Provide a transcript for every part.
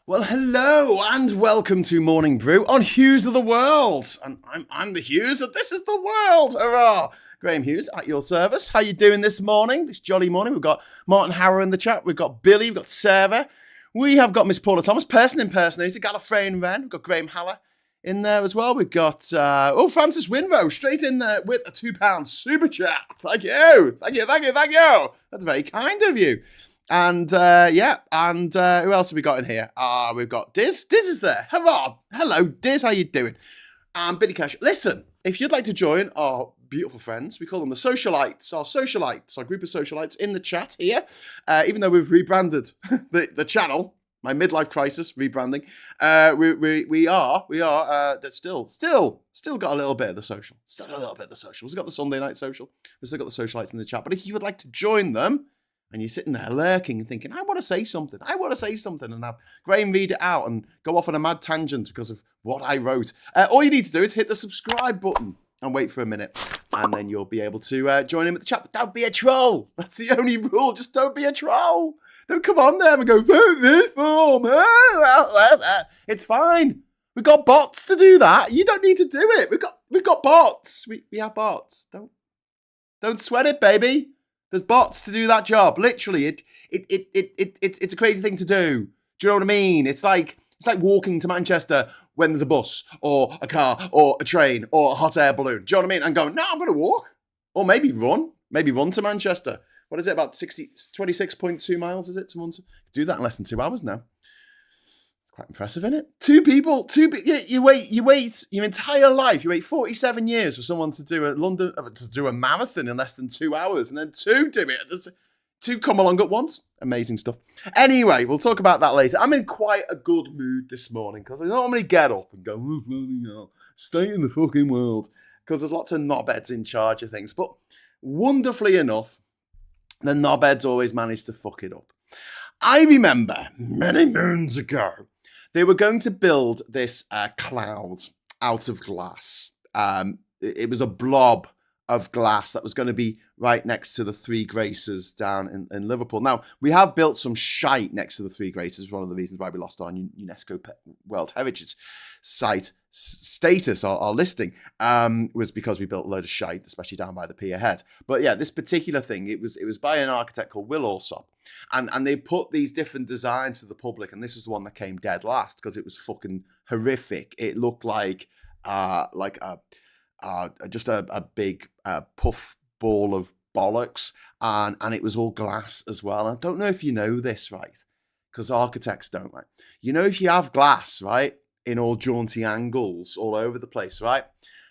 Well, hello and welcome to Morning Brew on Hughes of the World. And I'm the Hughes and this is the world. Hurrah! Graham Hughes at your service. How you doing this morning? This jolly morning. We've got Martin Harrow in the chat. We've got Billy. We've got Sarah. We have got Miss Paula Thomas, person impersonator, Gallifreyan Wren. We've got Graham Haller in there as well. We've got, Francis Winrow straight in there with a £2 super chat. Thank you. Thank you. That's very kind of you. And who else have we got in here? We've got Diz. Diz is there. Hurrah! Hello, Diz. How you doing? And Billy Cash. Listen, if you'd like to join our beautiful friends, we call them the socialites, our group of socialites in the chat here. Even though we've rebranded the channel, my midlife crisis rebranding. We are. That's still got a little bit of the social. Still got a little bit of the social. We've got the Sunday night social. We've still got the socialites in the chat. But if you would like to join them, and you're sitting there lurking and thinking, I want to say something, and have Graham read it out and go off on a mad tangent because of what I wrote. All you need to do is hit the subscribe button and wait for a minute, and then you'll be able to join in with the chat. But don't be a troll. That's the only rule. Just don't be a troll. Don't come on there and go, vote this form. It's fine. We've got bots to do that. You don't need to do it. We've got bots. We have bots. Don't sweat it, baby. There's bots to do that job. Literally, it's a crazy thing to do. Do you know what I mean? It's like walking to Manchester when there's a bus or a car or a train or a hot air balloon. Do you know what I mean? And going, no, I'm going to walk. Or maybe run to Manchester. What is it, about 26.2 miles, is it? Do that in less than 2 hours now. Quite impressive, isn't it? You wait your entire life. You wait 47 years for someone to do a marathon in less than 2 hours, and then two do it. Two come along at once. Amazing stuff. Anyway, we'll talk about that later. I'm in quite a good mood this morning because I normally get up and go, stay in the fucking world, because there's lots of knobheads in charge of things. But wonderfully enough, the knobheads always manage to fuck it up. I remember many moons ago, they were going to build this cloud out of glass. It was a blob of glass that was going to be right next to the Three Graces down in Liverpool. Now, we have built some shite next to the Three Graces. One of the reasons why we lost our UNESCO World Heritage Site status, our listing, was because we built a load of shite, especially down by the pier head. But yeah, this particular thing, it was by an architect called Will Alsop. And they put these different designs to the public, and this was the one that came dead last because it was fucking horrific. It looked like just a big puff ball of bollocks, and it was all glass as well. I don't know if you know this, right? Because architects don't, right? You know, if you have glass, right, in all jaunty angles all over the place, right,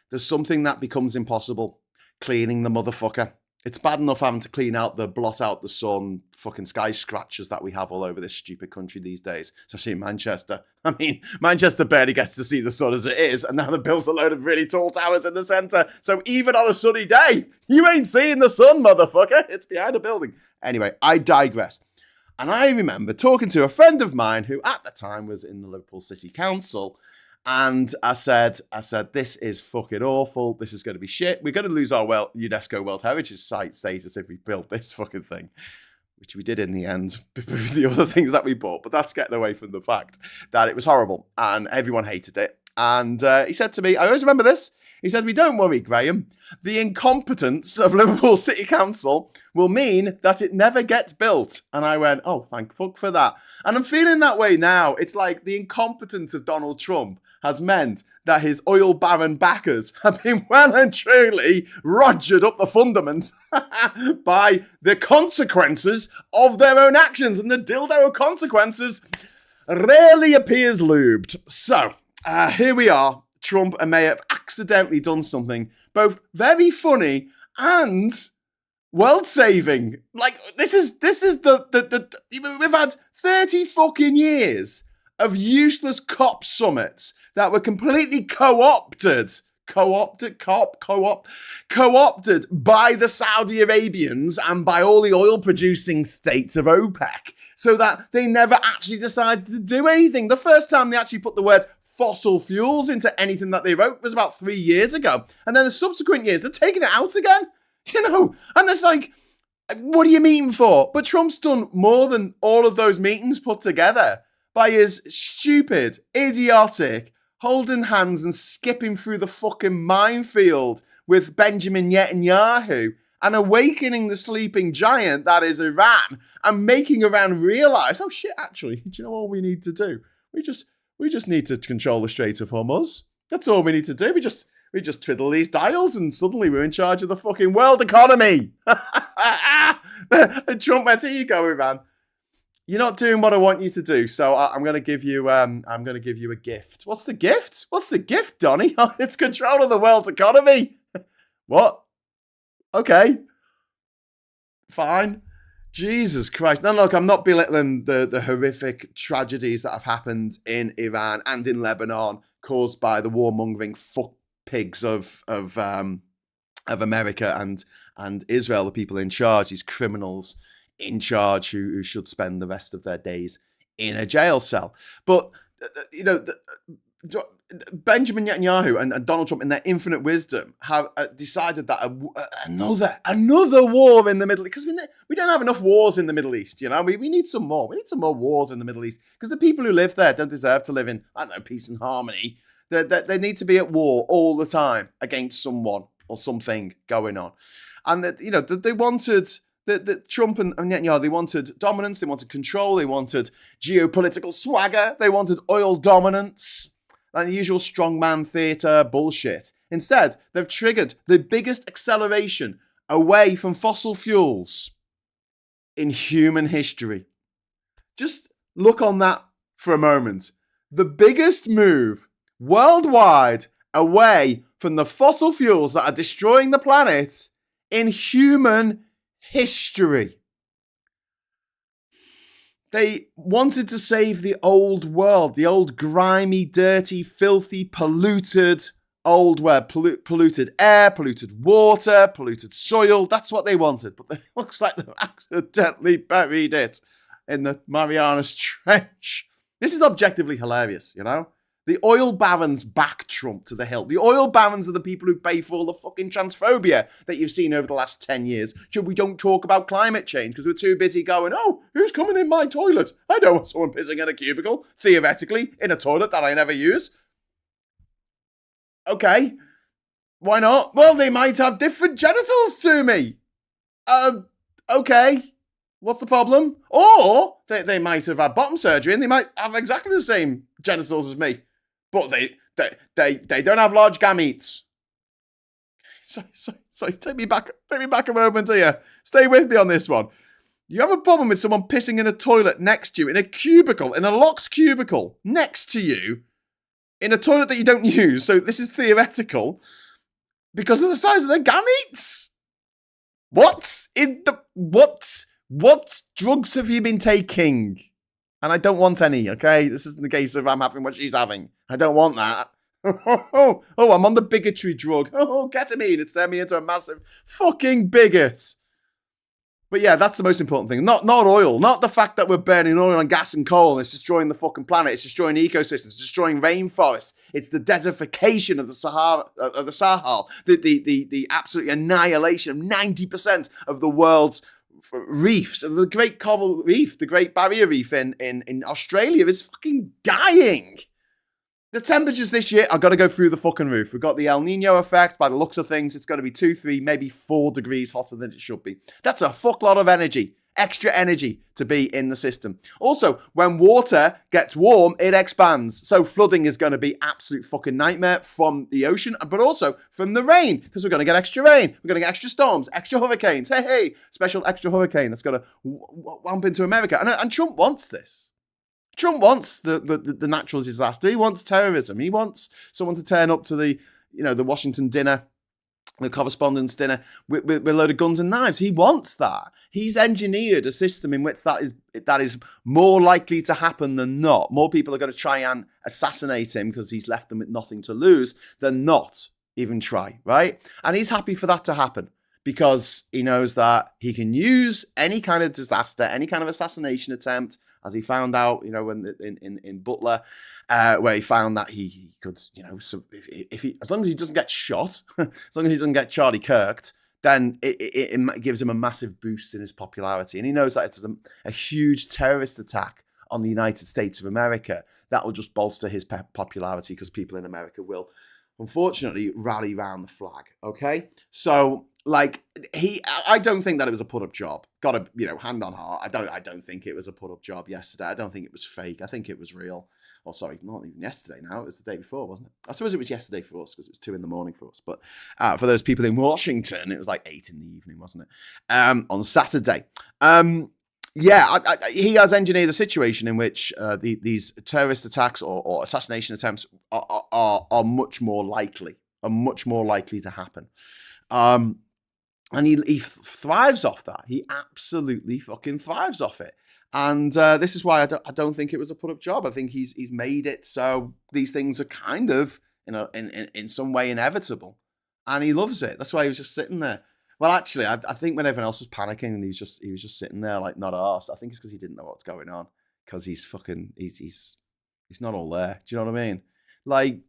there's something that becomes impossible: cleaning the motherfucker. It's bad enough having to blot out the sun, fucking sky scratchers that we have all over this stupid country these days, especially in Manchester. I mean, Manchester barely gets to see the sun as it is, and now they've built a load of really tall towers in the centre. So even on a sunny day, you ain't seeing the sun, motherfucker. It's behind a building. Anyway, I digress. And I remember talking to a friend of mine who at the time was in the Liverpool City Council, and I said, this is fucking awful. This is going to be shit. We're going to lose our UNESCO World Heritage Site status if we build this fucking thing, which we did in the end, with the other things that we bought. But that's getting away from the fact that it was horrible and everyone hated it. And he said to me, I always remember this. He said to me, don't worry, Graham. The incompetence of Liverpool City Council will mean that it never gets built. And I went, oh, thank fuck for that. And I'm feeling that way now. It's like the incompetence of Donald Trump has meant that his oil baron backers have been well and truly rogered up the fundament by the consequences of their own actions. And the dildo of consequences rarely appears lubed. So, here we are. Trump may have accidentally done something both very funny and world-saving. Like, this is we've had 30 fucking years of useless COP summits that were completely co-opted by the Saudi Arabians and by all the oil-producing states of OPEC, so that they never actually decided to do anything. The first time they actually put the word fossil fuels into anything that they wrote was about 3 years ago. And then the subsequent years, they're taking it out again. You know, and it's like, what are you meeting for? But Trump's done more than all of those meetings put together by his stupid, idiotic, holding hands and skipping through the fucking minefield with Benjamin Netanyahu and awakening the sleeping giant that is Iran and making Iran realize, oh shit, actually, do you know what we need to do? We just need to control the Strait of Hormuz. That's all we need to do. We just twiddle these dials and suddenly we're in charge of the fucking world economy. And Trump went, here you go, Iran. You're not doing what I want you to do, so I'm going to give you a gift. What's the gift? What's the gift, Donny? It's control of the world's economy. What? Okay. Fine. Jesus Christ. Now, look, I'm not belittling the horrific tragedies that have happened in Iran and in Lebanon caused by the warmongering fuck pigs of America and Israel, the people in charge, these criminals in charge who should spend the rest of their days in a jail cell. But, Benjamin Netanyahu and Donald Trump, in their infinite wisdom, have decided that another war in the Middle East, because we don't have enough wars in the Middle East, we need some more. We need some more wars in the Middle East, because the people who live there don't deserve to live in, peace and harmony. They need to be at war all the time against someone or something going on. And they wanted... Trump and Netanyahu, they wanted dominance, they wanted control, they wanted geopolitical swagger, they wanted oil dominance, and the usual strongman theatre bullshit. Instead, they've triggered the biggest acceleration away from fossil fuels in human history. Just look on that for a moment. The biggest move worldwide away from the fossil fuels that are destroying the planet in human history. They wanted to save the old world, the old grimy, dirty, filthy, polluted old world, polluted air, polluted water, polluted soil. That's what they wanted. But it looks like they've accidentally buried it in the Marianas Trench. This is objectively hilarious, The oil barons back Trump to the hilt. The oil barons are the people who pay for all the fucking transphobia that you've seen over the last 10 years. So we don't talk about climate change because we're too busy going, oh, who's coming in my toilet? I don't want someone pissing in a cubicle, theoretically, in a toilet that I never use. Okay, why not? Well, they might have different genitals to me. Okay, what's the problem? Or they might have had bottom surgery and they might have exactly the same genitals as me. But they don't have large gametes. So take me back a moment here. Stay with me on this one. You have a problem with someone pissing in a toilet next to you, in a cubicle, in a locked cubicle, next to you, in a toilet that you don't use. So this is theoretical because of the size of their gametes. What drugs have you been taking? And I don't want any, okay? This isn't the case of I'm having what she's having. I don't want that. Oh, I'm on the bigotry drug. Oh, ketamine. It's turned me into a massive fucking bigot. But yeah, that's the most important thing. Not oil. Not the fact that we're burning oil and gas and coal and it's destroying the fucking planet. It's destroying ecosystems. It's destroying rainforests. It's the desertification of the Sahara, of the Sahel. The absolute annihilation of 90% of the world's reefs. The Great Coral Reef, the Great Barrier Reef in Australia is fucking dying. The temperatures this year are going to go through the fucking roof. We've got the El Nino effect. By the looks of things, it's going to be 2, 3, maybe 4 degrees hotter than it should be. That's a fuck lot of energy, extra energy to be in the system. Also, when water gets warm, it expands. So flooding is going to be absolute fucking nightmare from the ocean, but also from the rain, because we're going to get extra rain. We're going to get extra storms, extra hurricanes. Hey, special extra hurricane that's going to whamp into America. And Trump wants this. Trump wants the natural disaster. He wants terrorism. He wants someone to turn up to the Washington dinner, the correspondence dinner with a load of guns and knives. He wants that. He's engineered a system in which that is more likely to happen than not. More people are going to try and assassinate him because he's left them with nothing to lose than not even try, right? And he's happy for that to happen because he knows that he can use any kind of disaster, any kind of assassination attempt, as he found out, when in Butler, where he found that he could, so if he, as long as he doesn't get shot, as long as he doesn't get Charlie Kirked, then it gives him a massive boost in his popularity. And he knows that it's a huge terrorist attack on the United States of America, that will just bolster his popularity because people in America will, unfortunately, rally round the flag. Okay, so like I don't think that it was a put-up job. Got to, hand on heart. I don't think it was a put-up job yesterday. I don't think it was fake. I think it was real. Oh, sorry, not even yesterday now. It was the day before, wasn't it? I suppose it was yesterday for us because it was 2 a.m. for us. But for those people in Washington, it was like 8 p.m, wasn't it? On Saturday. He has engineered a situation in which these terrorist attacks or assassination attempts are much more likely to happen. And he thrives off that. He absolutely fucking thrives off it. And this is why I don't think it was a put-up job. I think he's made it so these things are kind of, in some way inevitable. And he loves it. That's why he was just sitting there. Well, actually, I think when everyone else was panicking and he was just sitting there like not arsed, I think it's because he didn't know what's going on. Because he's not all there. Do you know what I mean? Like,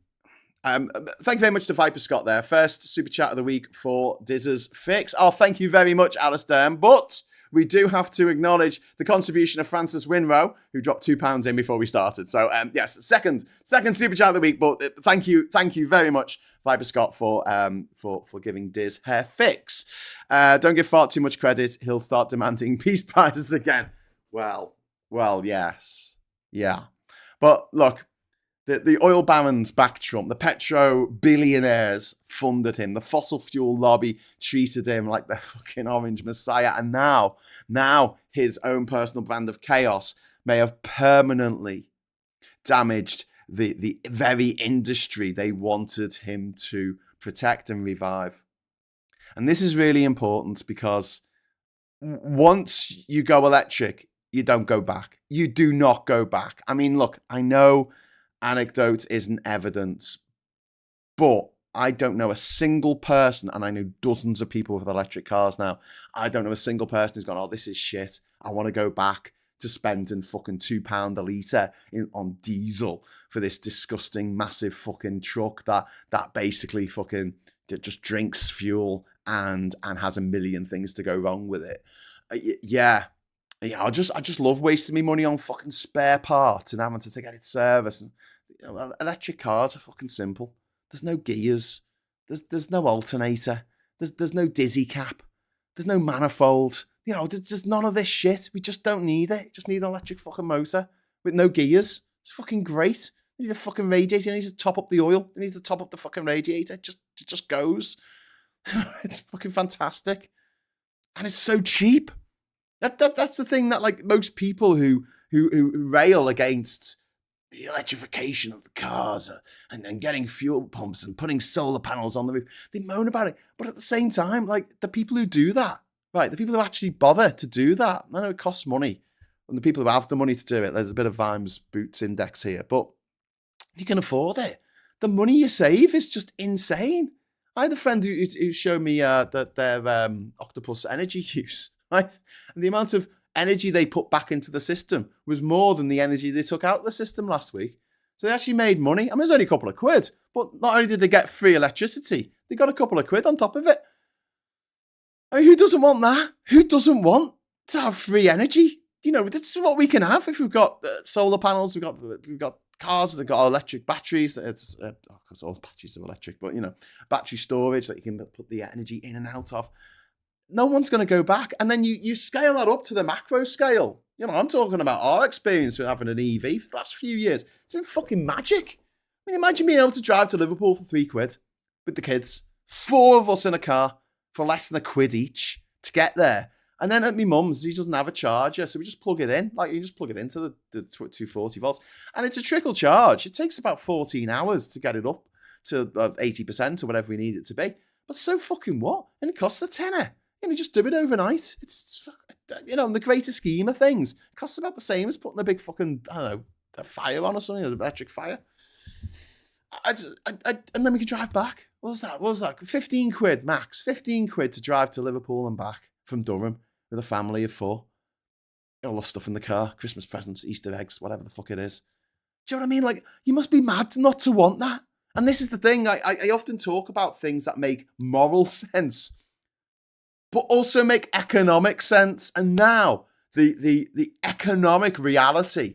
thank you very much to Viper Scott there. First super chat of the week for Dizz's Fix. Oh, thank you very much, Alistair. But we do have to acknowledge the contribution of Francis Winrow, who dropped £2 in before we started. So, yes, second super chat of the week. But thank you very much, Viper Scott, for giving Diz her fix. Don't give Fart too much credit; he'll start demanding peace prizes again. Well, yes, yeah. But look, the oil barons backed Trump. The petro billionaires funded him. The fossil fuel lobby treated him like the fucking orange messiah. And now his own personal brand of chaos may have permanently damaged the very industry they wanted him to protect and revive. And this is really important because once you go electric, you don't go back. You do not go back. I mean, look, I know anecdote isn't evidence, but I don't know a single person, and I know dozens of people with electric cars now. I don't know a single person who's gone, oh, this is shit. I want to go back to spending fucking £2 a litre on diesel for this disgusting, massive fucking truck that basically fucking just drinks fuel and has a million things to go wrong with it. Yeah, I just love wasting my money on fucking spare parts and having to get it serviced. Electric cars are fucking simple. There's no gears. There's no alternator. There's no dizzy cap. There's no manifold. There's just none of this shit. We just don't need it. We just need an electric fucking motor with no gears. It's fucking great. You need a fucking radiator. You need to top up the oil. You need to top up the fucking radiator. It just goes. It's fucking fantastic. And it's so cheap. That's the thing that like most people who rail against the electrification of the cars and getting fuel pumps and putting solar panels on the roof, they moan about it. But at the same time, like the people who do that, right, the people who actually bother to do that, I know it costs money. And the people who have the money to do it, there's a bit of Vimes Boots index here. But if you can afford it, the money you save is just insane. I had a friend who showed me that their octopus energy use, right? And the amount of energy they put back into the system was more than the energy they took out of the system last week. So they actually made money. I mean, it was only a couple of quid, but not only did they get free electricity, they got a couple of quid on top of it. I mean, who doesn't want that? Who doesn't want to have free energy? This is what we can have if we've got solar panels, we've got cars that got electric batteries. Because all batteries are electric, but battery storage that you can put the energy in and out of. No one's going to go back. And then you scale that up to the macro scale. I'm talking about our experience with having an EV for the last few years. It's been fucking magic. I mean, imagine being able to drive to Liverpool for £3 with the kids. 4 of us in a car for less than £1 each to get there. And then at my mum's, she doesn't have a charger, so we just plug it in. Like, you just plug it into the 240 volts. And it's a trickle charge. It takes about 14 hours to get it up to 80% or whatever we need it to be. But so fucking what? And it costs a tenner. Just do it overnight. It's in the greater scheme of things, it costs about the same as putting a big fucking, I don't know, a fire on or something, an electric fire. And then we can drive back. What was that? £15 max. £15 to drive to Liverpool and back from Durham with a family of 4. All the stuff in the car, Christmas presents, Easter eggs, whatever the fuck it is. Do you know what I mean? Like, you must be mad not to want that. And this is the thing. I often talk about things that make moral sense, but also make economic sense. And now the economic reality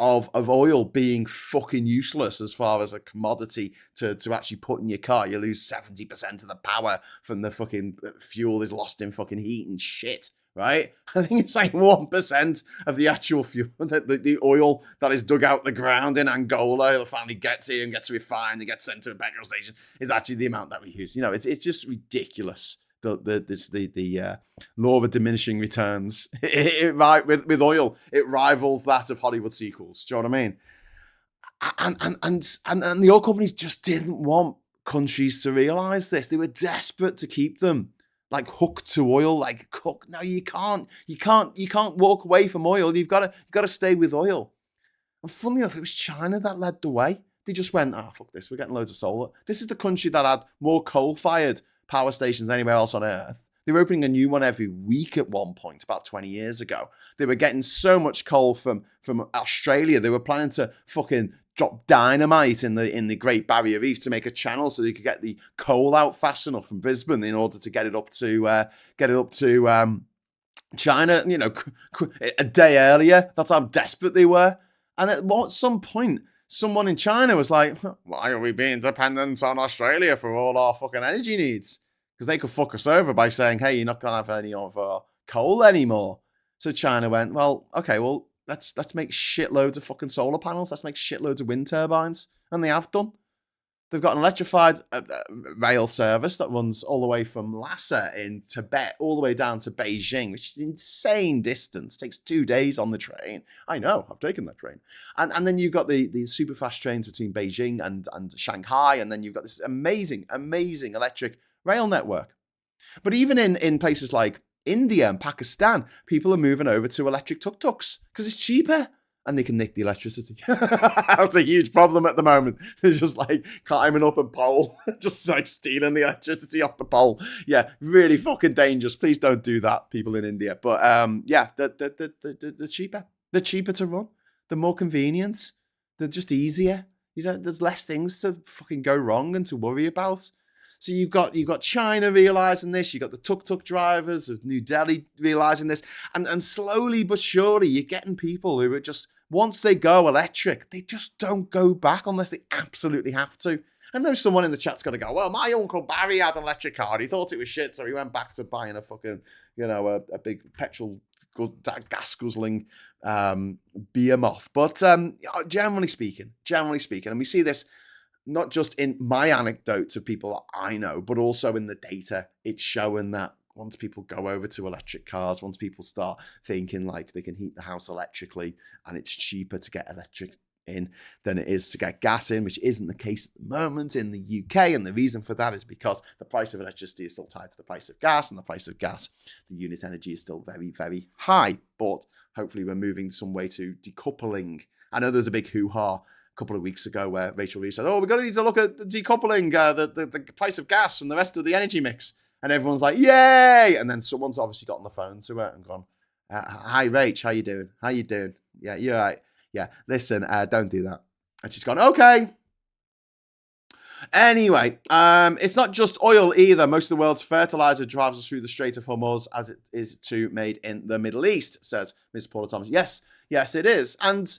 of oil being fucking useless as far as a commodity to actually put in your car. You lose 70% of the power from the fucking fuel is lost in fucking heat and shit, right? I think it's like 1% of the actual fuel, the oil that is dug out the ground in Angola, that finally gets here and gets refined and gets sent to a petrol station, is actually the amount that we use. You know, it's just ridiculous. The law of diminishing returns with oil, it rivals that of Hollywood sequels. Do you know what I mean? And the oil companies just didn't want countries to realize this. They were desperate to keep them like hooked to oil, like cook. No, you can't walk away from oil. You've got to stay with oil. And funnily enough, it was China that led the way. They just went, fuck this, we're getting loads of solar. This is the country that had more coal-fired power stations than anywhere else on Earth. They were opening a new one every week at one point, about 20 years ago. They were getting so much coal from Australia. They were planning to fucking drop dynamite in the Great Barrier Reef to make a channel so they could get the coal out fast enough from Brisbane in order to get it up to China. You know, a day earlier. That's how desperate they were. And at some point, someone in China was like, why are we being dependent on Australia for all our fucking energy needs? Because they could fuck us over by saying, hey, you're not going to have any of our coal anymore. So China went, well, okay, well, let's make shitloads of fucking solar panels. Let's make shitloads of wind turbines. And they have done. They've got an electrified rail service that runs all the way from Lhasa in Tibet all the way down to Beijing, which is an insane distance. It takes 2 days on the train. I know, I've taken that train. And then you've got the super fast trains between Beijing and Shanghai, and then you've got this amazing electric rail network. But even in places like India and Pakistan, people are moving over to electric tuk-tuks because it's cheaper. And they can nick the electricity. That's a huge problem at the moment. They're just like climbing up a pole, just like stealing the electricity off the pole. Yeah, really fucking dangerous. Please don't do that, people in India. But yeah, they're cheaper. They're cheaper to run. They're more convenient. They're just easier. There's less things to fucking go wrong and to worry about. So you've got China realizing this, you've got the tuk-tuk drivers of New Delhi realizing this, and slowly but surely you're getting people who are just, once they go electric, they just don't go back unless they absolutely have to. I know someone in the chat's going to go, well, my Uncle Barry had an electric car, he thought it was shit, so he went back to buying a fucking, a big petrol gas guzzling behemoth. But generally speaking, and we see this not just in my anecdotes of people that I know, but also in the data, it's showing that once people go over to electric cars, once people start thinking like they can heat the house electrically and it's cheaper to get electric in than it is to get gas in, which isn't the case at the moment in the UK. And the reason for that is because the price of electricity is still tied to the price of gas, and the price of gas, the unit energy is still very, very high. But hopefully we're moving some way to decoupling. I know there's a big hoo-ha couple of weeks ago where Rachel Reeves said, we're going to need to look at decoupling the price of gas from the rest of the energy mix. And everyone's like, yay! And then someone's obviously got on the phone to her and gone, hi, Rach, how you doing? How you doing? Yeah, you're right. Yeah, listen, don't do that. And she's gone, okay. Anyway, it's not just oil either. Most of the world's fertilizer travels through the Strait of Hormuz as it is made in the Middle East, says Ms. Paula Thomas. Yes, it is. And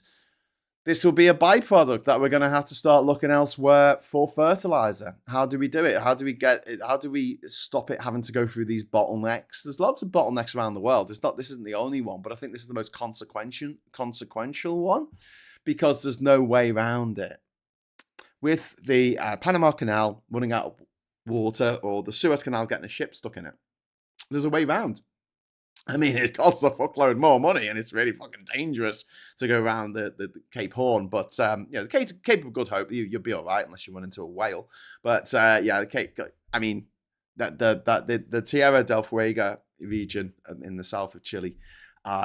this will be a byproduct that we're going to have to start looking elsewhere for fertilizer. How do we do it? How do we get it? How do we stop it having to go through these bottlenecks? There's lots of bottlenecks around the world. This isn't the only one, but I think this is the most consequential one because there's no way around it. With the Panama Canal running out of water or the Suez Canal getting a ship stuck in it, there's a way around. I mean, it costs a fuckload more money, and it's really fucking dangerous to go around the Cape Horn. But the Cape of Good Hope, you'll be all right unless you run into a whale. But the Cape, I mean, the Tierra del Fuego region in the south of Chile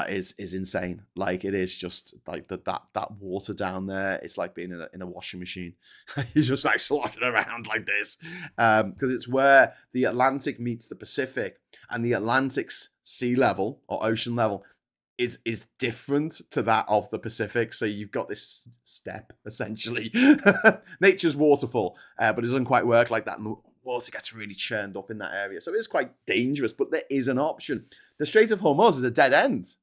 is insane. Like, it is just like that water down there. It's like being in a washing machine. You're just like sloshing around like this because it's where the Atlantic meets the Pacific, and the Atlantic's sea level or ocean level is different to that of the Pacific. So you've got this step essentially. Nature's waterfall, but it doesn't quite work like that. And the water gets really churned up in that area. So it is quite dangerous, but there is an option. The Strait of Hormuz is a dead end.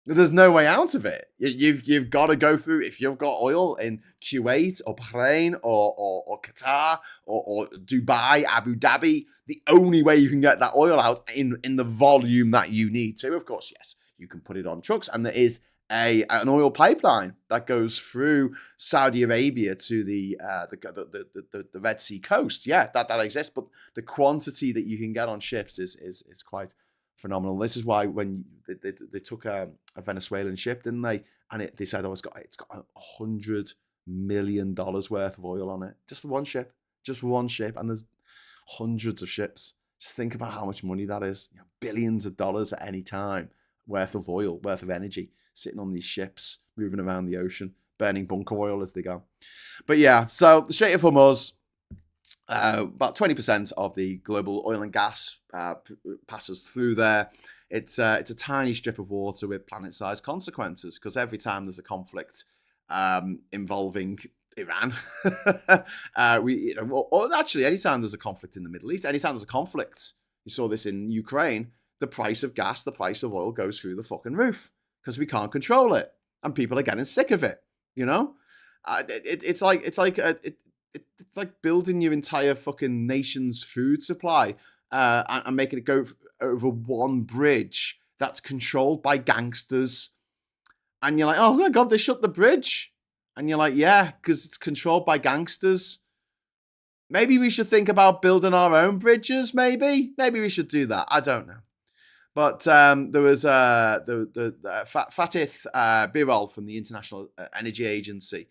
There's no way out of it. You've got to go through. If you've got oil in Kuwait or Bahrain or Qatar or Dubai, Abu Dhabi, the only way you can get that oil out in the volume that you need to, of course, yes, you can put it on trucks, and there is an oil pipeline that goes through Saudi Arabia to the Red Sea coast. Yeah, that exists, but the quantity that you can get on ships is quite phenomenal. This is why when they took a Venezuelan ship, didn't they? And they said, oh, it's got $100 million worth of oil on it. Just one ship, and there's hundreds of ships. Just think about how much money that is. Billions of dollars at any time worth of oil, worth of energy, sitting on these ships, moving around the ocean, burning bunker oil as they go. But yeah, so the Strait of Hormuz, about 20% of the global oil and gas passes through there. It's a tiny strip of water with planet-sized consequences, because every time there's a conflict involving Iran, or actually anytime there's a conflict in the Middle East, anytime there's a conflict, you saw this in Ukraine, the price of gas, the price of oil goes through the fucking roof because we can't control it, and people are getting sick of it. It's like building your entire fucking nation's food supply and making it go over one bridge that's controlled by gangsters. And you're like, oh my God, they shut the bridge. And you're like, yeah, because it's controlled by gangsters. Maybe we should think about building our own bridges, maybe. Maybe we should do that. I don't know. But there was the Fatih Birol from the International Energy Agency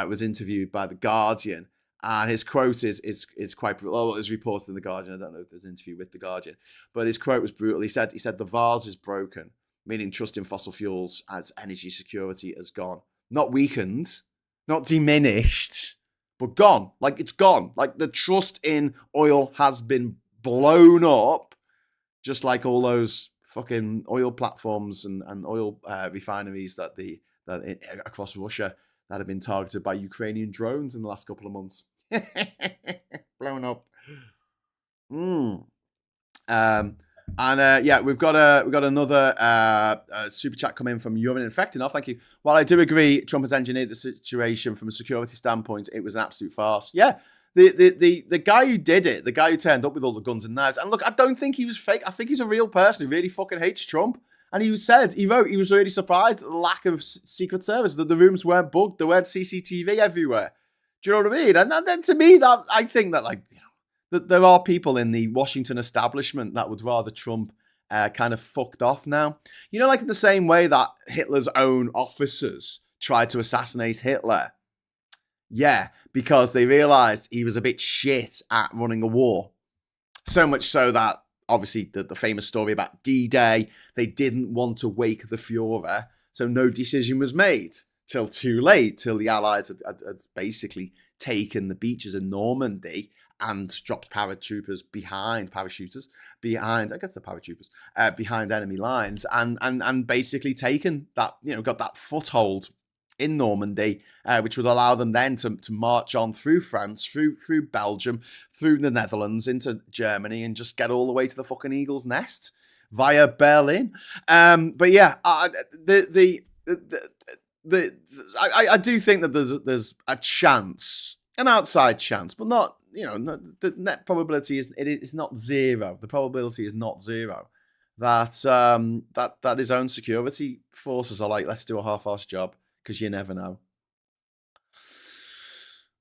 was interviewed by The Guardian. And his quote is quite brutal. Well, it was reported in The Guardian. I don't know if there's an interview with The Guardian. But his quote was brutal. He said, the vase is broken, meaning trust in fossil fuels as energy security has gone. Not weakened, not diminished, but gone. Like, it's gone. Like, the trust in oil has been blown up, just like all those fucking oil platforms and oil refineries that across Russia that have been targeted by Ukrainian drones in the last couple of months. Blown up. Yeah, we've got another super chat come in from Urine Infectinov. Thank you. While I do agree Trump has engineered the situation from a security standpoint, it was an absolute farce. Yeah, the guy who did it, the guy who turned up with all the guns and knives, and look, I don't think he was fake. I think he's a real person who really fucking hates Trump. And he wrote he was really surprised at the lack of Secret Service, that the rooms weren't bugged, there weren't CCTV everywhere. Do you know what I mean? And then to me, that I think that, like, that there are people in the Washington establishment that would rather Trump kind of fucked off now. Like in the same way that Hitler's own officers tried to assassinate Hitler. Yeah, because they realized he was a bit shit at running a war. So much so that, obviously, the famous story about D-Day, they didn't want to wake the Führer, so no decision was made till too late, till the Allies had basically taken the beaches in Normandy and dropped parachuters behind enemy lines, and basically taken that, got that foothold in Normandy, which would allow them then to march on through France, through Belgium, through the Netherlands, into Germany, and just get all the way to the fucking Eagle's Nest via Berlin. But yeah, I do think that there's a chance, an outside chance, but not, the net probability is not zero. The probability is not zero that his own security forces are like, let's do a half-assed job, because you never know.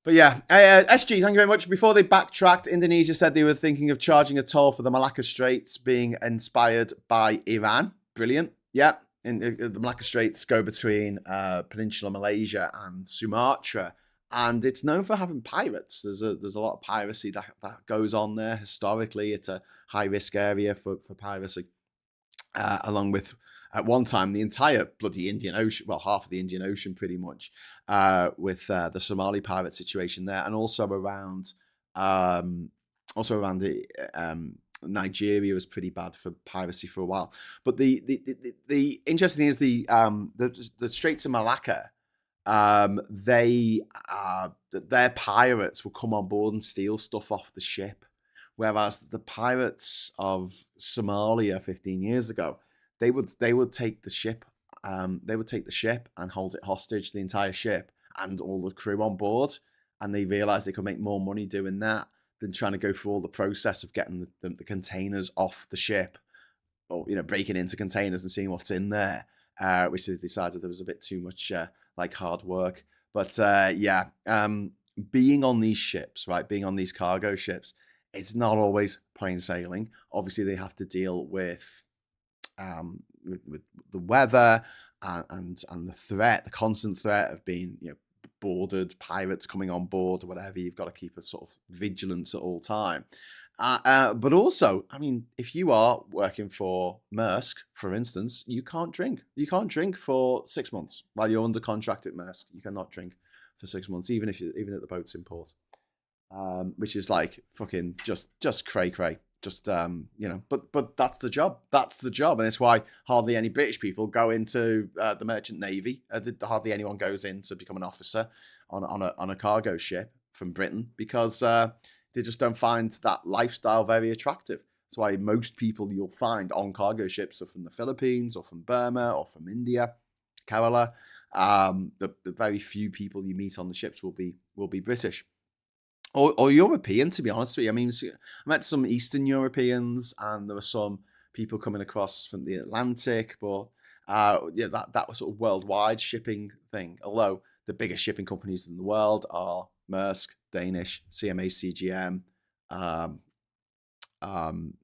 But yeah, SG, thank you very much. Before they backtracked, Indonesia said they were thinking of charging a toll for the Malacca Straits being inspired by Iran. Brilliant. Yeah, the Malacca Straits go between Peninsular Malaysia and Sumatra. And it's known for having pirates. There's a lot of piracy that goes on there. Historically, it's a high-risk area for piracy, along with, at one time, the entire bloody Indian Ocean, well, half of the Indian Ocean pretty much, with the Somali pirate situation there, and also around Nigeria was pretty bad for piracy for a while. But the interesting thing is the Straits of Malacca, their pirates would come on board and steal stuff off the ship, whereas the pirates of Somalia 15 years ago, they would take the ship they would take the ship and hold it hostage, the entire ship and all the crew on board. And they realized they could make more money doing that than trying to go through all the process of getting the containers off the ship, or breaking into containers and seeing what's in there, which they decided there was a bit too much hard work. But being on these ships, right, being on these cargo ships, it's not always plain sailing. Obviously, they have to deal with the weather and the threat, the constant threat of being boarded, pirates coming on board or whatever. You've got to keep a sort of vigilance at all time. But also, I mean, if you are working for Maersk, for instance, you can't drink. You can't drink for 6 months while you're under contract at Maersk. You cannot drink for 6 months, even at the boat's in port, which is like fucking just cray. Just but that's the job. That's the job, and it's why hardly any British people go into the merchant navy. Hardly anyone goes in to become an officer on a cargo ship from Britain, because they just don't find that lifestyle very attractive. That's why most people you'll find on cargo ships are from the Philippines or from Burma or from India, Kerala. The very few people you meet on the ships will be British. Or European, to be honest with you. I mean, I met some Eastern Europeans, and there were some people coming across from the Atlantic, but that was sort of worldwide shipping thing. Although the biggest shipping companies in the world are Maersk, Danish, CMA CGM,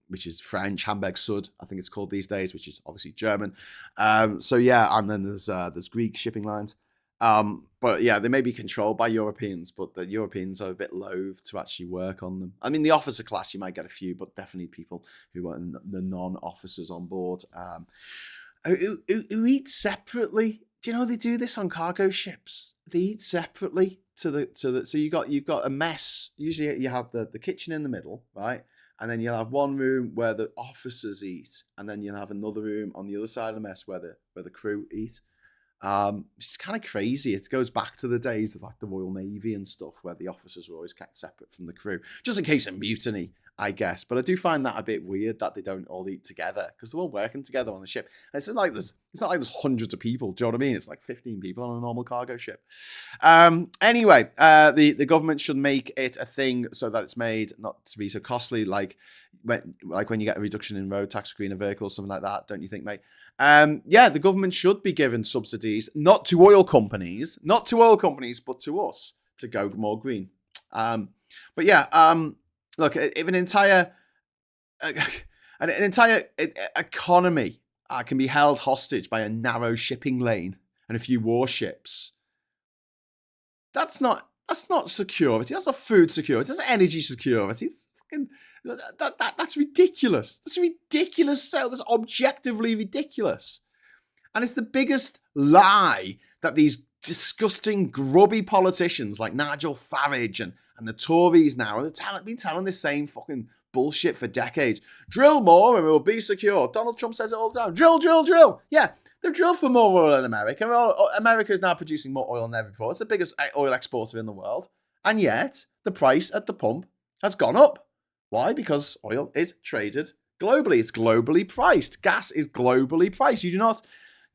which is French, Hamburg Sud, I think it's called these days, which is obviously German. And then there's Greek shipping lines. But yeah, they may be controlled by Europeans, but the Europeans are a bit loath to actually work on them. I mean, the officer class, you might get a few, but definitely people who are the non-officers on board, who eat separately. Do you know they do this on cargo ships? They eat separately so you've got a mess. Usually you have the kitchen in the middle, right? And then you'll have one room where the officers eat, and then you'll have another room on the other side of the mess where the crew eat. It's kind of crazy. It goes back to the days of like the Royal Navy and stuff, where the officers were always kept separate from the crew, just in case of mutiny, I guess. But I do find that a bit weird that they don't all eat together, because they're all working together on the ship. And it's not like there's hundreds of people. Do you know what I mean? It's like 15 people on a normal cargo ship. Anyway, the government should make it a thing so that it's made not to be so costly, like when you get a reduction in road tax for greener vehicles, something like that, don't you think, mate? The government should be given subsidies, not to oil companies, but to us, to go more green. Look, if an entire economy can be held hostage by a narrow shipping lane and a few warships, that's not security. That's not food security. That's not energy security. It's fucking that's ridiculous. That's ridiculous. That's objectively ridiculous. And it's the biggest lie that these disgusting, grubby politicians like Nigel Farage and the Tories now have been telling this same fucking bullshit for decades. Drill more and we'll be secure. Donald Trump says it all the time. Drill, drill, drill. Yeah, they've drilled for more oil in America. America is now producing more oil than ever before. It's the biggest oil exporter in the world. And yet, the price at the pump has gone up. Why? Because oil is traded globally. It's globally priced. Gas is globally priced. You do not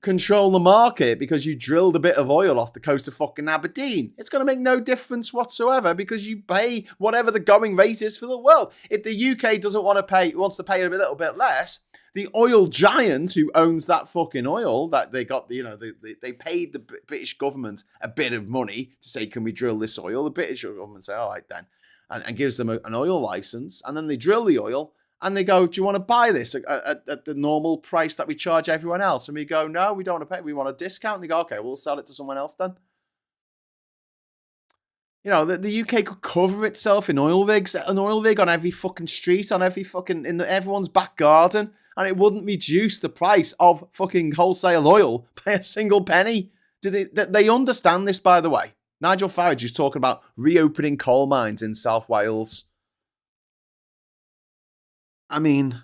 control the market because you drilled a bit of oil off the coast of fucking Aberdeen. It's going to make no difference whatsoever because you pay whatever the going rate is for the world. If the UK doesn't want to pay, wants to pay a little bit less, the oil giant who owns that fucking oil that they got, they paid the British government a bit of money to say, can we drill this oil? The British government say, all right then, and gives them an oil license, and then they drill the oil. And they go, do you want to buy this at the normal price that we charge everyone else? And we go, no, we don't want to pay. We want a discount. And they go, okay, we'll sell it to someone else then. You know, the UK could cover itself in oil rigs, an oil rig on every fucking street, on every fucking, in everyone's back garden. And it wouldn't reduce the price of fucking wholesale oil by a single penny. They understand this, by the way. Nigel Farage is talking about reopening coal mines in South Wales. I mean,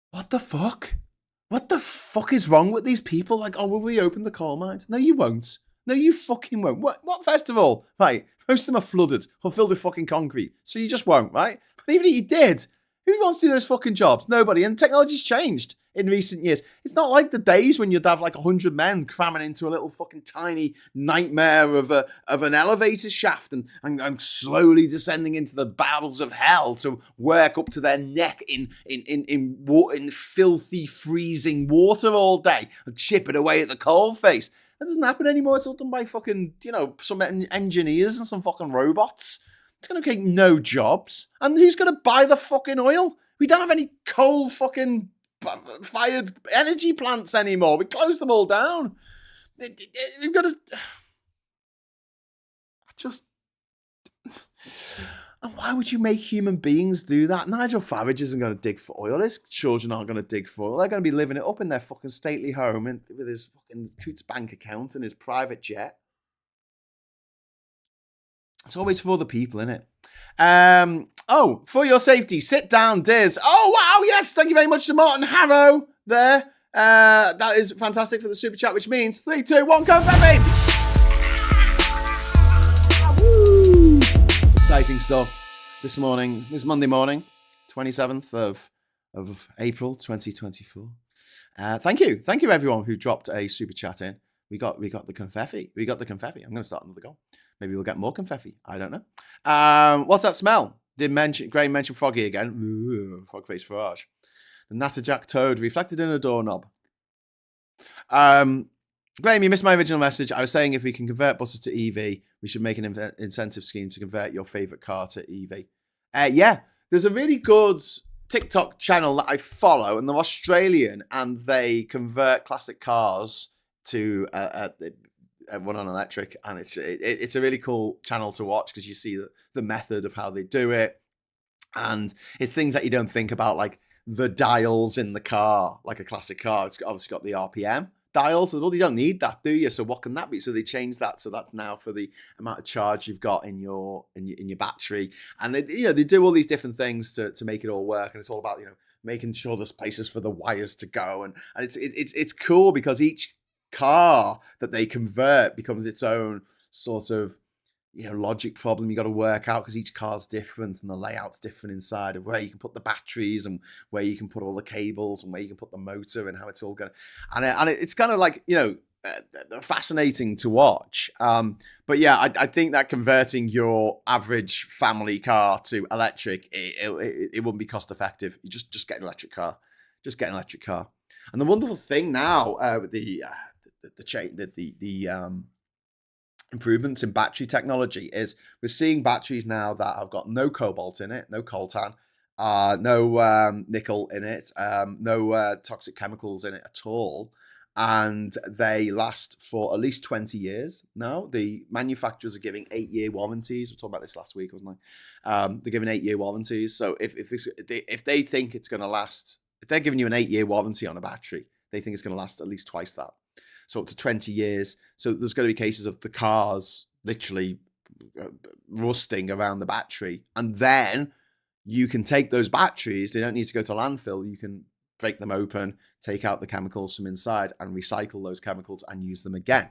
what the fuck? What the fuck is wrong with these people? Like, oh, we'll reopen the coal mines. No, you won't. No, you fucking won't. What festival? Right, most of them are flooded or filled with fucking concrete. So you just won't, right? But even if you did, Who wants to do those fucking jobs? Nobody. And technology's changed in recent years. It's not like the days when you'd have like 100 men cramming into a little fucking tiny nightmare of an elevator shaft and slowly descending into the bowels of hell to work up to their neck in filthy, freezing water all day and chipping away at the coal face. That doesn't happen anymore. It's all done by fucking, some engineers and some fucking robots. It's going to take no jobs. And who's going to buy the fucking oil? We don't have any coal fucking fired energy plants anymore. We closed them all down. We've got to... And why would you make human beings do that? Nigel Farage isn't going to dig for oil. His children aren't going to dig for oil. They're going to be living it up in their fucking stately home with his fucking Coots bank account and his private jet. It's always for the people, innit? For your safety, sit down, Diz. Oh, wow, yes, thank you very much to Martin Harrow there. That is fantastic for the super chat, which means 3, 2, 1, confetti! Woo! Exciting stuff this morning, this Monday morning, 27th of April, 2024. Thank you everyone who dropped a super chat in. We got the confetti. I'm going to start another goal. Maybe we'll get more confetti. I don't know. What's that smell? Graham mentioned Froggy again. Ooh, frog face Farage. The Natterjack toad reflected in a doorknob. Graham, you missed my original message. I was saying if we can convert buses to EV, we should make an incentive scheme to convert your favourite car to EV. Yeah, there's a really good TikTok channel that I follow, and they're Australian, and they convert classic cars to one on electric, and it's a really cool channel to watch because you see the method of how they do it, and it's things that you don't think about, like the dials in the car, like a classic car. It's obviously got the RPM dials. Well, you don't need that, do you? So what can that be? So they changed that so that's now for the amount of charge you've got in your battery, and they do all these different things to make it all work, and it's all about making sure there's places for the wires to go, and it's cool because each car that they convert becomes its own sort of logic problem you got to work out, because each car's different and the layout's different inside of where you can put the batteries and where you can put all the cables and where you can put the motor and how it's all going to, and it's kind of like fascinating to watch. But yeah, I think that converting your average family car to electric, it wouldn't be cost effective. You just get an electric car, and the wonderful thing now with the improvements in battery technology is we're seeing batteries now that have got no cobalt in it, no coltan, no nickel in it, no toxic chemicals in it at all, and they last for at least 20 years now. The manufacturers are giving 8-year warranties. We talked about this last week, wasn't I? They're giving 8-year warranties. So if they think it's going to last, if they're giving you an 8-year warranty on a battery, they think it's going to last at least twice that. So up to 20 years. So there's going to be cases of the cars literally rusting around the battery. And then you can take those batteries. They don't need to go to landfill. You can break them open, take out the chemicals from inside and recycle those chemicals and use them again.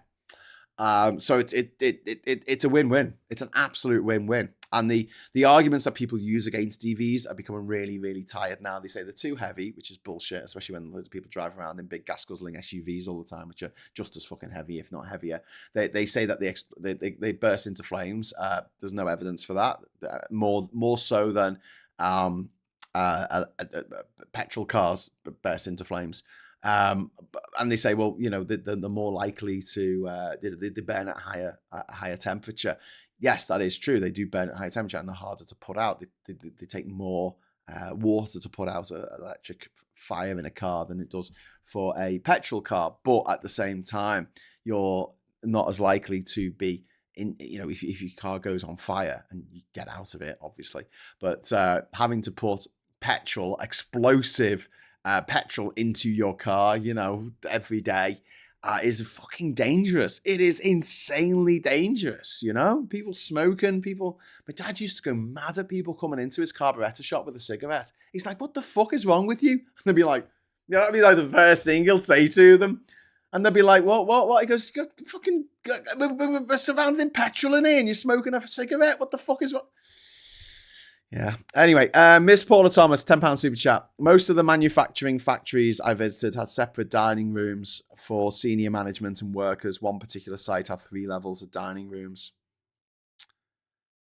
So it's a win-win. It's an absolute win-win. And the arguments that people use against EVs are becoming really, really tired now. They say they're too heavy, which is bullshit, especially when loads of people drive around in big gas-guzzling SUVs all the time, which are just as fucking heavy, if not heavier. They say that they burst into flames. There's no evidence for that. More so than petrol cars burst into flames. And they say, well, they're more likely to they burn at a higher temperature. Yes, that is true. They do burn at higher temperature, and they're harder to put out. They take more water to put out an electric fire in a car than it does for a petrol car. But at the same time, you're not as likely to be in, if your car goes on fire, and you get out of it, obviously. But having to put explosive petrol into your car, every day, is fucking dangerous. It is insanely dangerous, People smoking, My dad used to go mad at people coming into his carburetor shop with a cigarette. He's like, what the fuck is wrong with you? And they'd be like, that'd be like the first thing he'll say to them. And they'll be like, what? He goes, we're surrounding petrol in here and you're smoking a cigarette. What the fuck is wrong? Yeah. Anyway, Miss Paula Thomas, £10 super chat. Most of the manufacturing factories I visited had separate dining rooms for senior management and workers. One particular site had 3 levels of dining rooms.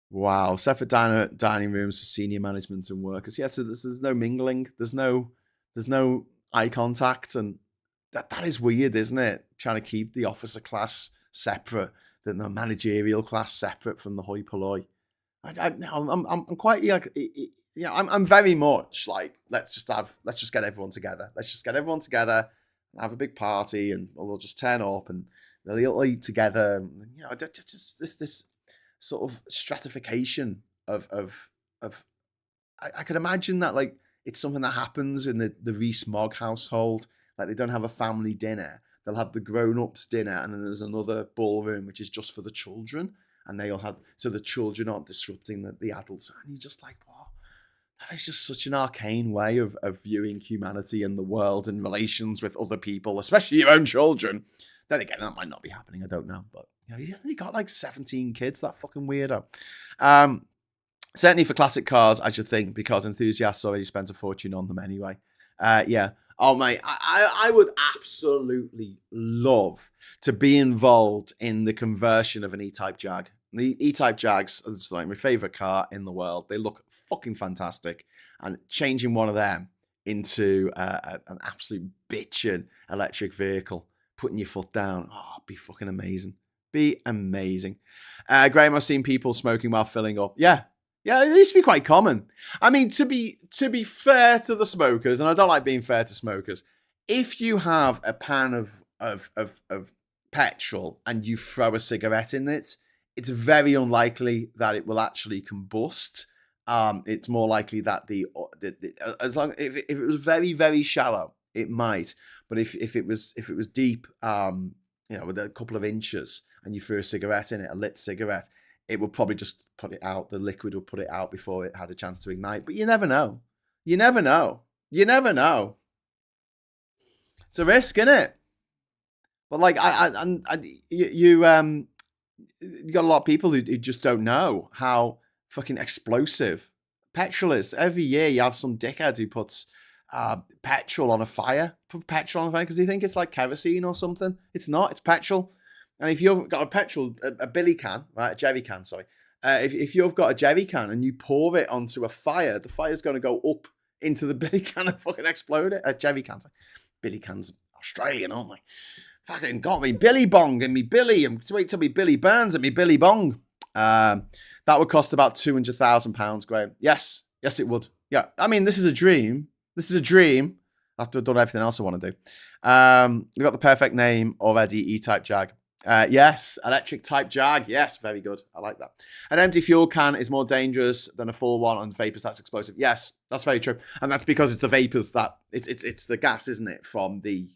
Wow, separate dining rooms for senior management and workers. Yeah, so there's no mingling. There's no eye contact, and that is weird, isn't it? Trying to keep the officer class separate, the managerial class separate from the hoi polloi. I'm quite like, I'm very much like let's just get everyone together. Let's just get everyone together and have a big party, and we'll just turn up and they'll eat together. And, just this sort of stratification of I could imagine that like it's something that happens in the Rees-Mogg household. Like they don't have a family dinner. They'll have the grown-ups dinner, and then there's another ballroom which is just for the children. And they all have, so the children aren't disrupting the adults. And you're just like, wow, that is just such an arcane way of viewing humanity and the world and relations with other people, especially your own children. Then again, that might not be happening. I don't know. But, he got like 17 kids, that fucking weirdo. Certainly for classic cars, I should think, because enthusiasts already spent a fortune on them anyway. Yeah. Oh, mate, I would absolutely love to be involved in the conversion of an E-Type Jag. The E-Type Jags are like my favorite car in the world. They look fucking fantastic. And changing one of them into an absolute bitchin' electric vehicle, putting your foot down, it'd be fucking amazing. Be amazing. Graham, I've seen people smoking while filling up. Yeah, it used to be quite common. I mean, to be fair to the smokers, and I don't like being fair to smokers, if you have a pan of petrol and you throw a cigarette in it, it's very unlikely that it will actually combust. It's more likely that if it was very, very shallow, it might. But if it was deep, with a couple of inches, and you threw a cigarette in it, a lit cigarette, it would probably just put it out. The liquid would put it out before it had a chance to ignite. But you never know. You never know. You never know. It's a risk, isn't it? But like, you got a lot of people who just don't know how fucking explosive petrol is. Every year you have some dickhead who puts petrol on a fire. Put petrol on a fire because they think it's like kerosene or something. It's not. It's petrol. And if you've got a billy can, right, a jerry can, sorry. If you've got a jerry can and you pour it onto a fire, the fire's going to go up into the billy can and fucking explode it. A jerry can, sorry. Billy cans, Australian, aren't they? Fucking got me Billy Bong and me Billy. And wait till me Billy Burns and me Billy Bong. That would cost about £200,000, Graham. Yes, it would. Yeah, I mean, this is a dream. After I've done everything else I want to do. We've got the perfect name already, E-Type Jag. Yes, electric type Jag. Yes, very good. I like that. An empty fuel can is more dangerous than a full one on vapors that's explosive. Yes, that's very true. And that's because it's the vapors that it's the gas, isn't it, from the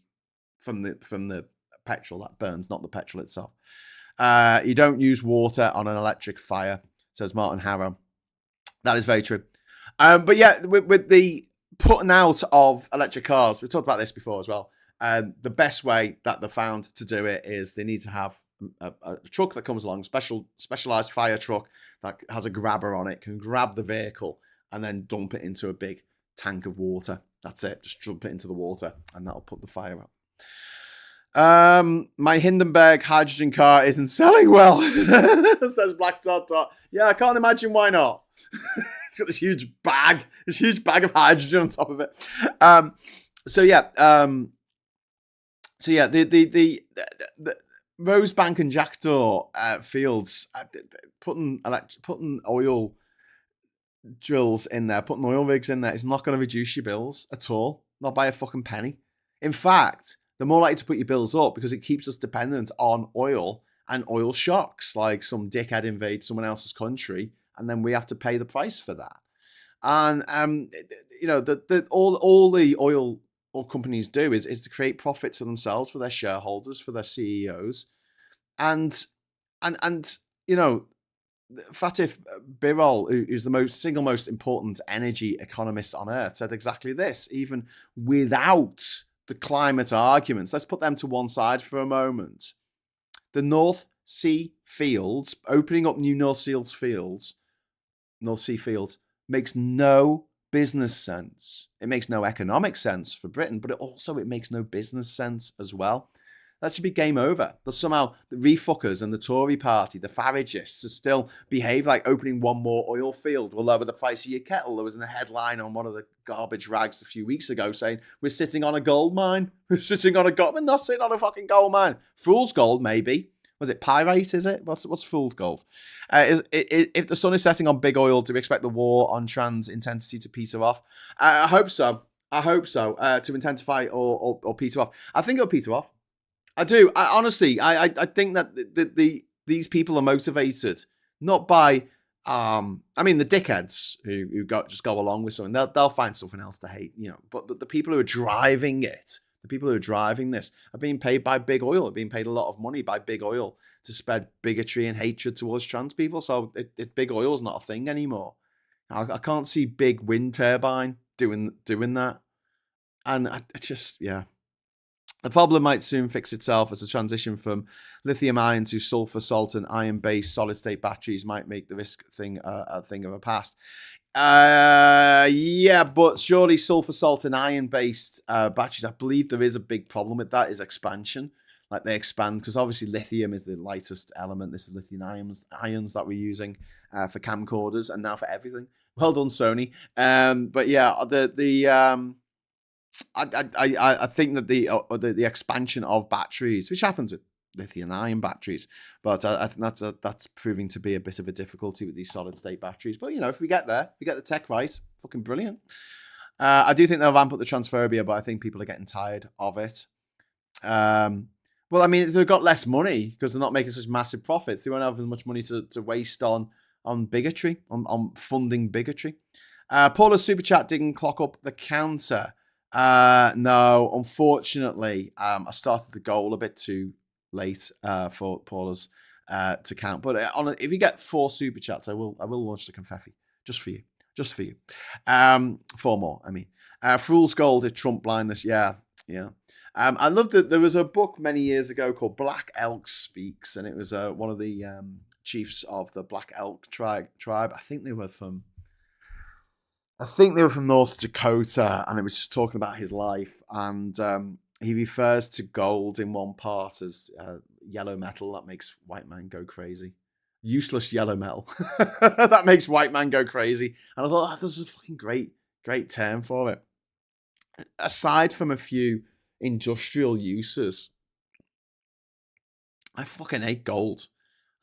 petrol that burns, not the petrol itself. You don't use water on an electric fire, says Martin Harrow. That is very true. But yeah, with the putting out of electric cars, we talked about this before as well. The best way that they found to do it is they need to have a truck that comes along, specialized fire truck that has a grabber on it, can grab the vehicle and then dump it into a big tank of water. That's it. Just dump it into the water and that'll put the fire out. My Hindenburg hydrogen car isn't selling well, says Black Dot. Yeah, I can't imagine why not. It's got this huge bag of hydrogen on top of it. The Rosebank and Jackdaw fields, putting oil drills in there, putting oil rigs in there is not going to reduce your bills at all, not by a fucking penny. In fact, they're more likely to put your bills up because it keeps us dependent on oil and oil shocks, like some dickhead invades someone else's country and then we have to pay the price for that. And all the oil companies do is to create profits for themselves, for their shareholders, for their CEOs, and Fatih Birol, who's the single most important energy economist on earth, said exactly this. Even without the climate arguments, let's put them to one side for a moment. The North Sea fields, opening up new North Sea fields, makes no business sense. It makes no economic sense for Britain, but it makes no business sense as well. That should be game over. But somehow the refuckers and the Tory party, the Faragists, still behave like opening one more oil field will lower the price of your kettle. There was a headline on one of the garbage rags a few weeks ago saying, we're sitting on a gold mine. We're sitting on a gold mine. We're not sitting on a fucking gold mine. Fool's gold, maybe. Was it pyrite, is it? What's fool's gold? If the sun is setting on big oil, do we expect the war on trans intensity to peter off? I hope so. To intensify or peter off. I think it'll peter off. I do. Honestly, I think that these people are motivated not by the dickheads who just go along with something. They'll find something else to hate, But the people who are driving it, the people who are driving this, are being paid by big oil. Are being paid a lot of money by big oil to spread bigotry and hatred towards trans people. So big oil is not a thing anymore. I can't see big wind turbine doing that, and The problem might soon fix itself as a transition from lithium-ion to sulfur, salt, and iron-based solid-state batteries might make the risk thing a thing of the past. But surely sulfur, salt, and iron-based batteries, I believe there is a big problem with that, is expansion. Like they expand, because obviously lithium is the lightest element. This is lithium ions that we're using for camcorders and now for everything. Well done, Sony. I think that the expansion of batteries, which happens with lithium-ion batteries, but I think that's proving to be a bit of a difficulty with these solid-state batteries. But if we get there, we get the tech right, fucking brilliant. I do think they'll ramp up the transphobia, but I think people are getting tired of it. They've got less money because they're not making such massive profits. They won't have as much money to waste on bigotry, on funding bigotry. Paula's super chat didn't clock up the counter. No, unfortunately, I started the goal a bit too late for Paula's to count. But if you get 4 super chats, I will launch the confetti just for you. 4 more. Fool's gold if Trump blindness. Yeah. I love that there was a book many years ago called Black Elk Speaks, and it was one of the chiefs of the Black Elk tribe. I think they were from North Dakota, and it was just talking about his life. And he refers to gold in one part as yellow metal that makes white man go crazy. Useless yellow metal that makes white man go crazy. And I thought, this is a fucking great term for it. Aside from a few industrial uses, I fucking hate gold.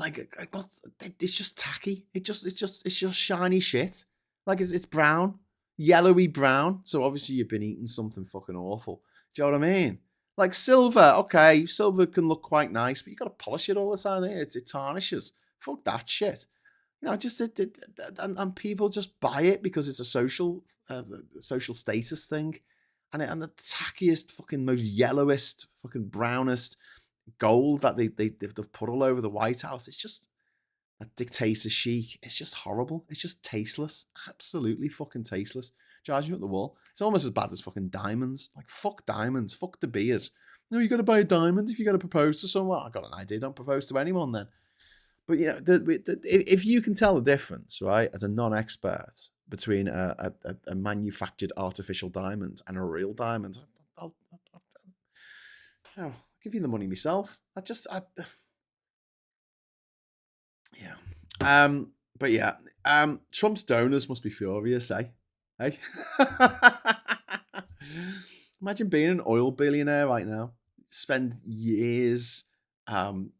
It's just tacky. It's just shiny shit. Like it's brown, yellowy brown. So obviously you've been eating something fucking awful. Do you know what I mean? Like silver, okay, silver can look quite nice, but you got to polish it all the time. It tarnishes. Fuck that shit. And people just buy it because it's a social status thing, and the tackiest, fucking most yellowest, fucking brownest gold that they've put all over the White House. It's just a dictator chic. It's just horrible. It's just tasteless. Absolutely fucking tasteless. Charging you at the wall. It's almost as bad as fucking diamonds. Like, fuck diamonds. Fuck De Beers. You got to buy a diamond if you got to propose to someone. I got an idea. Don't propose to anyone then. But, if you can tell the difference, right, as a non-expert between a manufactured artificial diamond and a real diamond, I'll give you the money myself. Trump's donors must be furious, eh? Hey? Imagine being an oil billionaire right now. Spend years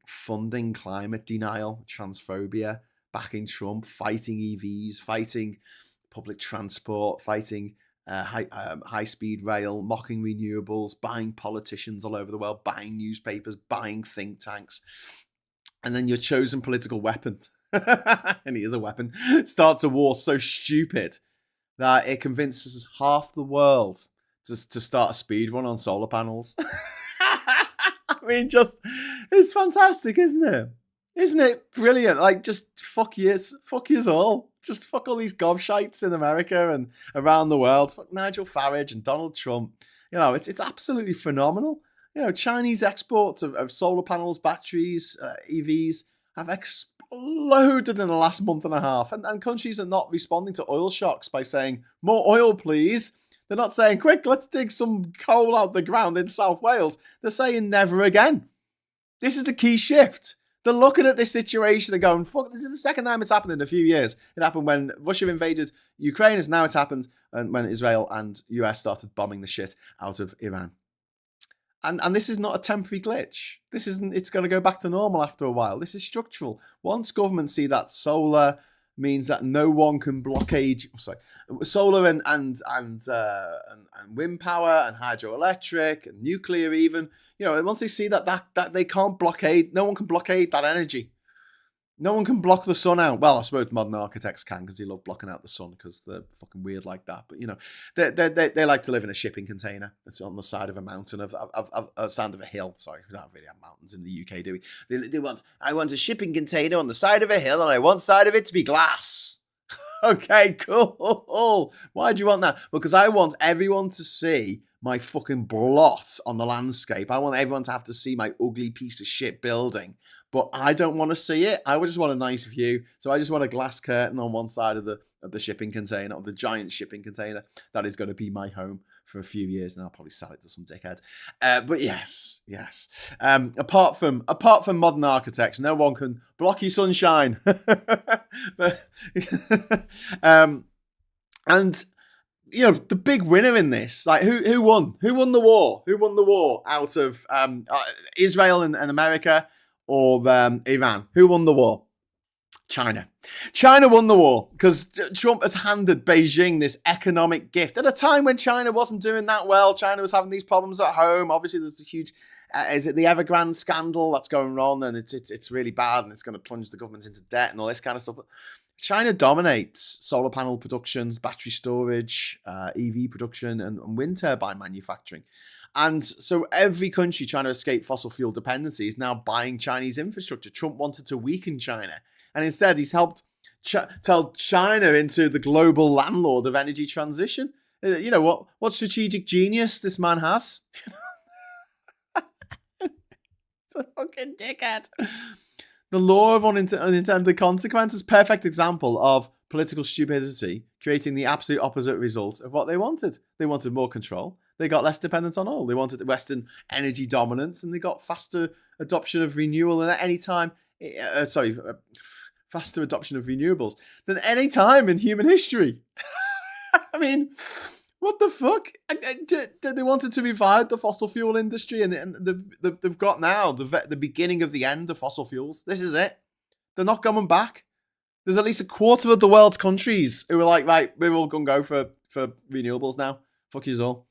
funding climate denial, transphobia, backing Trump, fighting EVs, fighting public transport, fighting high-speed rail, mocking renewables, buying politicians all over the world, buying newspapers, buying think tanks. And then your chosen political weapon, and he is a weapon, starts a war so stupid that it convinces half the world to start a speed run on solar panels. It's fantastic, isn't it? Isn't it brilliant? Like, just fuck yous all. Just fuck all these gobshites in America and around the world. Fuck Nigel Farage and Donald Trump. It's absolutely phenomenal. Chinese exports of solar panels, batteries, EVs have exploded exploded in the last month and a half. And countries are not responding to oil shocks by saying, more oil, please. They're not saying, quick, let's dig some coal out the ground in South Wales. They're saying, never again. This is the key shift. They're looking at this situation and going, fuck, this is the second time it's happened in a few years. It happened when Russia invaded Ukraine, and now it's happened when Israel and US started bombing the shit out of Iran. And this is not a temporary glitch. It's going to go back to normal after a while. This is structural. Once governments see that solar means that no one can blockade, solar and wind power and hydroelectric and nuclear even, once they see that they can't blockade, no one can blockade that energy. No one can block the sun out. Well, I suppose modern architects can, because they love blocking out the sun because they're fucking weird like that. But they like to live in a shipping container that's on the side of a mountain of side of a hill. Sorry, we don't really have mountains in the UK, do we? I want a shipping container on the side of a hill, and I want side of it to be glass. Okay, cool. Why do you want that? Because I want everyone to see my fucking blot on the landscape. I want everyone to have to see my ugly piece of shit building. But I don't want to see it. I just want a nice view. So I just want a glass curtain on one side of the shipping container, of the giant shipping container. That is going to be my home for a few years, and I'll probably sell it to some dickhead. But yes. Apart from modern architects, no one can block your sunshine. And the big winner in this, like who won? Who won the war? Who won the war out of Israel and America? Or Iran? Who won the war? China. China won the war because Trump has handed Beijing this economic gift at a time when China wasn't doing that well. China was having these problems at home. Obviously, there's a huge, is it the Evergrande scandal that's going on, and it's really bad, and it's going to plunge the government into debt and all this kind of stuff. But China dominates solar panel productions, battery storage, EV production, and wind turbine manufacturing. And so every country trying to escape fossil fuel dependency is now buying Chinese infrastructure. Trump wanted to weaken China. And instead, he's helped tell China into the global landlord of energy transition. What strategic genius this man has? It's a fucking dickhead. The law of unintended consequences, perfect example of political stupidity creating the absolute opposite result of what they wanted. They wanted more control. They got less dependence on oil. They wanted Western energy dominance, and they got faster adoption of renewal than at any time. Faster adoption of renewables than any time in human history. I mean, what the fuck? They wanted to revive the fossil fuel industry, and they've got now the beginning of the end of fossil fuels. This is it. They're not coming back. There's at least a quarter of the world's countries who are like, right, we're all going to go for renewables now. Fuck you all.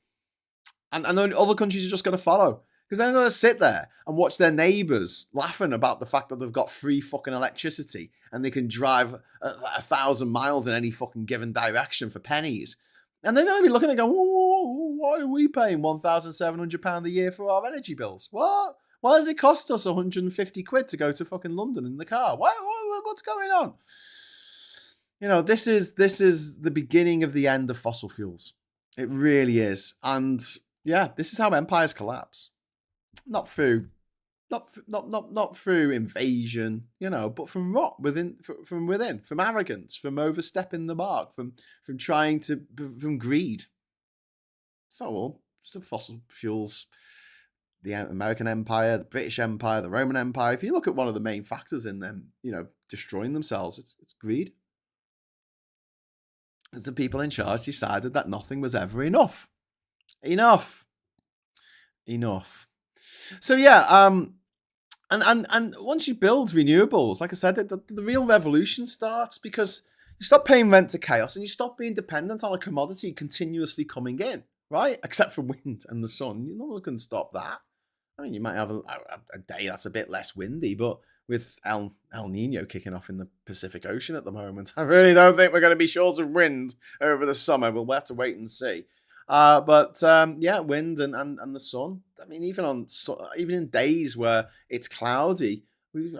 And other countries are just going to follow. Because they're going to sit there and watch their neighbours laughing about the fact that they've got free fucking electricity and they can drive 1,000 miles in any fucking given direction for pennies. And they're going to be looking and going, why are we paying £1,700 a year for our energy bills? What? Why does it cost us 150 quid to go to fucking London in the car? What's going on? This is the beginning of the end of fossil fuels. It really is. And yeah, this is how empires collapse. Not through invasion, but from rot within, from within, from arrogance, from overstepping the mark, from greed. So fossil fuels, the American Empire, the British Empire, the Roman Empire. If you look at one of the main factors in them, destroying themselves, it's greed. The people in charge decided that nothing was ever enough. Enough. So yeah, and once you build renewables, like I said, the real revolution starts because you stop paying rent to chaos and you stop being dependent on a commodity continuously coming in, right? Except for wind and the sun. No one's going to stop that. I mean, you might have a day that's a bit less windy, but with El Nino kicking off in the Pacific Ocean at the moment, I really don't think we're going to be short of wind over the summer. We'll have to wait and see. But wind and the sun. I mean, even in days where it's cloudy,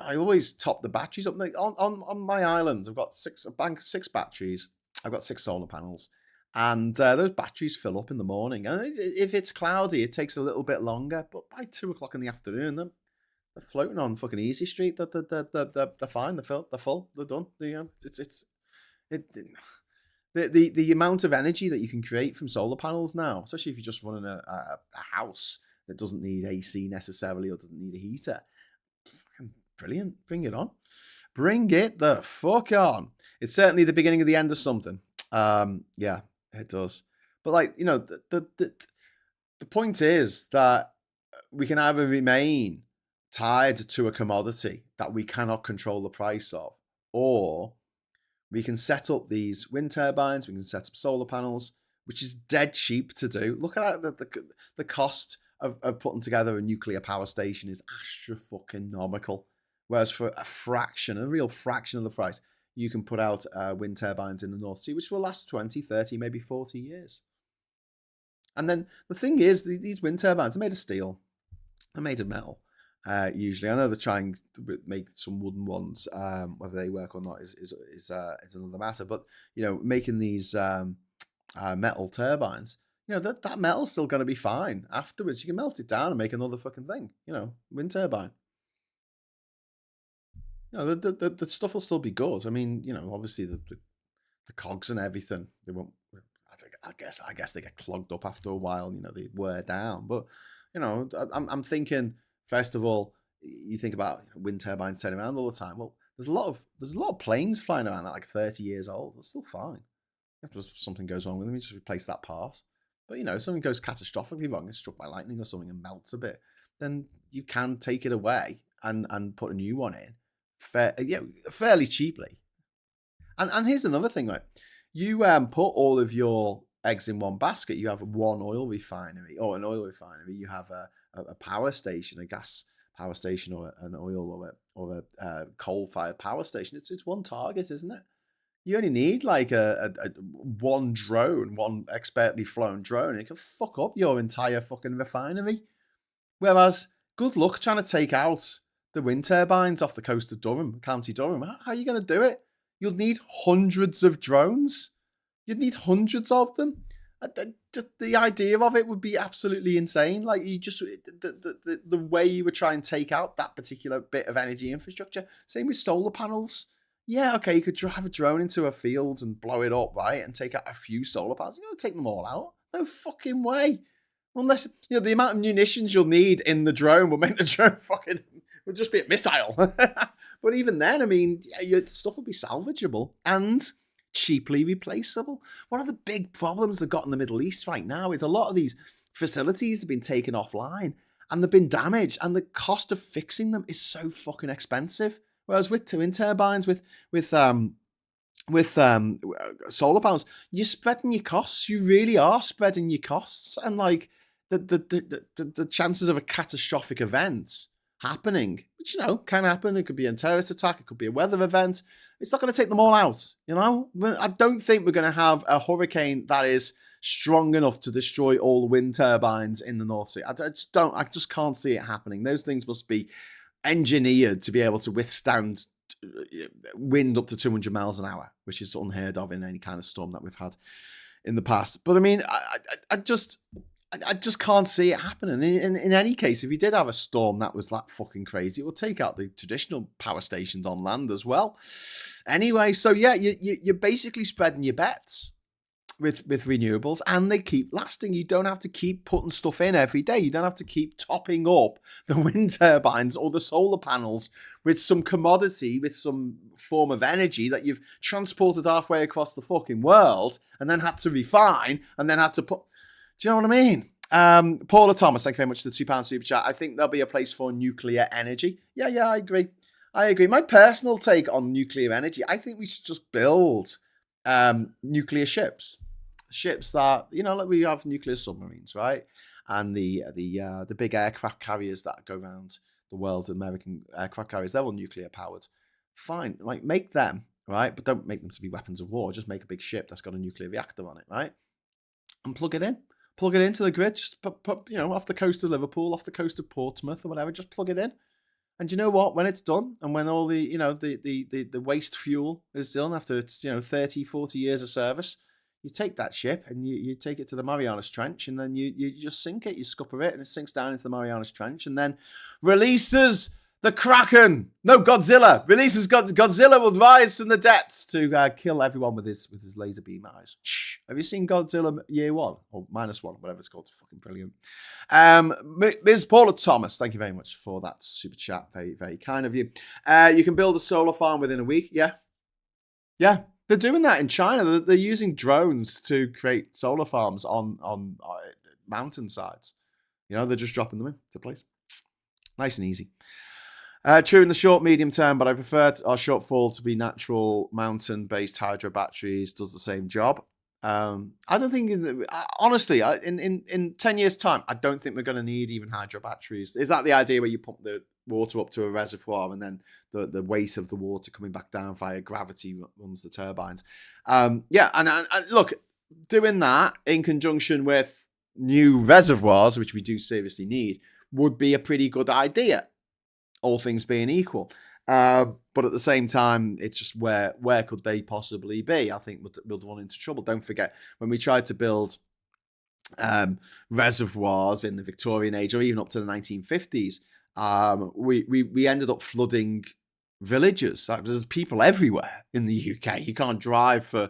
I always top the batteries up. Like on my island, I've got six batteries. I've got 6 solar panels, and those batteries fill up in the morning. And if it's cloudy, it takes a little bit longer. But by 2:00 in the afternoon, They're floating on fucking Easy Street. They're fine. They're full. They're done. It, the amount of energy that you can create from solar panels now, especially if you're just running a house that doesn't need AC necessarily or doesn't need a heater, fucking brilliant. Bring it on. Bring it the fuck on. It's certainly the beginning of the end of something. Yeah, it does. But like, the point is that we can either remain tied to a commodity that we cannot control the price of, or we can set up these wind turbines, we can set up solar panels, which is dead cheap to do. Look at the cost of putting together a nuclear power station is astronomical. Whereas for a real fraction of the price, you can put out wind turbines in the North Sea, which will last 20, 30, maybe 40 years. And then the thing is, these wind turbines are made of steel. They're made of metal, usually. I know they're trying to make some wooden ones. Whether they work or not is another matter. But, making these metal turbines, that metal's still going to be fine afterwards. You can melt it down and make another fucking thing, wind turbine. The stuff will still be good. I mean, obviously the cogs and everything, they won't. I guess they get clogged up after a while. They wear down. But I'm thinking, first of all, you think about wind turbines turning around all the time. Well, there's a lot of planes flying around that are like 30 years old. They're still fine. If something goes wrong with them, you just replace that part. But if something goes catastrophically wrong, it's struck by lightning or something and melts a bit, then you can take it away and put a new one in. Fairly cheaply. And here's another thing, right? You put all of your eggs in one basket. You have one oil refinery or an oil refinery. You have a power station, a gas power station, or an oil or a coal-fired power station. It's one target, isn't it? You only need like a one drone, one expertly flown drone, and it can fuck up your entire fucking refinery. Whereas, good luck trying to take out the wind turbines off the coast of Durham, County Durham. How are you going to do it? You'll need hundreds of drones. You'd need hundreds of them. Just the idea of it would be absolutely insane. Like the way you would try and take out that particular bit of energy infrastructure. Same with solar panels. Yeah, okay, you could drive a drone into a field and blow it up, right, and take out a few solar panels. You're going to take them all out? No fucking way. Unless, the amount of munitions you'll need in the drone will make the drone fucking... would just be a missile. But even then, I mean, your stuff would be salvageable and cheaply replaceable. One of the big problems they've got in the Middle East right now is a lot of these facilities have been taken offline and they've been damaged, and the cost of fixing them is so fucking expensive. Whereas with wind turbines, with solar panels, you're spreading your costs. You really are spreading your costs, and like the chances of a catastrophic event happening, which can happen. It could be a terrorist attack. It could be a weather event. It's not going to take them all out. I don't think we're going to have a hurricane that is strong enough to destroy all the wind turbines in the North Sea. I just can't see it happening. Those things must be engineered to be able to withstand wind up to 200 miles an hour, which is unheard of in any kind of storm that we've had in the past. But I mean, I just can't see it happening. In any case, if you did have a storm that was that fucking crazy, it would take out the traditional power stations on land as well. Anyway, so yeah, you're basically spreading your bets with renewables, and they keep lasting. You don't have to keep putting stuff in every day. You don't have to keep topping up the wind turbines or the solar panels with some commodity, with some form of energy that you've transported halfway across the fucking world and then had to refine and then had to put... Do you know what I mean? Paula Thomas, thank you very much for the £2 super chat. I think there'll be a place for nuclear energy. Yeah, I agree. My personal take on nuclear energy, I think we should just build nuclear ships. Ships that, like we have nuclear submarines, right? And the big aircraft carriers that go around the world, American aircraft carriers, they're all nuclear powered. Fine, like make them, right? But don't make them to be weapons of war. Just make a big ship that's got a nuclear reactor on it, right? And plug it in. Plug it into the grid, just put, off the coast of Liverpool, off the coast of Portsmouth or whatever, just plug it in. And you know what? When it's done, and when all the, the waste fuel is done after it's, 30, 40 years of service, you take that ship and you take it to the Marianas Trench, and then you just sink it, you scupper it, and it sinks down into the Marianas Trench, and then releases The Kraken! No, Godzilla! Releases Godzilla will rise from the depths to kill everyone with his laser beam eyes. Shh. Have you seen Godzilla Year 1? Or -1, whatever it's called. It's fucking brilliant. Ms. Paula Thomas, thank you very much for that super chat. Very, very kind of you. You can build a solar farm within a week. Yeah. Yeah. They're doing that in China. They're using drones to create solar farms on mountainsides. You know, they're just dropping them into place. Nice and easy. True in the short, medium term, but I prefer our shortfall to be natural mountain-based hydro batteries. Does the same job. I don't think, honestly, in 10 years' time, I don't think we're going to need even hydro batteries. Is that the idea where you pump the water up to a reservoir and then the weight of the water coming back down via gravity runs the turbines? Yeah, and look, doing that in conjunction with new reservoirs, which we do seriously need, would be a pretty good idea, all things being equal. But at the same time, it's just where could they possibly be? I think we'll run into trouble. Don't forget, when we tried to build reservoirs in the Victorian age or even up to the 1950s, we ended up flooding villages. There's people everywhere in the UK. You can't drive for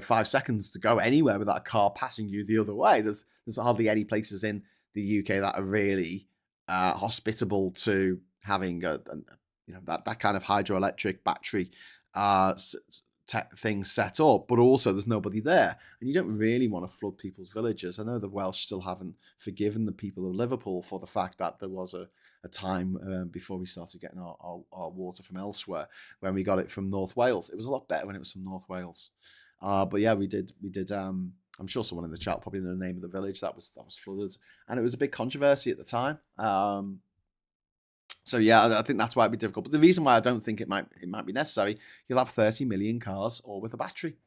5 seconds to go anywhere without a car passing you the other way. There's hardly any places in the UK that are really hospitable to having that kind of hydroelectric battery thing set up, but also there's nobody there, and you don't really want to flood people's villages. I know the Welsh still haven't forgiven the people of Liverpool for the fact that there was a time before we started getting our water from elsewhere, when we got it from North Wales. It was a lot better when it was from North Wales. But yeah, we did. I'm sure someone in the chat probably know the name of the village that was flooded, and it was a big controversy at the time. So yeah, I think that's why it'd be difficult. But the reason why I don't think it might be necessary, you'll have 30 million cars all with a battery.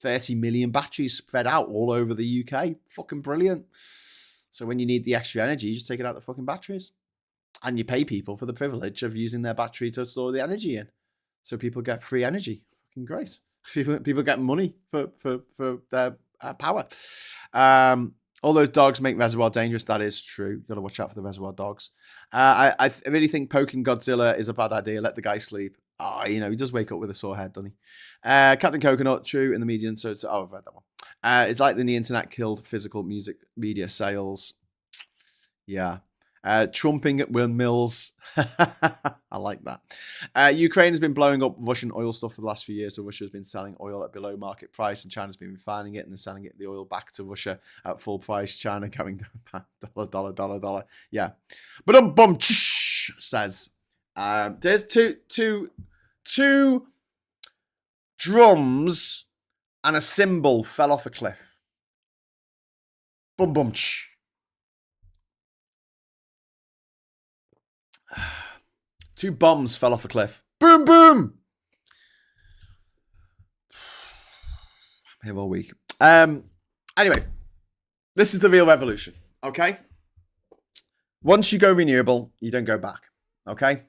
30 million batteries spread out all over the UK. Fucking brilliant. So when you need the extra energy, you just take it out the fucking batteries. And you pay people for the privilege of using their battery to store the energy in. So people get free energy. Fucking great. People get money for their power. All those dogs make reservoir dangerous. That is true. You've got to watch out for the reservoir dogs. I really think poking Godzilla is a bad idea. Let the guy sleep. Oh, he does wake up with a sore head, doesn't he? Captain Coconut, true in the median. So it's, I've read that one. It's like when the internet killed physical music media sales. Yeah. Trumping at windmills. I like that. Ukraine has been blowing up Russian oil stuff for the last few years. So Russia has been selling oil at below market price, and China's been refining it and then selling the oil back to Russia at full price. China going down dollar. Yeah. But bum says there's two drums and a cymbal fell off a cliff. Bum. Two bombs fell off a cliff. Boom, boom. I'm here all week. Anyway, this is the real revolution, okay? Once you go renewable, you don't go back, okay?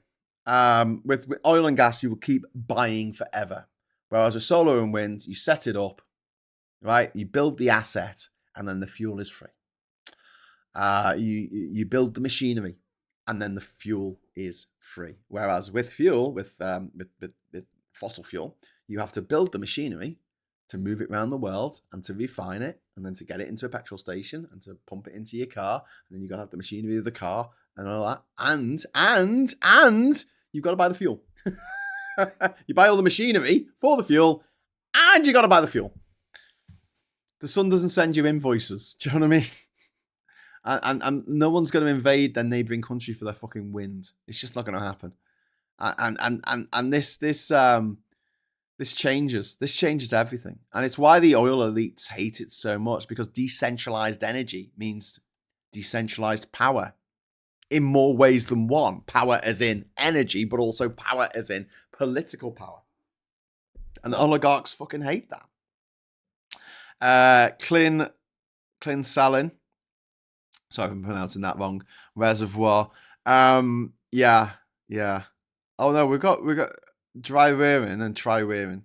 With oil and gas, you will keep buying forever. Whereas with solar and wind, you set it up, right? You build the asset, and then the fuel is free. You build the machinery, and then the fuel is free. Whereas with fuel, with fossil fuel, you have to build the machinery to move it around the world and to refine it, and then to get it into a petrol station and to pump it into your car, and then you've got to have the machinery of the car and all that, and you've got to buy the fuel. You buy all the machinery for the fuel, and you got to buy the fuel. The sun doesn't send you invoices. Do you know what I mean? And no one's going to invade their neighboring country for their fucking wind. It's just not going to happen. And this changes. This changes everything. And it's why the oil elites hate it so much, because decentralized energy means decentralized power in more ways than one. Power as in energy, but also power as in political power. And the oligarchs fucking hate that. Clin Salin. Sorry if I'm pronouncing that wrong. Reservoir. Yeah. Oh no, we got Drywearin and Trywearin.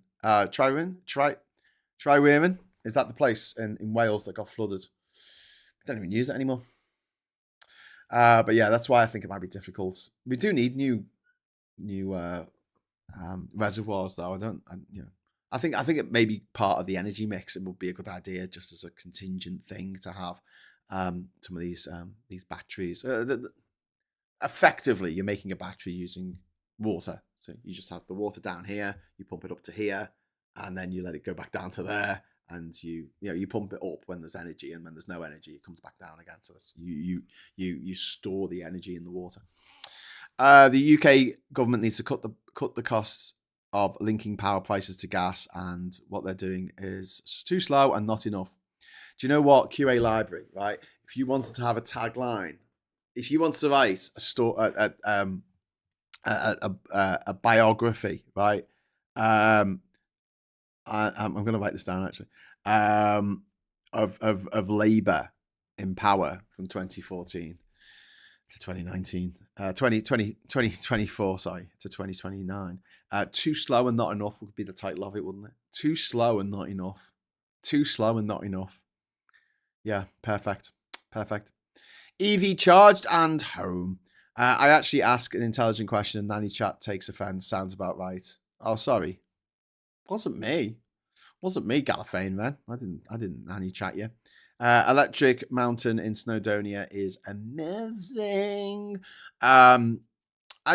Trywearin. Is that the place in Wales that got flooded? We don't even use it anymore. But yeah, that's why I think it might be difficult. We do need new reservoirs, though. I think it may be part of the energy mix. It would be a good idea just as a contingent thing to have some of these batteries. Effectively, you're making a battery using water. So you just have the water down here, you pump it up to here, and then you let it go back down to there. And you pump it up when there's energy, and when there's no energy, it comes back down again. So you store the energy in the water. The UK government needs to cut the costs of linking power prices to gas, and what they're doing is too slow and not enough. Do you know what? QA Library, right? If you wanted to have a tagline, if you wanted to write a biography, right? I'm going to write this down actually. Of Labour in power from 2014 to 2019, 2024, sorry, to 2029. Too slow and not enough would be the title of it, wouldn't it? Too slow and not enough. Too slow and not enough. Yeah, perfect. EV charged and home. I actually ask an intelligent question and Nanny Chat takes offence. Sounds about right. Oh, sorry. Wasn't me, Gallifane, man. I didn't Nanny Chat you. Electric Mountain in Snowdonia is amazing. And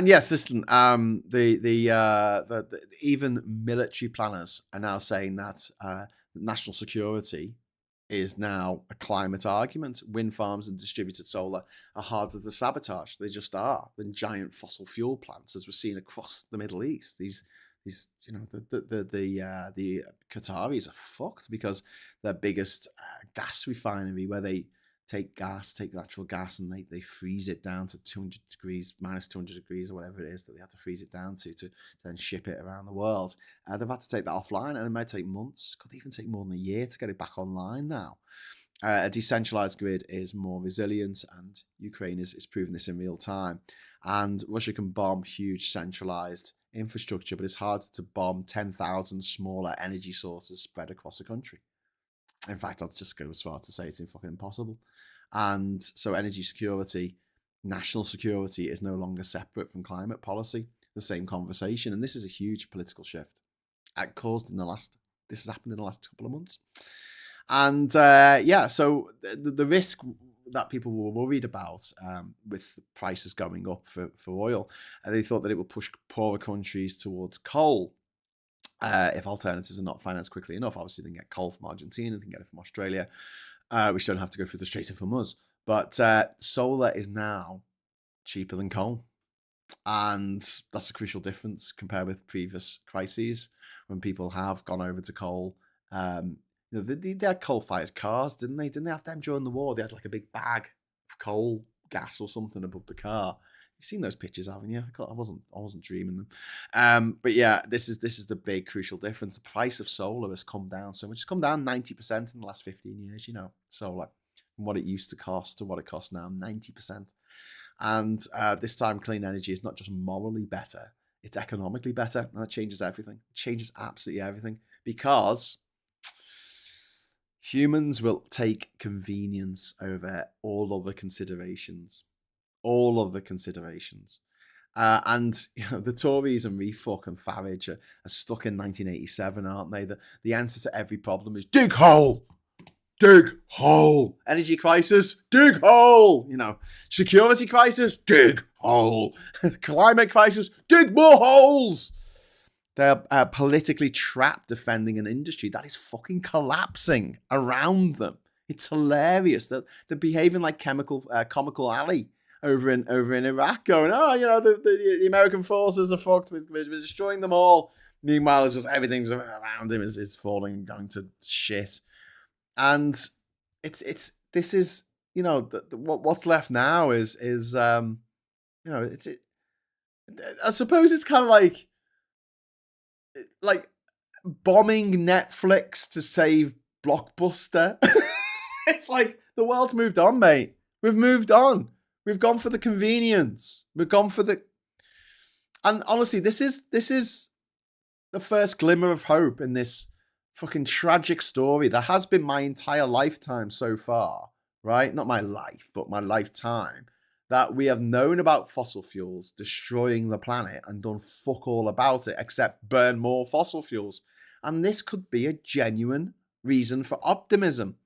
yes, listen. The even military planners are now saying that national security is now a climate argument. Wind farms and distributed solar are harder to sabotage. They just are than giant fossil fuel plants, as we're seeing across the Middle East. These the Qataris are fucked because their biggest gas refinery, where they take natural gas, and they freeze it down to 200 degrees, minus 200 degrees, or whatever it is that they have to freeze it down to then ship it around the world. They've had to take that offline, and it might take months, could even take more than a year to get it back online now. A decentralized grid is more resilient, and Ukraine is proving this in real time. And Russia can bomb huge centralized infrastructure, but it's harder to bomb 10,000 smaller energy sources spread across the country. In fact, I'd just go as far to say it's fucking impossible. And so energy security, national security, is no longer separate from climate policy. The same conversation. And this is a huge political shift. This has happened in the last couple of months. And so the risk that people were worried about with prices going up for oil, they thought that it would push poorer countries towards coal. If alternatives are not financed quickly enough. Obviously, they can get coal from Argentina, they can get it from Australia, which don't have to go through the Strait of Hormuz. But solar is now cheaper than coal. And that's a crucial difference compared with previous crises when people have gone over to coal. They had coal-fired cars, didn't they? Didn't they have them during the war? They had like a big bag of coal gas or something above the car. You've seen those pictures, haven't you? I wasn't dreaming them. But yeah, this is the big crucial difference. The price of solar has come down so much. It's come down 90% in the last 15 years. Solar, from what it used to cost to what it costs now, 90%. And this time, clean energy is not just morally better; it's economically better, and that changes everything. It changes absolutely everything, because humans will take convenience over all other considerations. And the Tories and Refuck and Farage are stuck in 1987, aren't they? The answer to every problem is dig hole. Energy crisis, dig hole. Security crisis, dig hole. Climate crisis, dig more holes. They're politically trapped defending an industry that is fucking collapsing around them. It's hilarious that they're behaving like comical alley over in Iraq, going, the American forces are fucked. We're destroying them all. Meanwhile, it's just everything's around him is falling and going to shit. And this is what's left now is I suppose it's kind of like bombing Netflix to save Blockbuster. It's like the world's moved on, mate. We've moved on. We've gone for the convenience. We've gone for the... And honestly, this is the first glimmer of hope in this fucking tragic story that has been my entire lifetime so far, right? Not my life, but my lifetime. that we have known about fossil fuels destroying the planet and done fuck all about it except burn more fossil fuels. And this could be a genuine reason for optimism.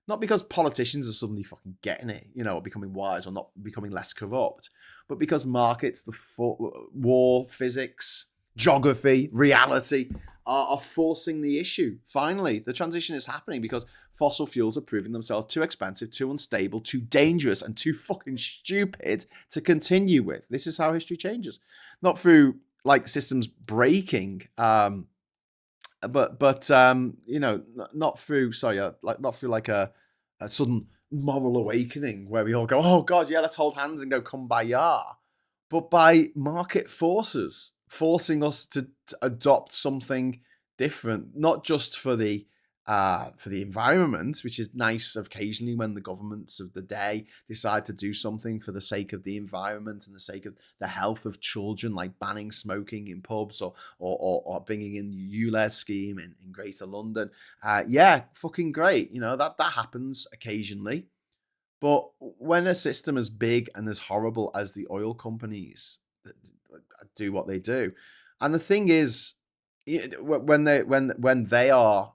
Not because politicians are suddenly fucking getting it, or becoming wise or not becoming less corrupt, but because markets, war, physics, geography, reality are forcing the issue. Finally, the transition is happening because fossil fuels are proving themselves too expensive, too unstable, too dangerous, and too fucking stupid to continue with. This is how history changes. Not through systems breaking, but not through not through a sudden moral awakening where we all go, oh god, yeah, let's hold hands and go kumbaya, but by market forces forcing us to adopt something different, not just for the environment, which is nice occasionally when the governments of the day decide to do something for the sake of the environment and the sake of the health of children, like banning smoking in pubs or bringing in the ULEZ scheme in Greater London. Yeah, fucking great. That happens occasionally. But when a system as big and as horrible as the oil companies do what they do, and the thing is, when they are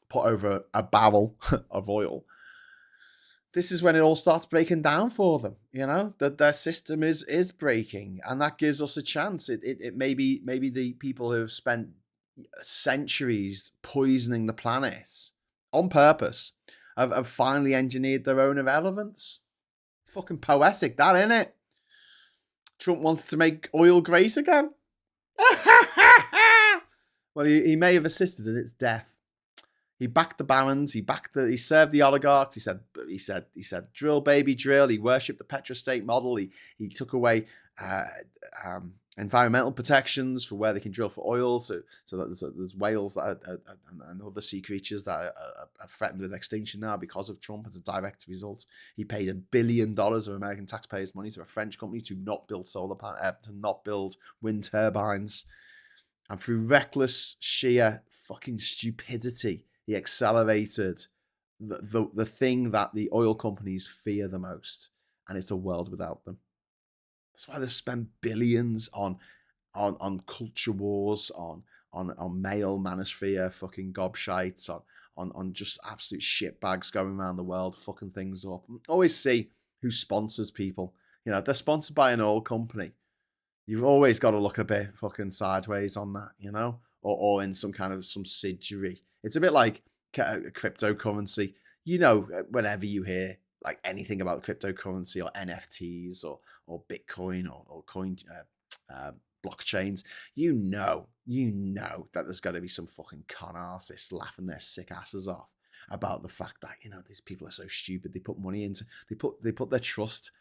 put over a barrel of oil, this is when it all starts breaking down for them. That their system is breaking, and that gives us a chance. It maybe the people who have spent centuries poisoning the planet on purpose have finally engineered their own irrelevance. Fucking poetic, that, isn't it? Trump wants to make oil great again. Well, he may have assisted in its death. He backed the barons. He served the oligarchs. He said, drill, baby, drill. He worshipped the petro-state model. He took away environmental protections for where they can drill for oil, so that there's whales and other sea creatures that are threatened with extinction now because of Trump as a direct result. He paid $1 billion of American taxpayers' money to a French company to not build to not build wind turbines, and through reckless, sheer fucking stupidity, he accelerated the thing that the oil companies fear the most, and it's a world without them. That's why they spend billions on culture wars, on male manosphere, fucking gobshites, on just absolute shitbags going around the world, fucking things up. Always see who sponsors people. They're sponsored by an oil company. You've always got to look a bit fucking sideways on that, or in some kind of subsidiary. It's a bit like cryptocurrency. Whenever you hear anything about cryptocurrency or NFTs or Bitcoin or coin blockchains, you know that there's got to be some fucking con artists laughing their sick asses off about the fact that these people are so stupid. They put their trust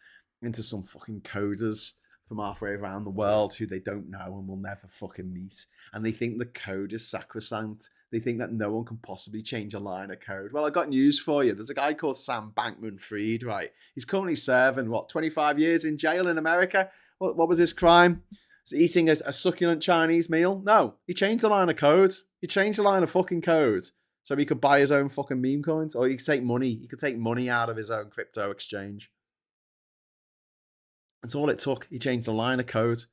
into some fucking coders from halfway around the world who they don't know and will never fucking meet, and they think the code is sacrosanct. They think that no one can possibly change a line of code. Well, I got news for you. There's a guy called Sam Bankman-Fried, right? He's currently serving 25 years in jail in America. What was his crime? Was eating a succulent Chinese meal? No, he changed the line of code. He changed the line of fucking code so he could buy his own fucking meme coins, or he could take money. He could take money out of his own crypto exchange. That's all it took. He changed the line of code,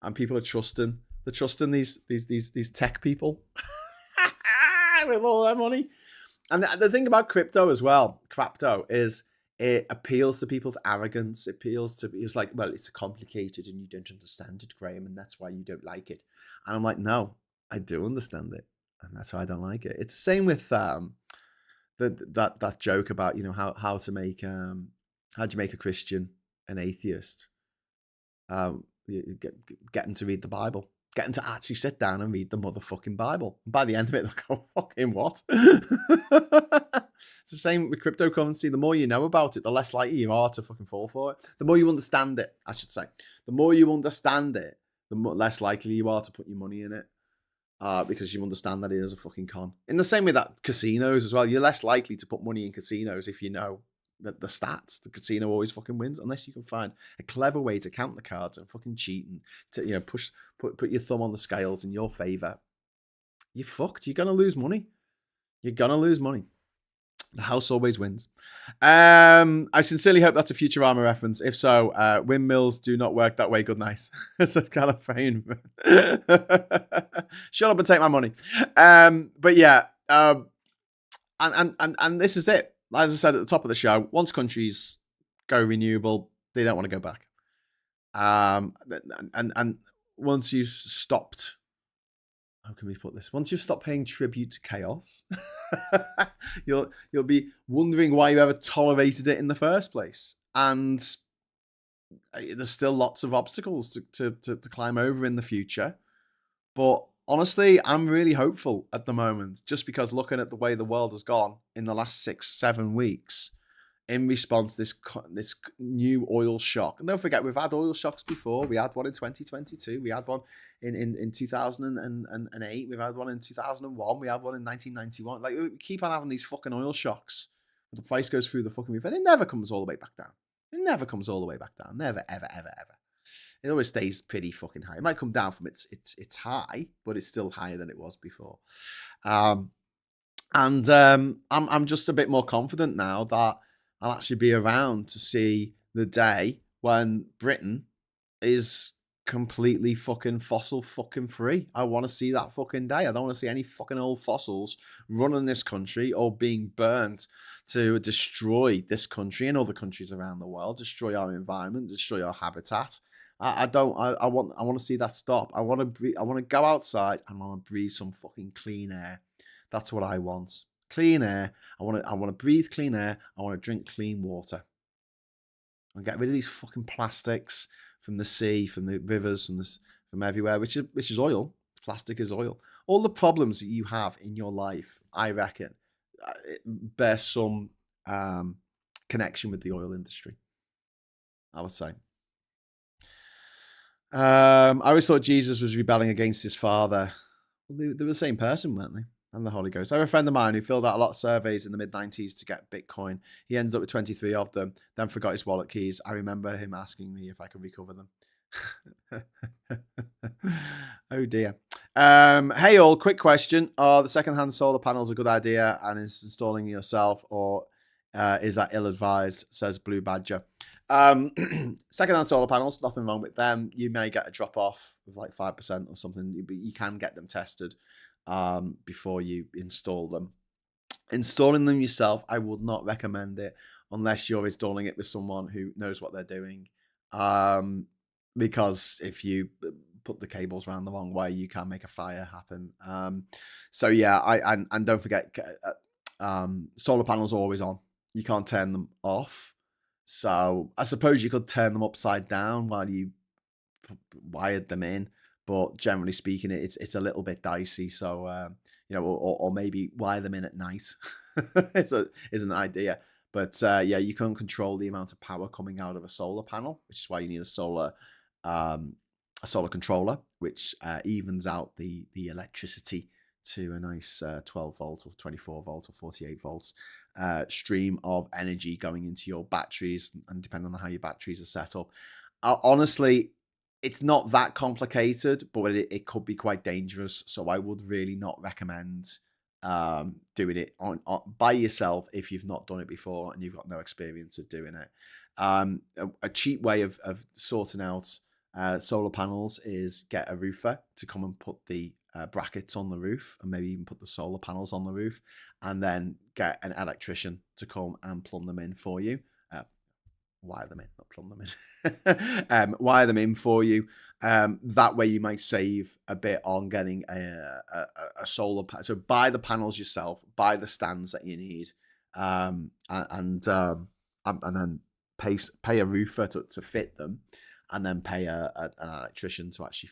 and people are trusting. They're trusting these tech people with all their money. And the thing about crypto as well, is it appeals to people's arrogance. It's like, well, it's complicated and you don't understand it, Graham, and that's why you don't like it. And I'm like, no, I do understand it, and that's why I don't like it. It's the same with that joke about how to make how do you make a Christian an atheist? You get them to read the Bible. Get them to actually sit down and read the motherfucking Bible. And by the end of it, they'll go, fucking what? It's the same with cryptocurrency. The more you know about it, the less likely you are to fucking fall for it. The more you understand it, I should say. The more you understand it, the less likely you are to put your money in it. Because you understand that it is a fucking con. In the same way that casinos as well, you're less likely to put money in casinos if you know the stats. The casino always fucking wins unless you can find a clever way to count the cards and fucking cheat and to put your thumb on the scales in your favor. You're fucked. You're gonna lose money. The house always wins. I sincerely hope that's a Futurama reference. If so, windmills do not work that way. Good night. It's kind of praying. Shut up and take my money. But yeah, and this is it. As I said at the top of the show, once countries go renewable, they don't want to go back. And once you've stopped, how can we put this? Once you've stopped paying tribute to chaos, you'll be wondering why you ever tolerated it in the first place. And there's still lots of obstacles to climb over in the future. But honestly, I'm really hopeful at the moment, just because looking at the way the world has gone in the last 6-7 weeks, in response to this new oil shock. And don't forget, we've had oil shocks before. We had one in 2022. We had one in 2008. We've had one in 2001. We had one in 1991. Like, we keep on having these fucking oil shocks. The price goes through the fucking roof, and it never comes all the way back down. It never comes all the way back down. Never, ever, ever, ever. It always stays pretty fucking high. It might come down from its high, but it's still higher than it was before. I'm just a bit more confident now that I'll actually be around to see the day when Britain is completely fucking fossil fucking free. I want to see that fucking day. I don't want to see any fucking old fossils running this country or being burnt to destroy this country and other countries around the world, destroy our environment, destroy our habitat. I want to see that stop. I want to go outside and I want to breathe some fucking clean air. That's what I want. Clean air. I want to breathe clean air. I want to drink clean water. And get rid of these fucking plastics from the sea, from the rivers, from everywhere, which is oil. Plastic is oil. All the problems that you have in your life, I reckon, bear some connection with the oil industry, I would say. I always thought Jesus was rebelling against his father. Well, they were the same person, weren't they? And the Holy Ghost. I have a friend of mine who filled out a lot of surveys in the mid-90s to get Bitcoin. He ended up with 23 of them, then forgot his wallet keys. I remember him asking me if I could recover them. Oh dear. Hey all, quick question. Are the second-hand solar panels a good idea and is installing yourself, or is that ill-advised, says Blue Badger. Second-hand solar panels, nothing wrong with them. You may get a drop-off of like 5% or something, but you can get them tested before you install them. Installing them yourself, I would not recommend it unless you're installing it with someone who knows what they're doing. Because if you put the cables around the wrong way, you can make a fire happen. So yeah, and don't forget, solar panels are always on. You can't turn them off. So I suppose you could turn them upside down while you wired them in. But generally speaking, it's a little bit dicey. So or maybe wire them in at night is an idea. But yeah, you can control the amount of power coming out of a solar panel, which is why you need a solar controller, which evens out the electricity to a nice 12 volt or 24 volt or 48 volts stream of energy going into your batteries, and depending on how your batteries are set up. Honestly, it's not that complicated, but it could be quite dangerous. So I would really not recommend doing it on by yourself if you've not done it before and you've got no experience of doing it. A cheap way of sorting out solar panels is get a roofer to come and put the brackets on the roof, and maybe even put the solar panels on the roof, and then get an electrician to come and plumb them in for you. Wire them in, not plumb them in. Wire them in for you. That way you might save a bit on getting a solar panel. So buy the panels yourself, buy the stands that you need, and then pay a roofer to fit them, and then pay an electrician to actually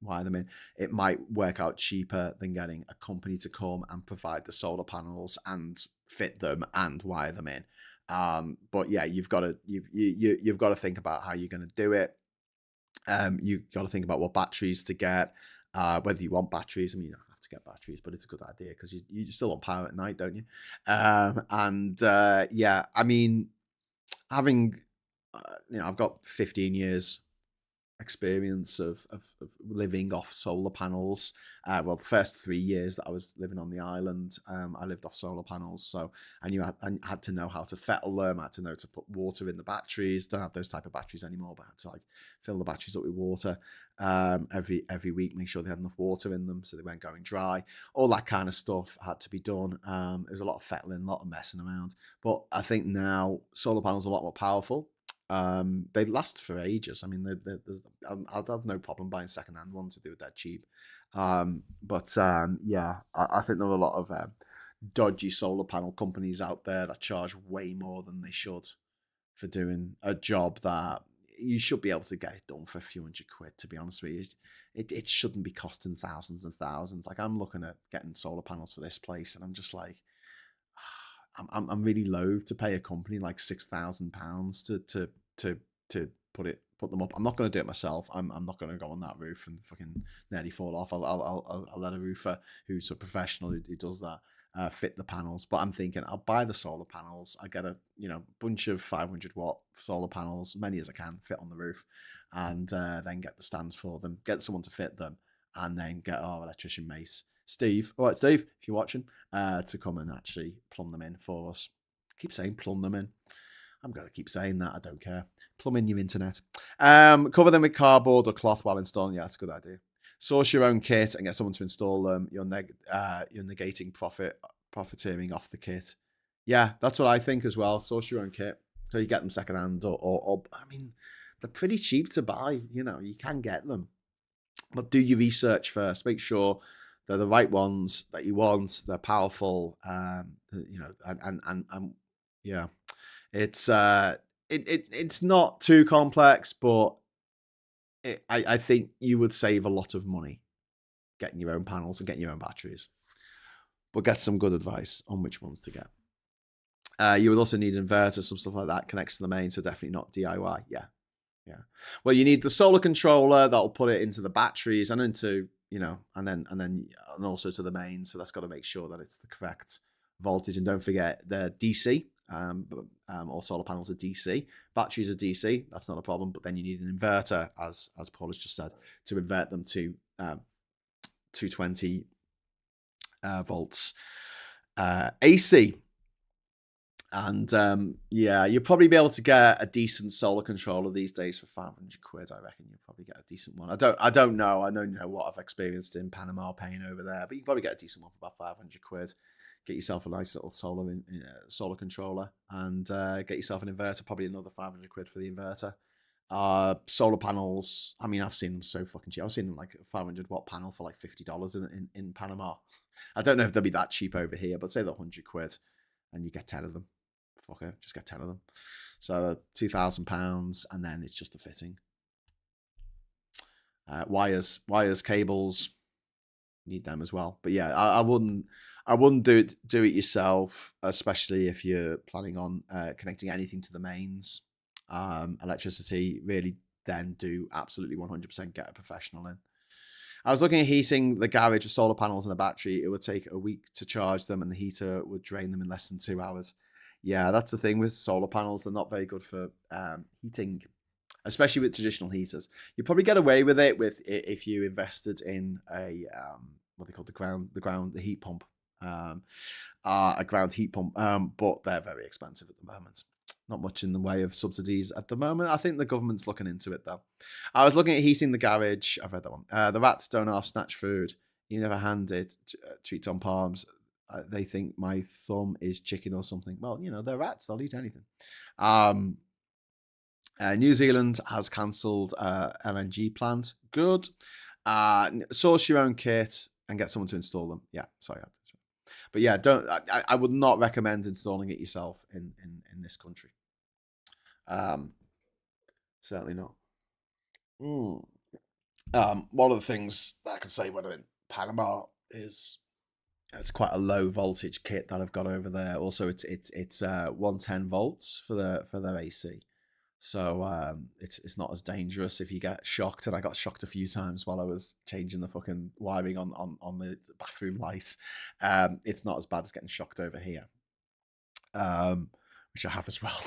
wire them in. It might work out cheaper than getting a company to come and provide the solar panels and fit them and wire them in. But yeah, you've got to think about how you're going to do it. You've got to think about what batteries to get, whether you want batteries. I mean, you don't have to get batteries, but it's a good idea because you still want power at night, don't you? Yeah, I mean, having I've got 15 years experience of living off solar panels. Well, the first 3 years that I was living on the island, I lived off solar panels. So I had to know how to fettle them. I had to know to put water in the batteries. Don't have those type of batteries anymore, but I had to like fill the batteries up with water every week, make sure they had enough water in them so they weren't going dry. All that kind of stuff had to be done. There was a lot of fettling, a lot of messing around. But I think now solar panels are a lot more powerful. They last for ages. I mean, I'd have no problem buying secondhand ones if they were that cheap. Yeah, I think there are a lot of dodgy solar panel companies out there that charge way more than they should for doing a job that you should be able to get it done for a few £100. To be honest with you, it shouldn't be costing thousands and thousands. Like I'm looking at getting solar panels for this place, and I'm just like, I'm really loath to pay a company like £6,000 to put them up. I'm not going to do it myself. I'm not going to go on that roof and fucking nearly fall off. I'll let a roofer who's a professional who does that fit the panels. But I'm thinking I'll buy the solar panels. I get a bunch of 500-watt solar panels, many as I can fit on the roof, and then get the stands for them. Get someone to fit them, and then get our electrician mate Steve. All right, Steve, if you're watching, to come and actually plumb them in for us. I keep saying plumb them in. I'm going to keep saying that. I don't care. Plumb in your internet. Cover them with cardboard or cloth while installing. Yeah, that's a good idea. Source your own kit and get someone to install them. You're negating profiteering off the kit. Yeah, that's what I think as well. Source your own kit. So you get them secondhand or I mean, they're pretty cheap to buy. You can get them. But do your research first. Make sure they're the right ones that you want. They're powerful. And yeah. It's it's not too complex, but I think you would save a lot of money getting your own panels and getting your own batteries. But get some good advice on which ones to get. You would also need an inverter, some stuff like that connects to the main, so definitely not DIY. Yeah. Well, you need the solar controller that'll put it into the batteries and into and also to the main. So that's got to make sure that it's the correct voltage, and don't forget the DC. All solar panels are DC. Batteries are DC. That's not a problem. But then you need an inverter, as Paul has just said, to invert them to 220 volts AC. And you'll probably be able to get a decent solar controller these days for £500. I reckon you'll probably get a decent one. I don't know. I don't know what I've experienced in Panama paying over there, but you can probably get a decent one for about £500. Get yourself a nice little solar controller and get yourself an inverter. Probably another £500 for the inverter. Solar panels. I mean, I've seen them so fucking cheap. I've seen them like a 500-watt panel for like $50 in Panama. I don't know if they'll be that cheap over here, but say they're £100 and you get 10 of them. Fuck it, just get 10 of them. So £2,000, and then it's just a fitting. Wires, cables. Need them as well. But yeah, I wouldn't do it yourself, especially if you're planning on connecting anything to the mains. Electricity, really, then do absolutely 100% get a professional in. I was looking at heating the garage with solar panels and a battery. It would take a week to charge them, and the heater would drain them in less than 2 hours. Yeah, that's the thing with solar panels. They're not very good for heating, especially with traditional heaters. You probably get away with it if you invested in a what they call the heat pump, a ground heat pump. But they're very expensive at the moment. Not much in the way of subsidies at the moment. I think the government's looking into it though. I was looking at heating the garage. I've read that one. The rats don't half snatch food. You never hand it treats on palms. They think my thumb is chicken or something. Well, they're rats. They'll eat anything. New Zealand has cancelled LNG plant. Good. Source your own kit and get someone to install them. Yeah, sorry. But yeah, I would not recommend installing it yourself in this country. Certainly not. One of the things that I can say when I'm in Panama is it's quite a low voltage kit that I've got over there. Also, it's 110 volts for their AC, so it's not as dangerous if you get shocked. And I got shocked a few times while I was changing the fucking wiring on the bathroom light. It's not as bad as getting shocked over here, which I have as well.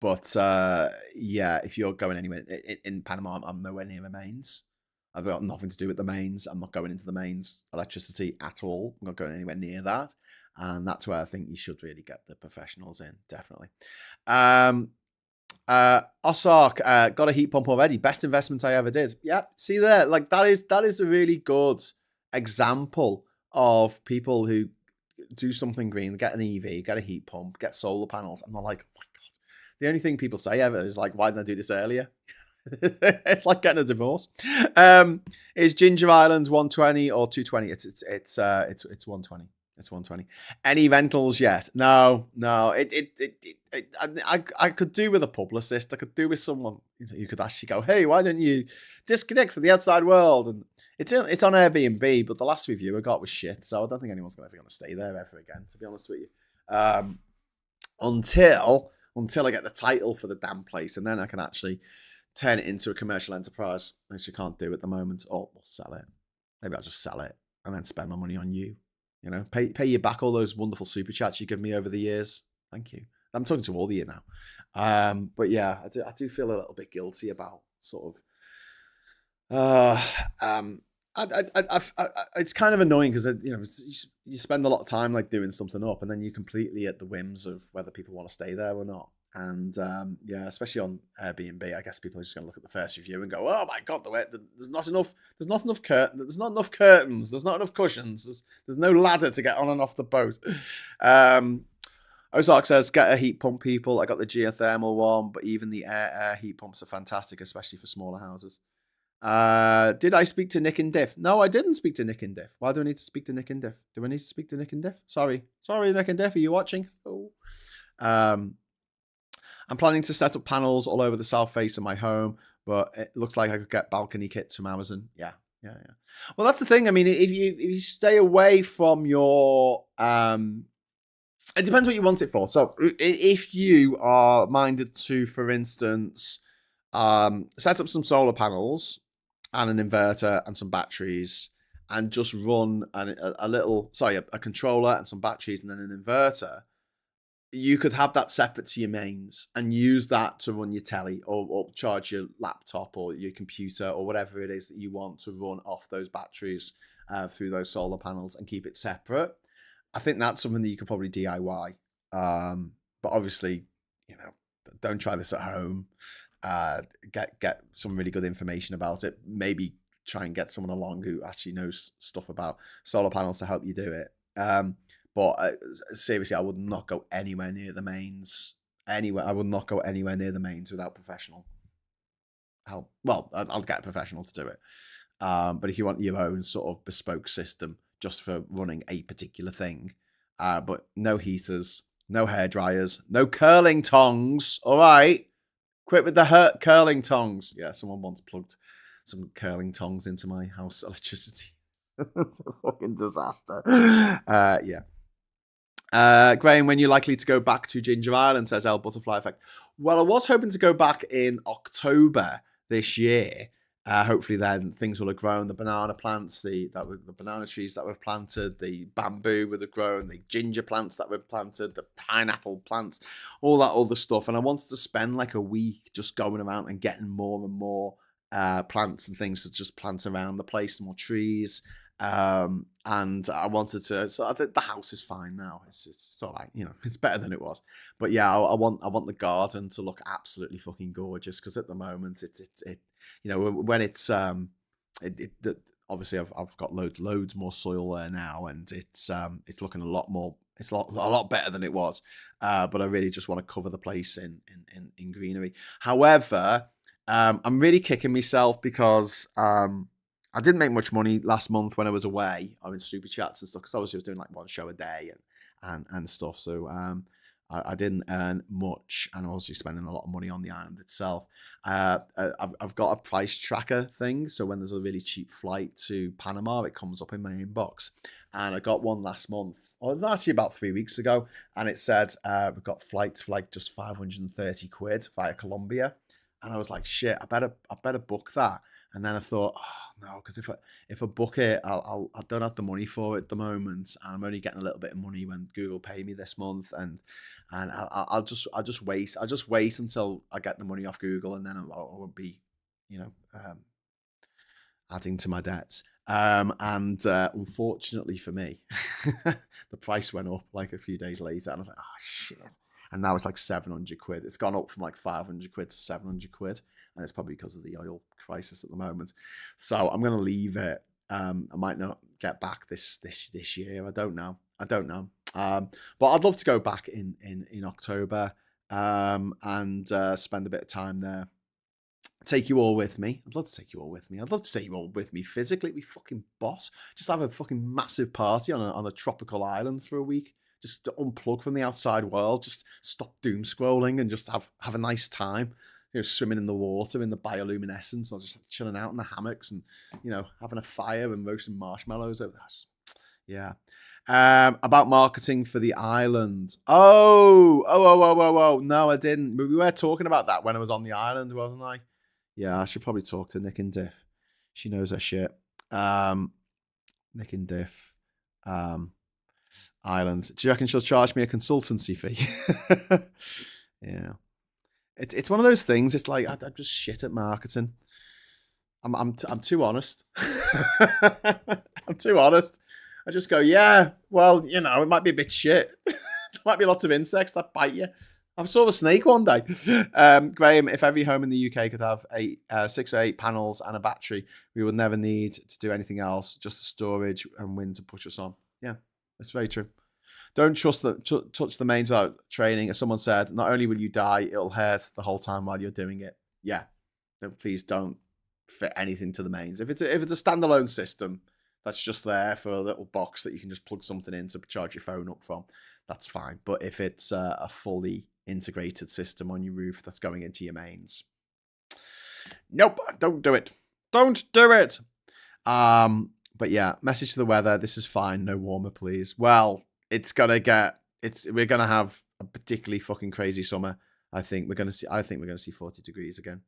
But yeah, if you're going anywhere in Panama, I'm nowhere near the mains. I've got nothing to do with the mains. I'm not going into the mains electricity at all. I'm not going anywhere near that. And that's where I think you should really get the professionals in, definitely. Osark, got a heat pump already. Best investment I ever did. Yeah, see there, like that is a really good example of people who do something green, get an EV, get a heat pump, get solar panels, and they're like, oh my god. The only thing people say ever is like, why didn't I do this earlier? It's like getting a divorce. Is Ginger Island 120 or 220? It's 120. It's 120. Any rentals yet? No. I could do with a publicist. I could do with someone who could actually go, hey, why don't you disconnect from the outside world? And it's on Airbnb, but the last review I got was shit. So I don't think anyone's ever going to stay there ever again, to be honest with you. Until I get the title for the damn place, and then I can actually turn it into a commercial enterprise, which you can't do at the moment, or we'll sell it. Maybe I'll just sell it and then spend my money on you. You know, pay you back all those wonderful super chats you give me over the years. Thank you. I'm talking to all of you now. But yeah, I do feel a little bit guilty about sort of. It's kind of annoying because you spend a lot of time like doing something up, and then you're completely at the whims of whether people want to stay there or not. And yeah, especially on Airbnb, I guess people are just going to look at the first review and go, "Oh my god, there's not enough curtains, there's not enough cushions, there's no ladder to get on and off the boat." Ozark says, "Get a heat pump, people. I got the geothermal one, but even the air heat pumps are fantastic, especially for smaller houses." Did I speak to Nick and Diff? No, I didn't speak to Nick and Diff. Why do I need to speak to Nick and Diff? Do I need to speak to Nick and Diff? Sorry, Nick and Diff. Are you watching? Oh. I'm planning to set up panels all over the south face of my home, but it looks like I could get balcony kits from Amazon. Yeah. Well, that's the thing. I mean, if you stay away from your, it depends what you want it for. So if you are minded to, for instance, set up some solar panels and an inverter and some batteries, and just run a controller and some batteries and then an inverter, you could have that separate to your mains and use that to run your telly or charge your laptop or your computer or whatever it is that you want to run off those batteries through those solar panels and keep it separate. I think that's something that you could probably DIY. But obviously, don't try this at home. Get some really good information about it. Maybe try and get someone along who actually knows stuff about solar panels to help you do it. But seriously, I would not go anywhere near the mains. I would not go anywhere near the mains without professional help. Well, I'll get a professional to do it. But if you want your own sort of bespoke system just for running a particular thing, but no heaters, no hair dryers, no curling tongs. All right, quit with the curling tongs. Yeah, someone once plugged some curling tongs into my house electricity. It's a fucking disaster. Yeah. Graham, when you're likely to go back to Ginger Island, says L Butterfly Effect. Well, I was hoping to go back in October this year. Hopefully then things will have grown. The banana plants, the banana trees that we've planted, the bamboo would have grown, the ginger plants that we've planted, the pineapple plants, all that other stuff. And I wanted to spend like a week just going around and getting more and more plants and things to just plant around the place, more trees. And I wanted to, so I think the house is fine now. It's all right, it's better than it was. But yeah, I want the garden to look absolutely fucking gorgeous, because at the moment it when it's obviously I've got loads more soil there now, and it's looking a lot more. It's a lot better than it was. But I really just want to cover the place in greenery. However, I'm really kicking myself because I didn't make much money last month when I was away. I was super chats and stuff, because obviously I was doing like one show a day and stuff. So I didn't earn much, and I was just spending a lot of money on the island itself. I've got a price tracker thing, so when there's a really cheap flight to Panama, it comes up in my inbox. And I got one last month. Well, it was actually about 3 weeks ago, and it said we've got flights for like just 530 quid via Colombia. And I was like, shit, I better book that. And then I thought, oh no, because if I book it, I don't have the money for it at the moment, and I'm only getting a little bit of money when Google pay me this month, and I'll just wait. I'll just wait until I get the money off Google, and then I won't be, you know, adding to my debts. And unfortunately for me, the price went up like a few days later, and I was like, oh shit. And now it's like 700 quid. It's gone up from like 500 quid to 700 quid. And it's probably because of the oil crisis at the moment. So I'm going to leave it. I might not get back this year. I don't know. But I'd love to go back in October and spend a bit of time there. Take you all with me. I'd love to take you all with me. I'd love to take you all with me physically. It'd be fucking boss. Just have a fucking massive party on a tropical island for a week. Just to unplug from the outside world. Just stop doom scrolling and just have a nice time. Swimming in the water in the bioluminescence, or just chilling out in the hammocks and having a fire and roasting marshmallows over that. Yeah. About marketing for the island. Oh. No, I didn't. We were talking about that when I was on the island, wasn't I? Yeah, I should probably talk to Nick and Diff. She knows her shit. Nick and Diff. Island. Do you reckon she'll charge me a consultancy fee? Yeah. It's one of those things. It's like I'm just shit at marketing. I'm too honest. I'm too honest. I just go, yeah. Well, it might be a bit shit. There might be lots of insects that bite you. I saw a snake one day. Graham, if every home in the UK could have 6 or 8 panels and a battery, we would never need to do anything else. Just the storage and wind to push us on. Yeah, that's very true. Don't touch the mains without training. As someone said, not only will you die, it'll hurt the whole time while you're doing it. Yeah, please don't fit anything to the mains. If it's a standalone system that's just there for a little box that you can just plug something in to charge your phone up from, that's fine. But if it's a fully integrated system on your roof that's going into your mains, nope, don't do it. Don't do it. But yeah, message to the weather. This is fine. No warmer, please. Well, we're gonna have a particularly fucking crazy summer. I think we're gonna see 40 degrees again.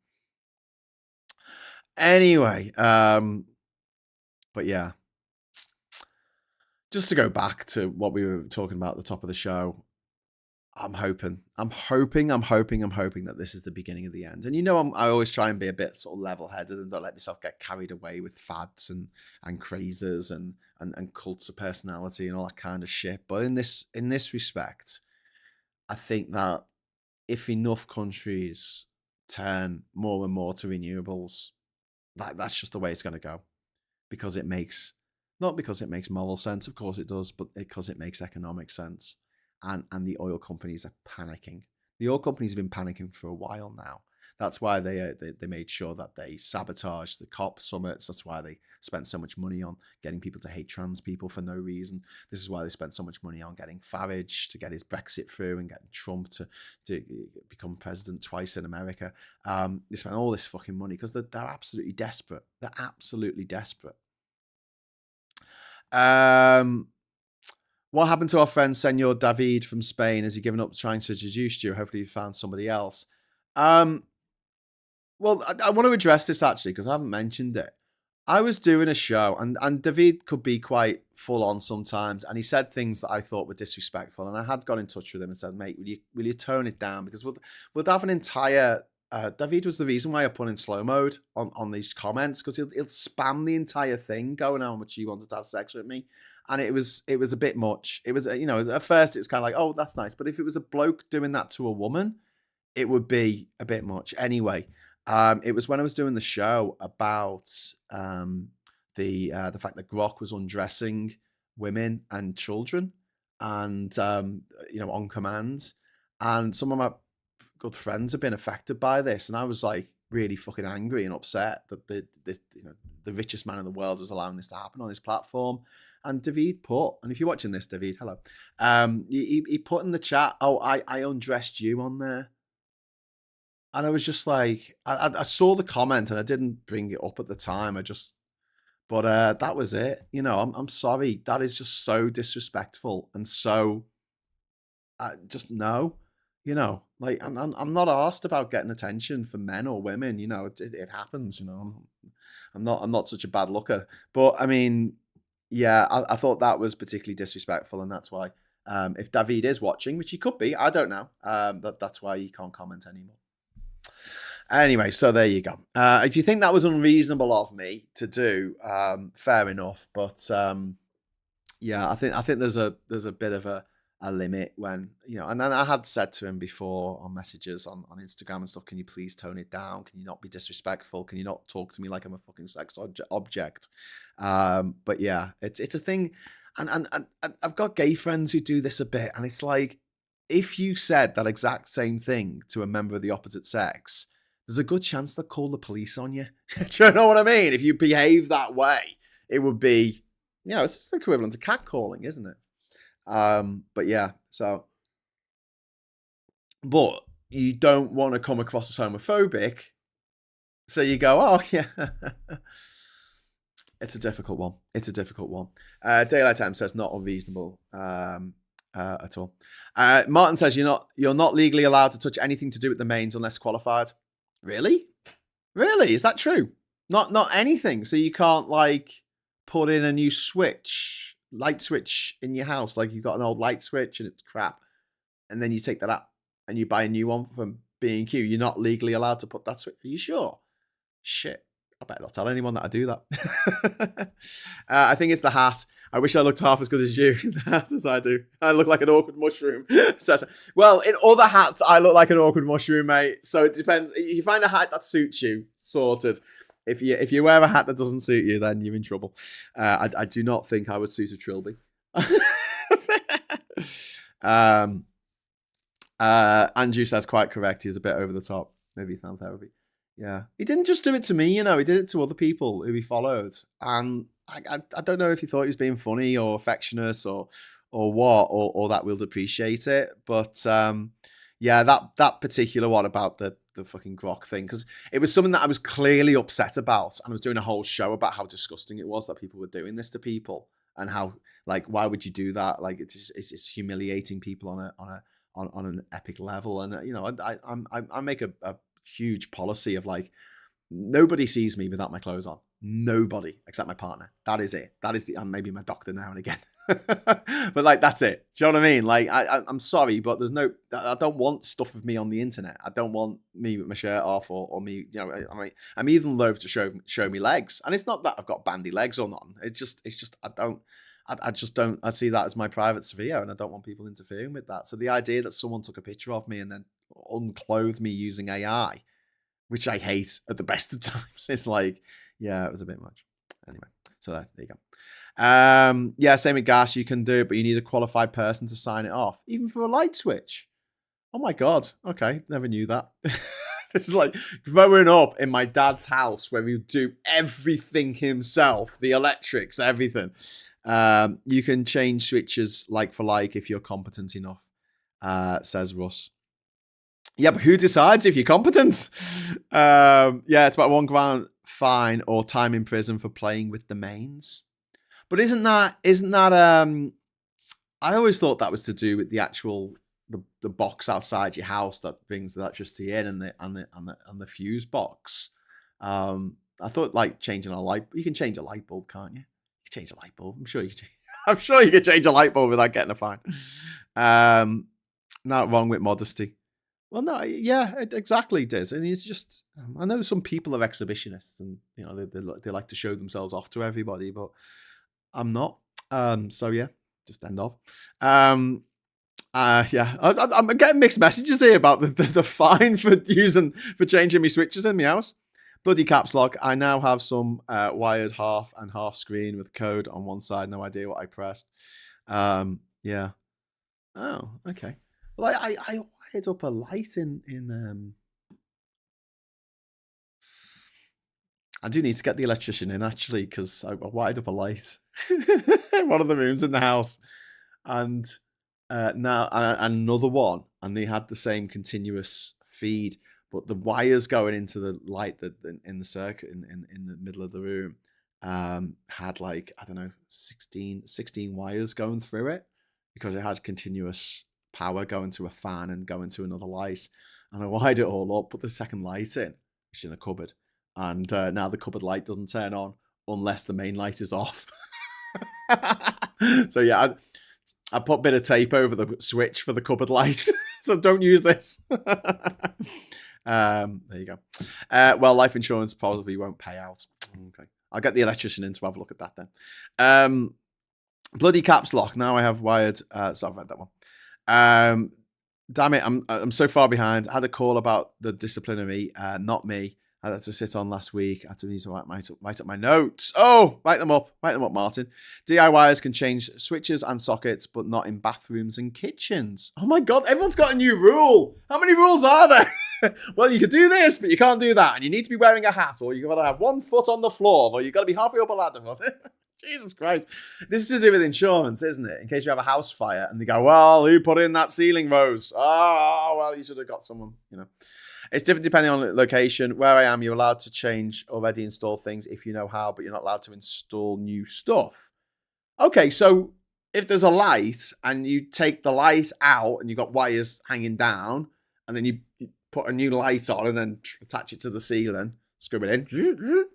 Anyway, but yeah. Just to go back to what we were talking about at the top of the show, I'm hoping that this is the beginning of the end. And I always try and be a bit sort of level-headed and don't let myself get carried away with fads and crazes and cults of personality and all that kind of shit. But in this respect, I think that if enough countries turn more and more to renewables, that's just the way it's going to go. Not because it makes moral sense, of course it does, but because it makes economic sense. And the oil companies are panicking. The oil companies have been panicking for a while now. That's why they made sure that they sabotaged the COP summits. That's why they spent so much money on getting people to hate trans people for no reason. This is why they spent so much money on getting Farage to get his Brexit through and getting Trump to become president twice in America. They spent all this fucking money because they're absolutely desperate. They're absolutely desperate. What happened to our friend Senor David from Spain? Has he given up trying to seduce you? Hopefully you found somebody else. Well, I want to address this actually because I haven't mentioned it. I was doing a show and David could be quite full on sometimes, and he said things that I thought were disrespectful, and I had got in touch with him and said, mate, will you tone it down, because we'll have an entire David was the reason why I put in slow mode on these comments, because he'll spam the entire thing going how much he wanted to have sex with me. And it was a bit much. It was, at first it was kind of like, oh, that's nice. But if it was a bloke doing that to a woman, it would be a bit much. Anyway, it was when I was doing the show about the fact that Grok was undressing women and children and, on command. And some of my good friends have been affected by this. And I was like really fucking angry and upset that the richest man in the world was allowing this to happen on his platform. And David put, and if you're watching this, David, hello. He put in the chat, oh, I undressed you on there. And I was just like, I saw the comment and I didn't bring it up at the time. But that was it. I'm sorry. That is just so disrespectful and so, just no. Like I'm not asked about getting attention from men or women. It happens. I'm not such a bad looker. But I mean, yeah, I thought that was particularly disrespectful, and that's why if David is watching, which he could be, I don't know, that's why he can't comment anymore. Anyway, so there you go. If you think that was unreasonable of me to do, fair enough. But yeah, I think there's a bit of a limit when, you know, and then I had said to him before on messages on Instagram and stuff, can you please tone it down? Can you not be disrespectful? Can you not talk to me like I'm a fucking sex object? But yeah, it's a thing. And I've got gay friends who do this a bit, and it's like, if you said that exact same thing to a member of the opposite sex, there's a good chance they'll call the police on you. Do you know what I mean? If you behave that way, it would be, you know, it's equivalent to catcalling, isn't it? But yeah, so, but you don't want to come across as homophobic, so you go, oh yeah. It's a difficult one. It's a difficult one. Daylight Time says not unreasonable at all. Martin says you're not legally allowed to touch anything to do with the mains unless qualified. Really? Really? Is that true? Not anything. So you can't like put in a new light switch in your house, like you've got an old light switch and it's crap, and then you take that out and you buy a new one from B&Q. You're not legally allowed to put that switch. Are you sure? Shit. I bet I'll tell anyone that I do that. I think it's the hat. I wish I looked half as good as you in the hat as I do. I look like an awkward mushroom. Well, in other hats, I look like an awkward mushroom, mate. So it depends. You find a hat that suits you, sorted. If you wear a hat that doesn't suit you, then you're in trouble. I do not think I would suit a trilby. Andrew says quite correct. He's a bit over the top. Maybe he found therapy. Yeah, he didn't just do it to me, you know. He did it to other people who he followed, and I don't know if he thought he was being funny or affectionate or what, or that we'll appreciate it. But yeah, that particular one about the fucking grok thing, because it was something that I was clearly upset about, and I was doing a whole show about how disgusting it was that people were doing this to people, and how, like, why would you do that? Like, it's humiliating people on an epic level, and you know, I make a huge policy of like, nobody sees me without my clothes on. Nobody except my partner. That is it. That is and maybe my doctor now and again. But like, that's it. Do you know what I mean? Like, I'm sorry, but I don't want stuff of me on the internet. I don't want me with my shirt off or me, you know, I'm even loath to show me legs. And it's not that I've got bandy legs or none. It's just I just don't. I see that as my private sphere, and I don't want people interfering with that. So the idea that someone took a picture of me and then unclothed me using AI, which I hate at the best of times, it's like, yeah, it was a bit much. Anyway, so there you go. Yeah, same with gas. You can do it, but you need a qualified person to sign it off, even for a light switch. Oh my god. Okay, never knew that. This is like growing up in my dad's house where we would do everything himself, the electrics, everything. You can change switches like for like if you're competent enough, says Russ. Yeah, but who decides if you're competent? Yeah, it's about £1 fine or time in prison for playing with the mains. But isn't that I always thought that was to do with the actual the box outside your house that brings the electricity in, and the fuse box. I thought like changing you can change a light bulb, can't you? You can change a light bulb. I'm sure you can change a light bulb without getting a fine. Not wrong with modesty. Well, no, yeah, exactly, Diz. And it's just, I know some people are exhibitionists, and you know they like to show themselves off to everybody, but I'm not. So yeah, just end off. Yeah, I'm getting mixed messages here about the fine for changing me switches in my house. Bloody caps lock. I now have some wired half and half screen with code on one side. No idea what I pressed. Yeah. Oh, okay. Well, I wired up a light in I do need to get the electrician in, actually, because I wired up a light in one of the rooms in the house, and now another one, and they had the same continuous feed, but the wires going into the light that in the circuit in the middle of the room had, like, I don't know, 16 wires going through it, because it had continuous power going to a fan and going to another light. And I wired it all up, put the second light in, which is in a cupboard, And now the cupboard light doesn't turn on unless the main light is off. So yeah, I put a bit of tape over the switch for the cupboard light. So don't use this. There you go. Well, life insurance probably won't pay out. Okay. I'll get the electrician in to have a look at that then. Bloody caps lock. Now I have wired. So I've read that one. Damn it, I'm so far behind. I had a call about the disciplinary, not me. I had to sit on last week. I had to need to write up my notes. Oh, write them up, Martin. DIYers can change switches and sockets, but not in bathrooms and kitchens. Oh my God, everyone's got a new rule. How many rules are there? Well, you can do this, but you can't do that. And you need to be wearing a hat, or you've got to have 1 foot on the floor, or you've got to be halfway up a ladder. Jesus Christ. This is to do with insurance, isn't it? In case you have a house fire and they go, well, who put in that ceiling rose? Oh, well, you should have got someone, It's different depending on location. Where I am, you're allowed to change already installed things if you know how, but you're not allowed to install new stuff. Okay, so if there's a light and you take the light out and you've got wires hanging down, and then you put a new light on and then attach it to the ceiling, screw it in,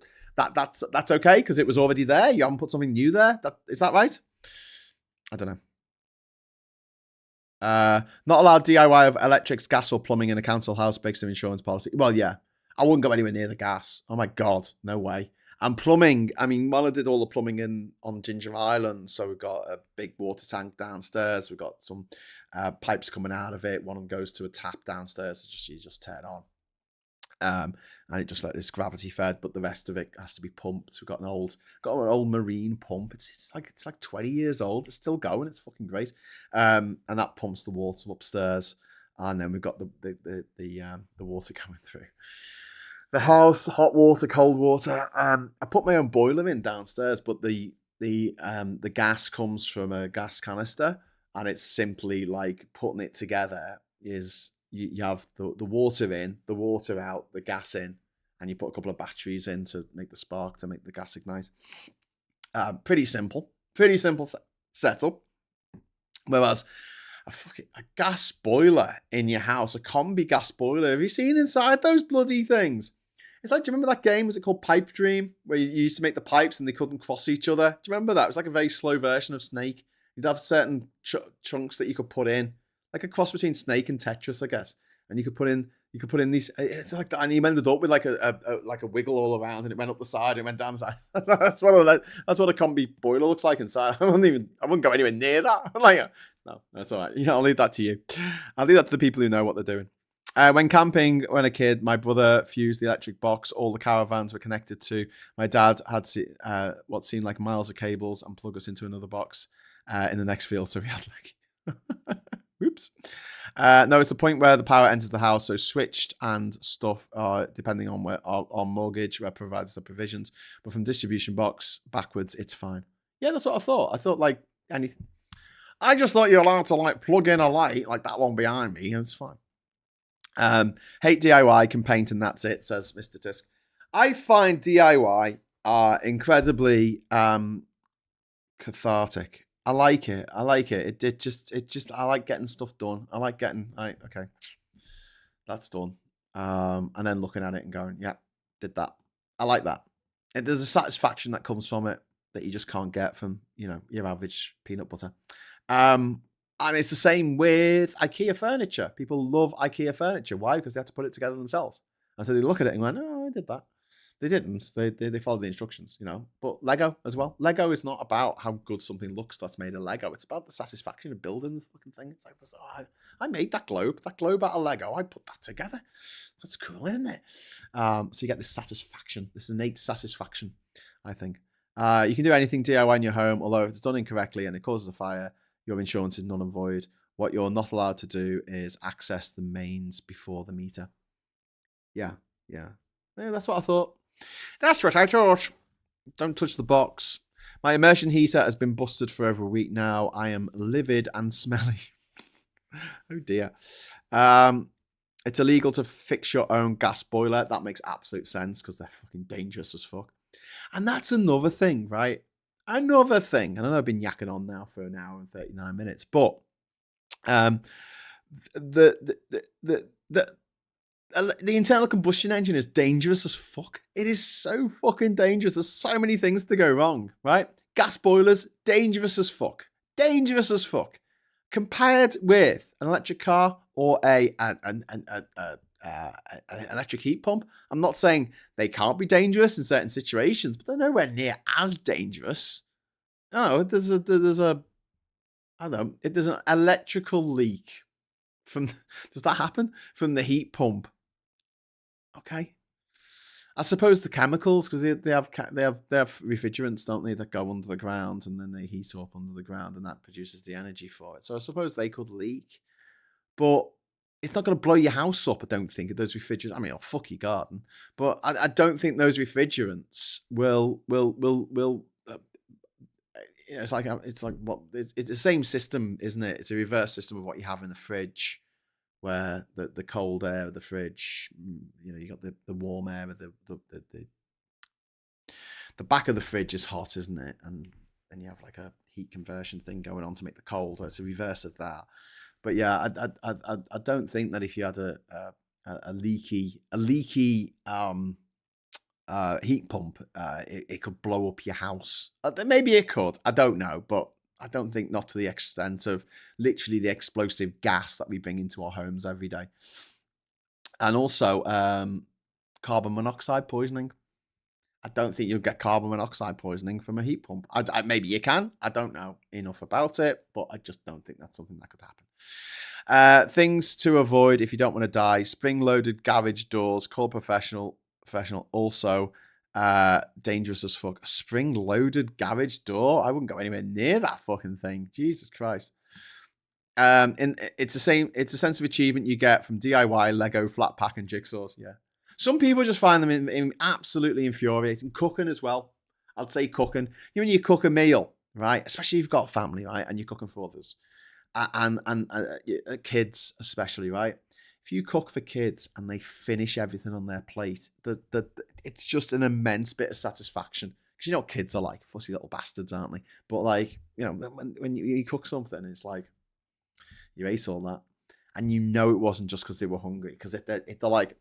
that's okay because it was already there. You haven't put something new there. Is that right? I don't know. Not allowed DIY of electrics, gas, or plumbing in a council house based on insurance policy. Well, yeah, I wouldn't go anywhere near the gas. Oh my God, no way. And plumbing, I mean, I did all the plumbing on Ginger Island, so we've got a big water tank downstairs. We've got some pipes coming out of it. One of them goes to a tap downstairs. You just turn on. And it just like this gravity fed, but the rest of it has to be pumped. We've got an old marine pump. It's like 20 years old. It's still going. It's fucking great. And that pumps the water upstairs. And then we've got the water coming through the house, hot water, cold water. I put my own boiler in downstairs, but the gas comes from a gas canister, and it's simply like putting it together is. You have the water in, the water out, the gas in, and you put a couple of batteries in to make the spark, to make the gas ignite. Pretty simple setup. Whereas a gas boiler in your house, a combi gas boiler, have you seen inside those bloody things? It's like, do you remember that game? Was it called Pipe Dream? Where you used to make the pipes and they couldn't cross each other? Do you remember that? It was like a very slow version of Snake. You'd have certain chunks that you could put in. Like a cross between Snake and Tetris, I guess. And you could put in these. It's like that, and you ended up with like a wiggle all around, and it went up the side, and it went down the side. That's what a combi boiler looks like inside. I wouldn't go anywhere near that. I'm like, no, that's all right. I'll leave that to you. I'll leave that to the people who know what they're doing. When camping, when a kid, my brother fused the electric box. All the caravans were connected to. My dad had what seemed like miles of cables and plug us into another box in the next field. So we had like. Oops. No, it's the point where the power enters the house. So switched and stuff, depending on on mortgage, where providers have provisions. But from distribution box backwards, it's fine. Yeah, that's what I thought. I thought like anything. I just thought you're allowed to like plug in a light like that one behind me, and it's fine. Hate DIY, can paint, and that's it, says Mr. Tisk. I find DIY incredibly cathartic. I like it. It just I like getting stuff done. I like getting okay, that's done. And then looking at it and going, yeah, did that. I like that. There's a satisfaction that comes from it that you just can't get from, your average peanut butter. And it's the same with IKEA furniture. People love IKEA furniture. Why? Because they have to put it together themselves. And so they look at it and go, no, I did that. They didn't. They followed the instructions, But Lego as well. Lego is not about how good something looks that's made of Lego. It's about the satisfaction of building the fucking thing. It's like this. Oh, I made that globe. That globe out of Lego. I put that together. That's cool, isn't it? So you get this satisfaction, this innate satisfaction, I think. You can do anything DIY in your home, although if it's done incorrectly and it causes a fire, your insurance is null and void. What you're not allowed to do is access the mains before the meter. Yeah, that's what I thought. That's what I thought. Don't touch the box. My immersion heater has been busted for over a week now. I am livid and smelly. Oh dear. It's illegal to fix your own gas boiler. That makes absolute sense because they're fucking dangerous as fuck. And that's another thing, right? Another thing. And I know I've been yakking on now for an hour and 39 minutes, but the The internal combustion engine is dangerous as fuck. It is so fucking dangerous. There's so many things to go wrong, right? Gas boilers, dangerous as fuck. Dangerous as fuck. Compared with an electric car or an electric heat pump, I'm not saying they can't be dangerous in certain situations, but they're nowhere near as dangerous. Oh, there's a I don't know. If there's an electrical leak from, does that happen from the heat pump? Okay. I suppose the chemicals, because they have refrigerants, don't they, that go under the ground and then they heat up under the ground and that produces the energy for it. So I suppose they could leak, but it's not going to blow your house up. I don't think those refrigerants. I mean, oh, fuck your garden, but I don't think those refrigerants will. It's like what it's the same system, isn't it? It's a reverse system of what you have in the fridge, where the cold air of the fridge, you got the warm air of the back of the fridge is hot, isn't it? And you have like a heat conversion thing going on to make the cold. It's a reverse of that. But yeah, I don't think that if you had a leaky heat pump, it could blow up your house. Maybe it could. I don't know, but I don't think not to the extent of literally the explosive gas that we bring into our homes every day. And also carbon monoxide poisoning. I don't think you'll get carbon monoxide poisoning from a heat pump. Maybe you can. I don't know enough about it, but I just don't think that's something that could happen. Things to avoid if you don't want to die: spring-loaded garage doors. Call professional. Also dangerous as fuck. A spring-loaded garage door. I wouldn't go anywhere near that fucking thing. Jesus Christ. And it's the same. It's a sense of achievement you get from DIY Lego flat pack and jigsaws. Yeah. Some people just find them in absolutely infuriating. Cooking as well. I'd say cooking. When you cook a meal, right? Especially if you've got family, right? And you're cooking for others. And kids especially, right? If you cook for kids and they finish everything on their plate, it's just an immense bit of satisfaction. Because you know what kids are like. Fussy little bastards, aren't they? But like, when you cook something, it's like, you ate all that. And you know it wasn't just because they were hungry. Because if they're like...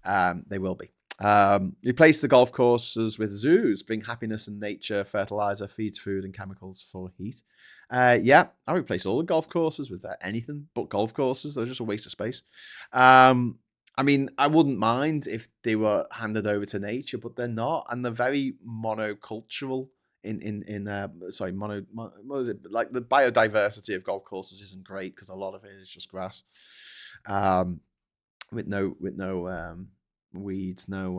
they will be. Replace the golf courses with zoos. Bring happiness and nature. Fertilizer, feeds food and chemicals for heat. Yeah, I replace all the golf courses with anything but golf courses. They're just a waste of space. I mean, I wouldn't mind if they were handed over to nature, but they're not, and they're very monocultural. What is it? Like the biodiversity of golf courses isn't great because a lot of it is just grass. With no weeds, no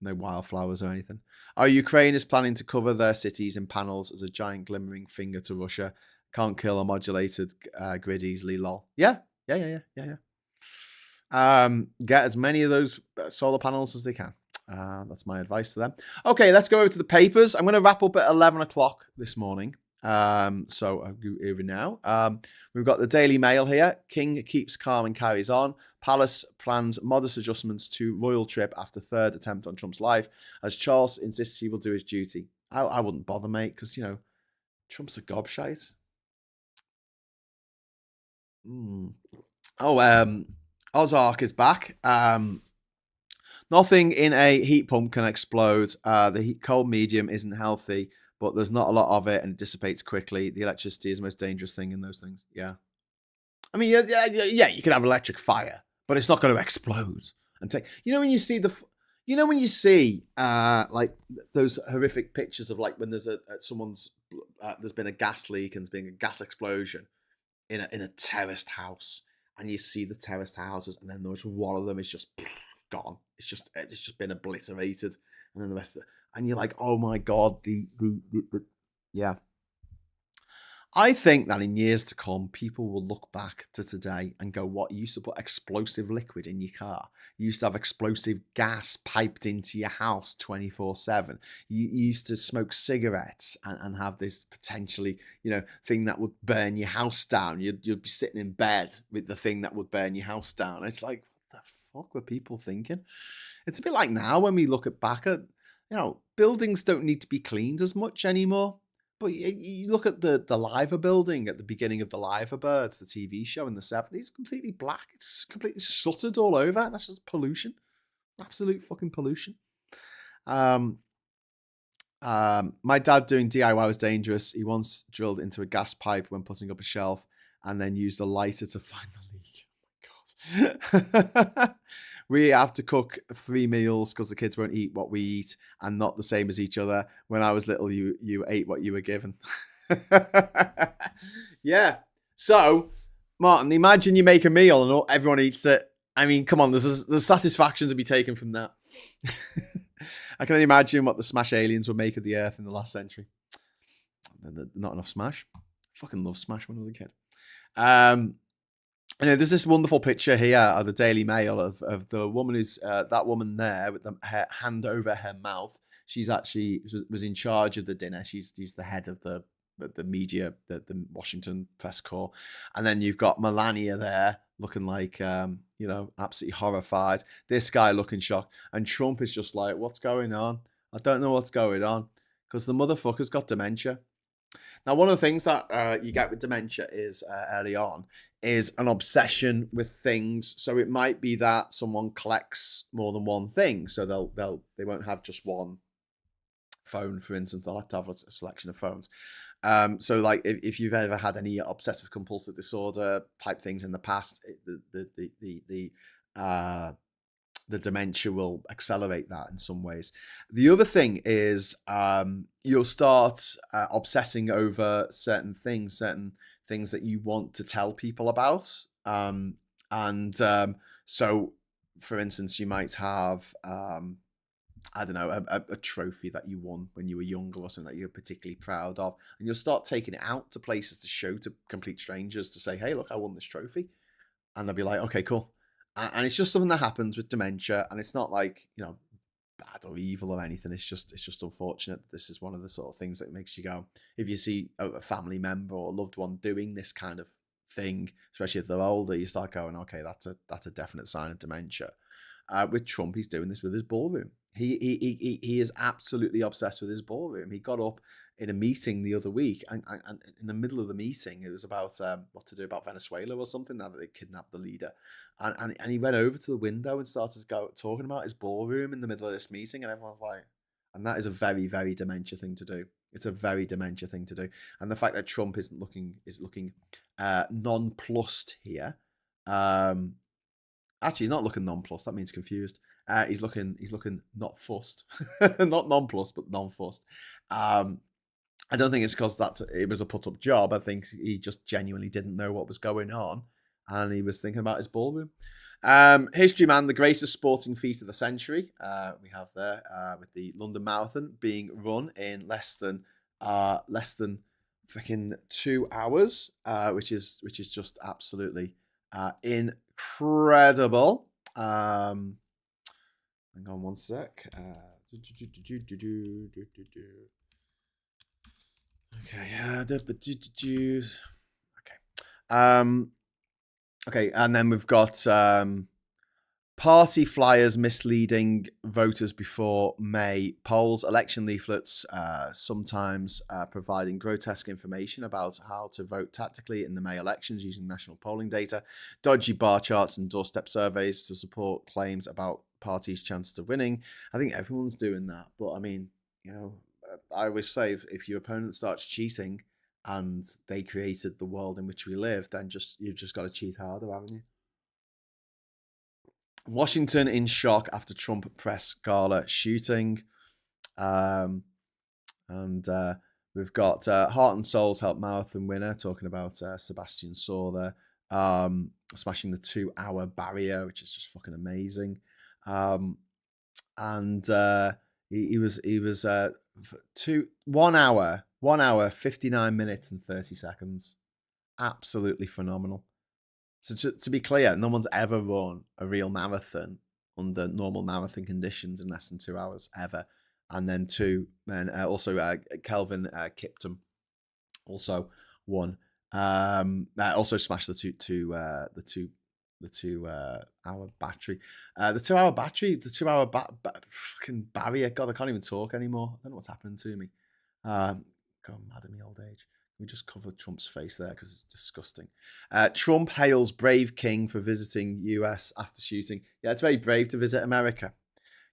wildflowers or anything. Ukraine is planning to cover their cities in panels as a giant glimmering finger to Russia. Can't kill a modulated grid easily, lol. Yeah. Get as many of those solar panels as they can. That's my advice to them. Okay, let's go over to the papers. I'm going to wrap up at 11 o'clock this morning. So I'll go over now. We've got the Daily Mail here. King keeps calm and carries on. Palace plans modest adjustments to royal trip after third attempt on Trump's life, as Charles insists he will do his duty. I wouldn't bother, mate, because, Trump's a gobshite. Ozark is back. Nothing in a heat pump can explode. The cold medium isn't healthy, but there's not a lot of it and it dissipates quickly. The electricity is the most dangerous thing in those things. Yeah. I mean, yeah, you can have electric fire, but it's not going to explode and take. When you see like those horrific pictures of like when there's there's been a gas leak and there's been a gas explosion in a terraced house, and you see the terraced houses, and then there's one of them is just gone. It's just been obliterated, and then the rest of it, and you're like, oh my god, yeah. I think that in years to come, people will look back to today and go, what, you used to put explosive liquid in your car? You used to have explosive gas piped into your house 24/7. You used to smoke cigarettes and have this potentially, thing that would burn your house down. You'd be sitting in bed with the thing that would burn your house down. It's like, what the fuck were people thinking? It's a bit like now when we look back at, buildings don't need to be cleaned as much anymore. But you look at the Liver building at the beginning of the Liver Birds, the TV show in the 70s, completely black. It's completely suttered all over. That's just pollution. Absolute fucking pollution. My dad doing DIY was dangerous. He once drilled into a gas pipe when putting up a shelf and then used a lighter to find the leak. Oh my God. We have to cook 3 meals because the kids won't eat what we eat and not the same as each other. When I was little, you ate what you were given. Yeah. So, Martin, imagine you make a meal and everyone eats it. I mean, come on, there's satisfaction to be taken from that. I can only imagine what the Smash aliens would make of the Earth in the last century. Not enough Smash. I fucking love Smash when I was a kid. There's this wonderful picture here of the Daily Mail of the woman who's that woman there with her hand over her mouth. She's actually was in charge of the dinner. She's the head of the media, the Washington press corps, and then you've got Melania there looking like absolutely horrified. This guy looking shocked, and Trump is just like, "What's going on? I don't know what's going on," because the motherfucker's got dementia. Now, one of the things that you get with dementia is early on is an obsession with things. So it might be that someone collects more than one thing. So they won't have just one phone, for instance. They'll have to have a selection of phones. So like if you've ever had any obsessive compulsive disorder type things in the past, the dementia will accelerate that in some ways. The other thing is you'll start obsessing over certain things that you want to tell people about. So, for instance, you might have, I don't know, a trophy that you won when you were younger or something that you're particularly proud of. And you'll start taking it out to places to show to complete strangers to say, hey, look, I won this trophy. And they'll be like, okay, cool. And it's just something that happens with dementia. And it's not like, bad or evil or anything. It's just unfortunate. This is one of the sort of things that makes you go, if you see a family member or a loved one doing this kind of thing, especially if they're older, you start going, okay, that's a definite sign of dementia. With Trump, he's doing this with his ballroom. He is absolutely obsessed with his ballroom. He got up in a meeting the other week, and in the middle of the meeting, it was about what to do about Venezuela or something, now that they kidnapped the leader. And he went over to the window and started talking about his ballroom in the middle of this meeting, and everyone's like, and that is a very, very dementia thing to do. It's a very dementia thing to do. And the fact that Trump is looking nonplussed here. Actually, he's not looking nonplussed. That means confused. He's looking not fussed, not nonplussed, but non-fussed. I don't think it's because it was a put-up job. I think he just genuinely didn't know what was going on, and he was thinking about his ballroom. History, man, the greatest sporting feat of the century. We have there with the London Marathon being run in less than freaking 2 hours, which is just absolutely incredible. Hang on one sec. Okay. Okay, and then we've got party flyers misleading voters before May polls, election leaflets, sometimes providing grotesque information about how to vote tactically in the May elections using national polling data, dodgy bar charts and doorstep surveys to support claims about parties' chances of winning. I think everyone's doing that, but I mean, I always say if your opponent starts cheating and they created the world in which we live, then you've just got to cheat harder, haven't you? Washington in shock after Trump press gala shooting. And we've got Heart and Souls Help Marathon winner talking about Sebastian Saw there, smashing the 2-hour barrier, which is just fucking amazing. He was 1 hour, 59 minutes and 30 seconds. Absolutely phenomenal. So to be clear, no one's ever run a real marathon under normal marathon conditions in less than 2 hours ever. And then also Kelvin Kiptum also won. Also smashed the 2 hour battery. The 2 hour battery, the 2 hour fucking barrier. God, I can't even talk anymore. I don't know what's happening to me. going mad in my old age. We just cover Trump's face there because it's disgusting. Trump hails brave king for visiting US after shooting. Yeah, it's very brave to visit America.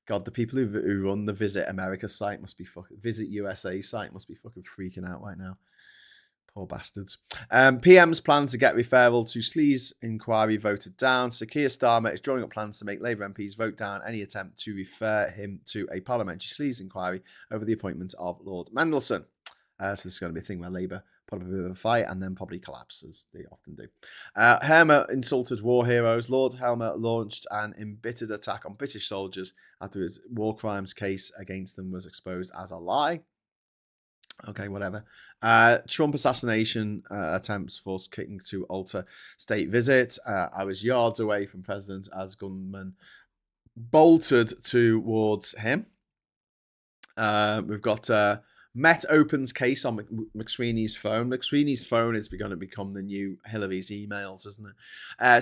God, the people who run the Visit America site must be fucking... Visit USA site must be fucking freaking out right now. Poor bastards. PM's plan to get referral to Sleaze inquiry voted down. Sir Keir Starmer is drawing up plans to make Labour MPs vote down any attempt to refer him to a parliamentary Sleaze inquiry over the appointment of Lord Mendelsohn. So this is going to be a thing where Labour put up a bit of a fight and then probably collapse, as they often do. Helmer insulted war heroes. Lord Helmer launched an embittered attack on British soldiers after his war crimes case against them was exposed as a lie. Okay, whatever. Trump assassination attempts forced King to alter state visit. I was yards away from president as gunmen bolted towards him. We've got Met opens case on McSweeney's phone. McSweeney's phone is going to become the new Hillary's emails, isn't it?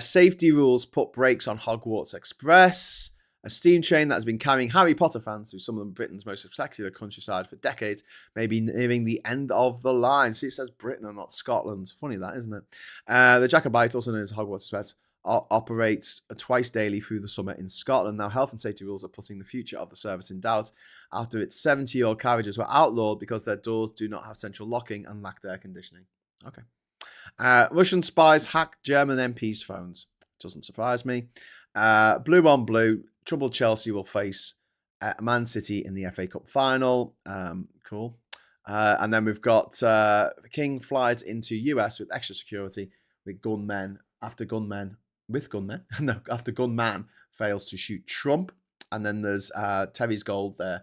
Safety rules put brakes on Hogwarts Express. A steam train that has been carrying Harry Potter fans through some of Britain's most spectacular countryside for decades may be nearing the end of the line. See, it says Britain and not Scotland. Funny that, isn't it? The Jacobite, also known as Hogwarts Express, operates twice daily through the summer in Scotland. Now, health and safety rules are putting the future of the service in doubt after its 70-year-old carriages were outlawed because their doors do not have central locking and lacked air conditioning. Okay. Russian spies hack German MPs' phones. Doesn't surprise me. Blue on blue. Troubled Chelsea will face Man City in the FA Cup final. Cool. And then we've got King flies into US with extra security with gunmen after gunman fails to shoot Trump. And then there's Terry's gold there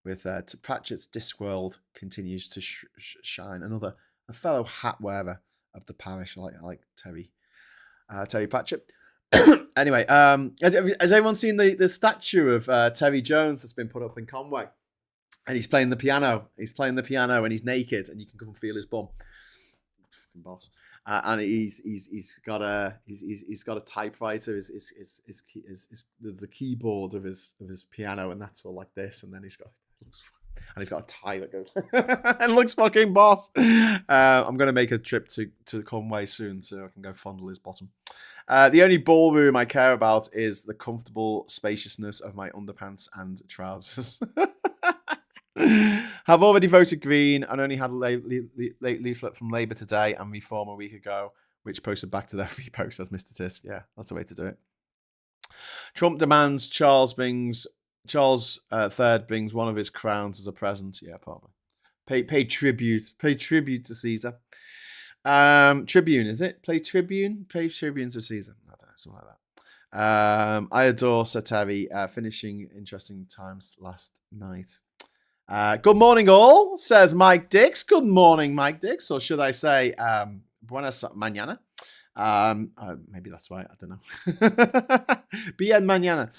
with Pratchett's Discworld continues to shine. A fellow hat wearer of the parish, like Terry Pratchett. Anyway, has everyone seen the statue of Terry Jones that's been put up in Conway? And he's playing the piano. He's playing the piano and he's naked, and you can come and feel his bum. Fucking boss. And he's got a typewriter. There's the keyboard of his piano, and that's all like this. And then he's got a tie that goes and looks fucking boss. I'm gonna make a trip to Conway soon so I can go fondle his bottom. The only ballroom I care about is the comfortable spaciousness of my underpants and trousers. Have already voted Green and only had a leaflet from Labour today and Reform a week ago, which posted back to their free post, says Mr. Tisk. Yeah, that's the way to do it. Trump demands Charles III brings one of his crowns as a present. Yeah, probably. Pay tribute to Caesar. Tribune, is it? Pay tribune to Caesar. I don't know, something like that. I adore Sir Terry. Finishing interesting times last night. Good morning, all, says Mike Dix. Good morning, Mike Dix, or should I say, buenas mañana. Maybe that's right. I don't know. Bien mañana.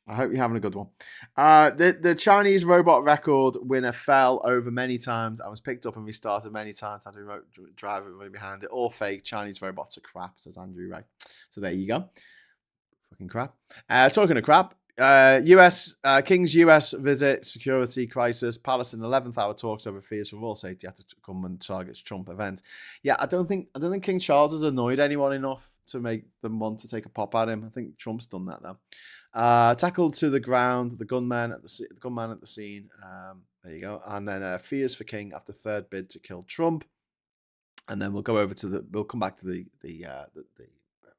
I hope you're having a good one. The Chinese robot record winner fell over many times and was picked up and restarted many times. Had a remote driver running behind it. All fake. Chinese robots are crap, says Andrew Ray. So there you go. Fucking crap. Talking of crap. King's US visit, security crisis, Palace in 11th hour talks over fears for royal safety after government targets Trump event. Yeah, I don't think King Charles has annoyed anyone enough to make them want to take a pop at him. I think Trump's done that though. Tackled to the ground, the gunman at the scene. There you go. And then fears for King after third bid to kill Trump. And then we'll come back to the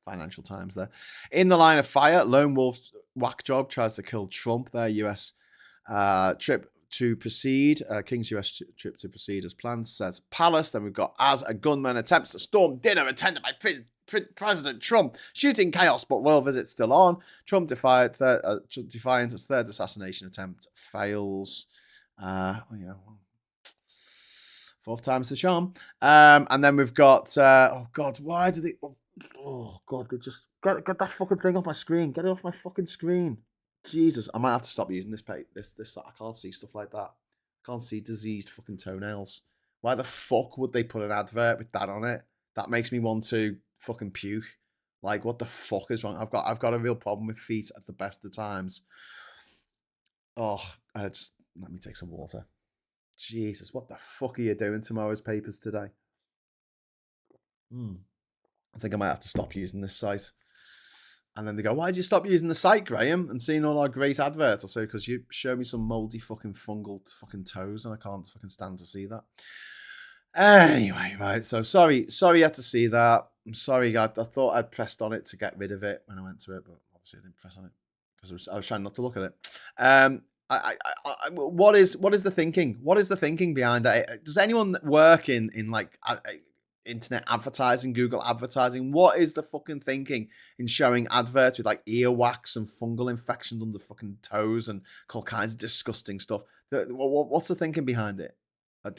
Financial Times there. In the line of fire, lone wolf whack job tries to kill Trump. Their US trip to proceed. King's US trip to proceed as planned, says Palace. Then we've got as a gunman attempts to storm dinner attended by President Trump. Shooting chaos, but royal visit still on. Trump defiant as third assassination attempt fails. Fourth time's the charm. And then we've got oh god, why do they? Oh god, they just get that fucking thing off my screen. Get it off my fucking screen. Jesus, I might have to stop using this page. This I can't see stuff like that. I can't see diseased fucking toenails. Why the fuck would they put an advert with that on it? That makes me want to fucking puke. Like, what the fuck is wrong? I've got a real problem with feet at the best of times. Oh, just let me take some water. Jesus, what the fuck are you doing tomorrow's papers today? I think I might have to stop using this site. And then they go, why did you stop using the site, Graham, and seeing all our great adverts? I say, because you show me some mouldy fucking fungal fucking toes and I can't fucking stand to see that. Anyway, right, so sorry you had to see that. I'm sorry, I thought I'd pressed on it to get rid of it when I went to it, but obviously I didn't press on it because I was trying not to look at it. What is the thinking? What is the thinking behind that? Does anyone work in like internet advertising, Google advertising? What is the fucking thinking in showing adverts with like earwax and fungal infections under fucking toes and all kinds of disgusting stuff? What's the thinking behind it?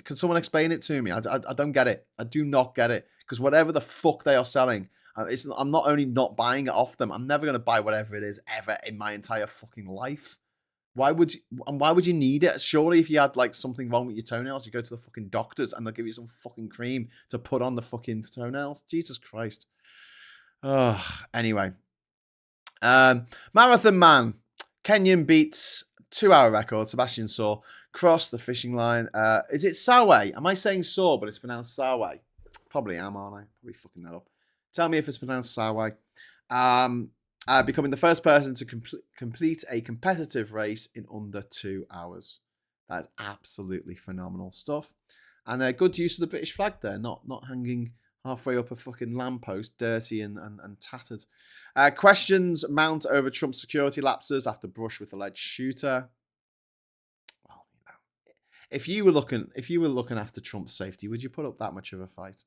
Can someone explain it to me? I don't get it. I do not get it. Because whatever the fuck they are selling, I'm not only not buying it off them, I'm never going to buy whatever it is ever in my entire fucking life. Why would you need it? Surely if you had like something wrong with your toenails, you go to the fucking doctors and they'll give you some fucking cream to put on the fucking toenails. Jesus Christ. Oh, anyway. Marathon man. Kenyan beats 2-hour record. Sebastian Saw crossed the fishing line. Is it Sawe? Am I saying Saw, but it's pronounced Sawe? Probably am, aren't I? Probably fucking that up. Tell me if it's pronounced Sawe. Becoming the first person to complete a competitive race in under 2 hours. That is absolutely phenomenal stuff. And good use of the British flag there, not hanging halfway up a fucking lamppost, dirty and tattered. Questions mount over Trump's security lapses after brush with alleged shooter. Well, if you were looking after Trump's safety, would you put up that much of a fight?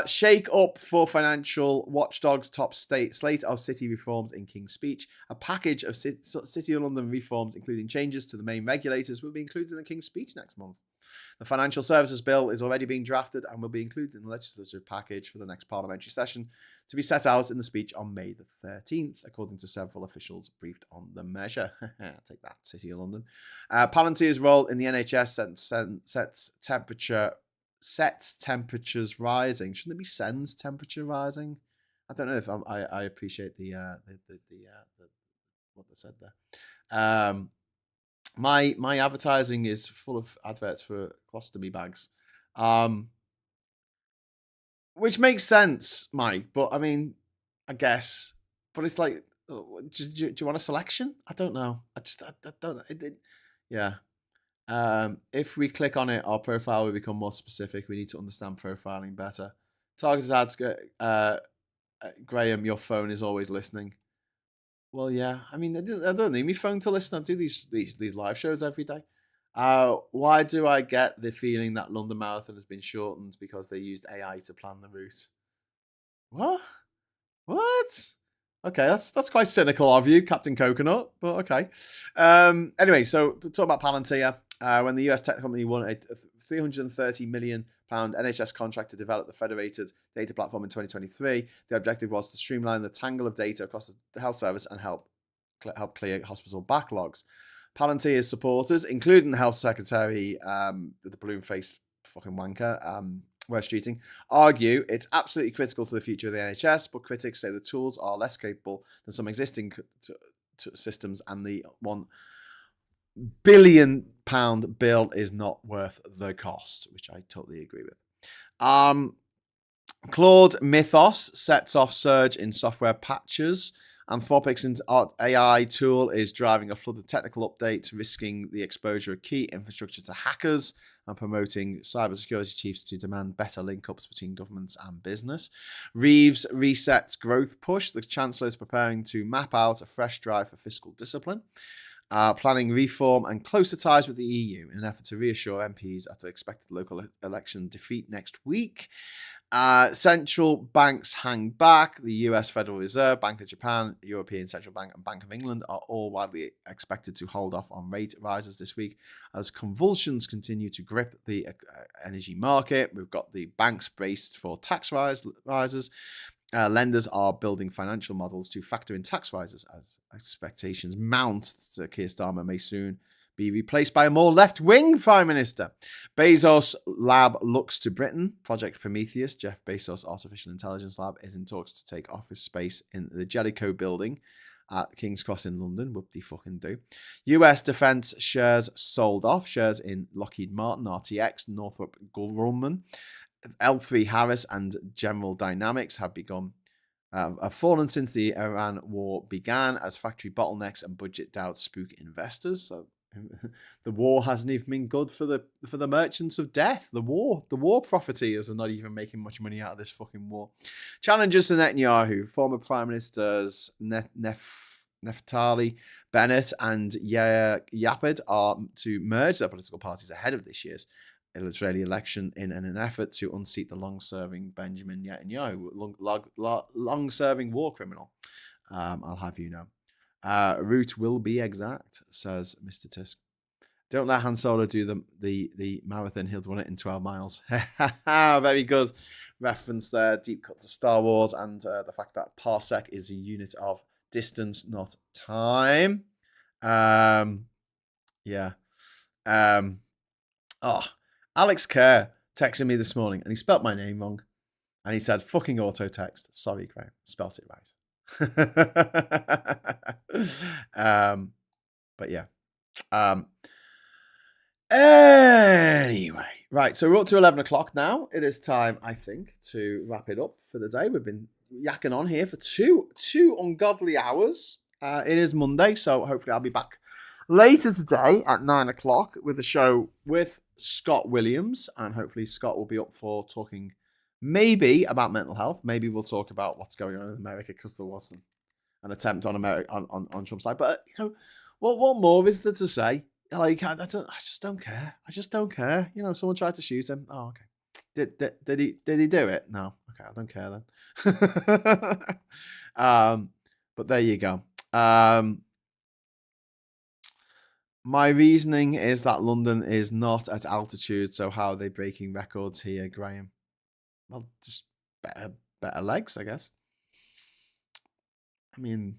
Shake up for financial watchdogs top slate of city reforms in King's Speech. A package of City of London reforms, including changes to the main regulators, will be included in the King's Speech next month. The Financial Services Bill is already being drafted and will be included in the legislative package for the next parliamentary session to be set out in the speech on May the 13th, according to several officials briefed on the measure. Take that, City of London. Palantir's role in the NHS sets temperatures rising. Shouldn't it be sends temperature rising? I don't know if I appreciate the what they said there. My advertising is full of adverts for colostomy bags, which makes sense, Mike. But I mean, I guess. But it's like, do you want a selection? I don't know. I don't. Yeah. If we click on it, our profile will become more specific. We need to understand profiling better. Targeted ads, Graham, your phone is always listening. Well, yeah. I mean, I don't need my phone to listen. I do these live shows every day. Why do I get the feeling that London Marathon has been shortened because they used AI to plan the route? What? Okay, that's quite cynical of you, Captain Coconut, but okay. Anyway, so talk about Palantir. When the US tech company won a £330 million NHS contract to develop the federated data platform in 2023, the objective was to streamline the tangle of data across the health service and help clear hospital backlogs. Palantir's supporters, including the health secretary, the balloon-faced fucking wanker, Wes Streeting, argue it's absolutely critical to the future of the NHS, but critics say the tools are less capable than some existing systems and the £1 billion bill is not worth the cost, which I totally agree with. Claude Mythos sets off surge in software patches. Anthropic's AI tool is driving a flood of technical updates, risking the exposure of key infrastructure to hackers and promoting cybersecurity chiefs to demand better link-ups between governments and business. Reeves resets growth push. The Chancellor is preparing to map out a fresh drive for fiscal discipline. Planning reform and closer ties with the EU in an effort to reassure MPs after expected local election defeat next week. Central banks hang back. The US Federal Reserve, Bank of Japan, European Central Bank, and Bank of England are all widely expected to hold off on rate rises this week as convulsions continue to grip the energy market. We've got the banks braced for tax rises. Lenders are building financial models to factor in tax rises as expectations mount. Keir Starmer may soon be replaced by a more left-wing prime minister. Bezos lab looks to Britain. Project Prometheus, Jeff Bezos' artificial intelligence lab, is in talks to take office space in the Jellicoe building. at King's Cross in London. Whoop-de-fucking-do. US defense shares sold off. Shares in Lockheed Martin, RTX, Northrop Grumman, L3 Harris, and General Dynamics have fallen since the Iran war began as factory bottlenecks and budget doubts spook investors. So the war hasn't even been good for the merchants of death. The war profiteers are not even making much money out of this fucking war. Challenges to Netanyahu. Former Prime Ministers Naftali Bennett and Yair Lapid are to merge their political parties ahead of this year's Israeli election in an effort to unseat the long-serving Benjamin Netanyahu, long-serving war criminal. I'll have you know. Route will be exact, says Mr. Tusk. Don't let Han Solo do the marathon. He'll run it in 12 miles. Very good reference there. Deep cut to Star Wars and the fact that parsec is a unit of distance, not time. Alex Kerr texted me this morning and he spelt my name wrong. And he said, fucking auto text. Sorry, Graham. Spelt it right. But yeah. Anyway, right. So we're up to 11 o'clock now. It is time, I think, to wrap it up for the day. We've been yakking on here for two ungodly hours. It is Monday, so hopefully I'll be back later today at 9 o'clock with a show with Scott Williams, and hopefully Scott will be up for talking maybe about mental health. Maybe we'll talk about what's going on in America, because there was an attempt on America on Trump's side. But what more is there to say? Like I just don't care. I just don't care. Someone tried to shoot him. Oh, okay. Did he do it? No. Okay, I don't care then. But there you go. My reasoning is that London is not at altitude, so how are they breaking records here, Graham? Well, just better legs, I guess. I mean,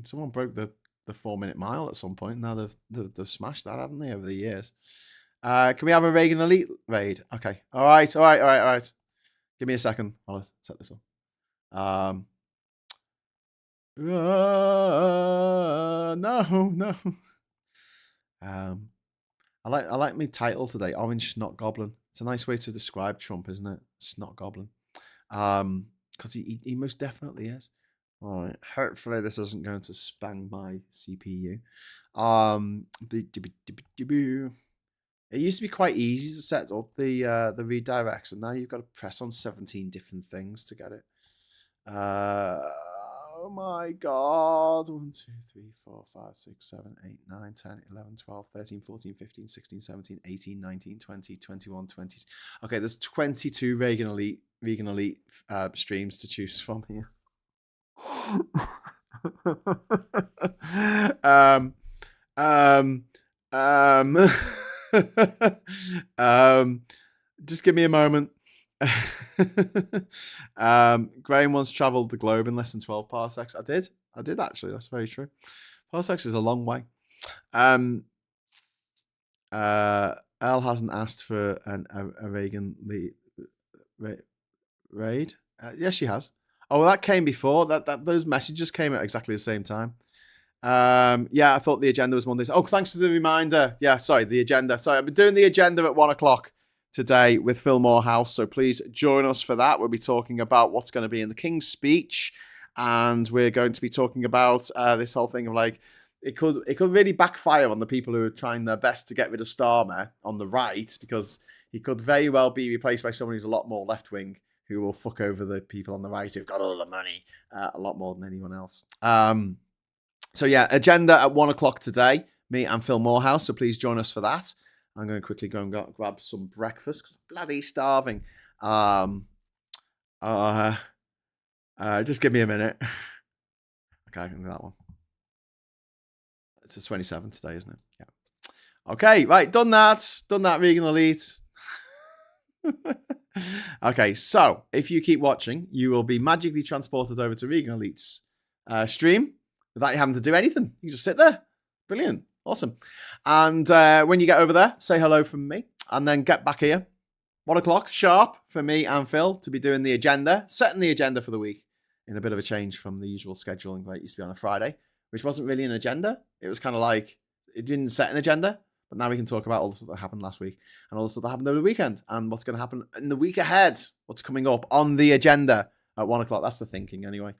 someone broke the 4-minute mile at some point. Now they've smashed that, haven't they, over the years? Can we have a Reagan Elite raid? Okay. All right. Give me a second. I'll set this up. No. I like my title today, Orange Snotgoblin. It's a nice way to describe Trump, isn't it? Snotgoblin. Because he most definitely is. All right. Hopefully this isn't going to spang my CPU. It used to be quite easy to set up the redirects, and now you've got to press on 17 different things to get it. Oh my God. 1, 2, 3, 4, 5, 6, 7, 8, 9, 10, 11, 12, 13, 14, 15, 16, 17, 18, 19, 20, 21, 20. Okay, there's 22 Reagan Elite streams to choose from here. Just give me a moment. Graham once traveled the globe in less than 12 parsecs. I did actually. That's very true. Parsecs is a long way. Al hasn't asked for a Reagan raid. Yes, she has. Oh, well, that came before. Those messages came at exactly the same time. I thought the agenda was Monday. Oh, thanks for the reminder. Yeah, sorry, the agenda. Sorry, I've been doing the agenda at 1 o'clock today with Phil Morehouse, so please join us for that. We'll be talking about what's going to be in the King's speech, and we're going to be talking about this whole thing of like it could really backfire on the people who are trying their best to get rid of Starmer on the right, because he could very well be replaced by someone who's a lot more left-wing, who will fuck over the people on the right who've got all the money a lot more than anyone else. So yeah, agenda at 1 o'clock today, me and Phil Morehouse, so please join us for that. I'm going to quickly go and grab some breakfast because I'm bloody starving. Just give me a minute. Okay, I can do that one. It's the 27th today, isn't it? Yeah. Okay, right, done that, Regan Elite. Okay, so if you keep watching, you will be magically transported over to Regan Elite's stream without you having to do anything. You just sit there. Brilliant. Awesome. And when you get over there, say hello from me, and then get back here. 1 o'clock sharp for me and Phil to be doing the agenda, setting the agenda for the week in a bit of a change from the usual scheduling where it used to be on a Friday, which wasn't really an agenda. It was kind of like, it didn't set an agenda, but now we can talk about all the stuff that happened last week and all the stuff that happened over the weekend and what's going to happen in the week ahead, what's coming up on the agenda at 1 o'clock. That's the thinking anyway.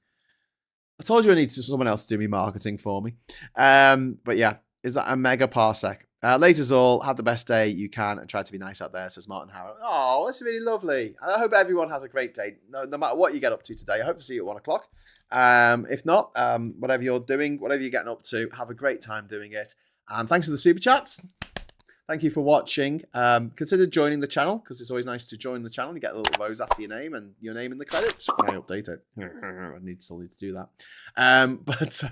I told you I need someone else to do me marketing for me. But yeah, is that a mega parsec? Laters all, have the best day you can and try to be nice out there, says Martin Harrow. Oh, that's really lovely. And I hope everyone has a great day, no matter what you get up to today. I hope to see you at 1 o'clock. If not, whatever you're doing, whatever you're getting up to, have a great time doing it. And thanks for the super chats. Thank you for watching. Consider joining the channel because it's always nice to join the channel. You get a little rose after your name and your name in the credits. I update it. I still need to do that. But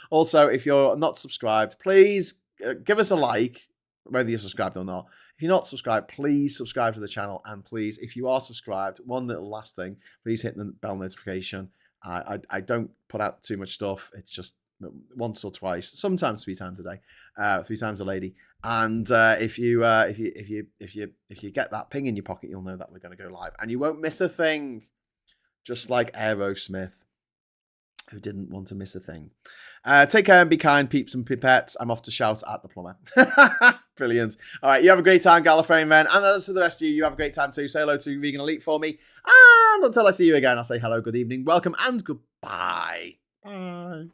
also, if you're not subscribed, please give us a like, whether you're subscribed or not. If you're not subscribed, please subscribe to the channel. And please, if you are subscribed, one little last thing, please hit the bell notification. I don't put out too much stuff. It's just once or twice, sometimes 3 times a day, 3 times a lady. And if you get that ping in your pocket, you'll know that we're going to go live, and you won't miss a thing. Just like Aerosmith, who didn't want to miss a thing. Take care and be kind, peeps and pipettes. I'm off to shout at the plumber. Brilliant. All right, you have a great time, Gallifreyan men, and as for the rest of you, you have a great time too. Say hello to Vegan Elite for me, and until I see you again, I'll say hello, good evening, welcome, and goodbye. Bye.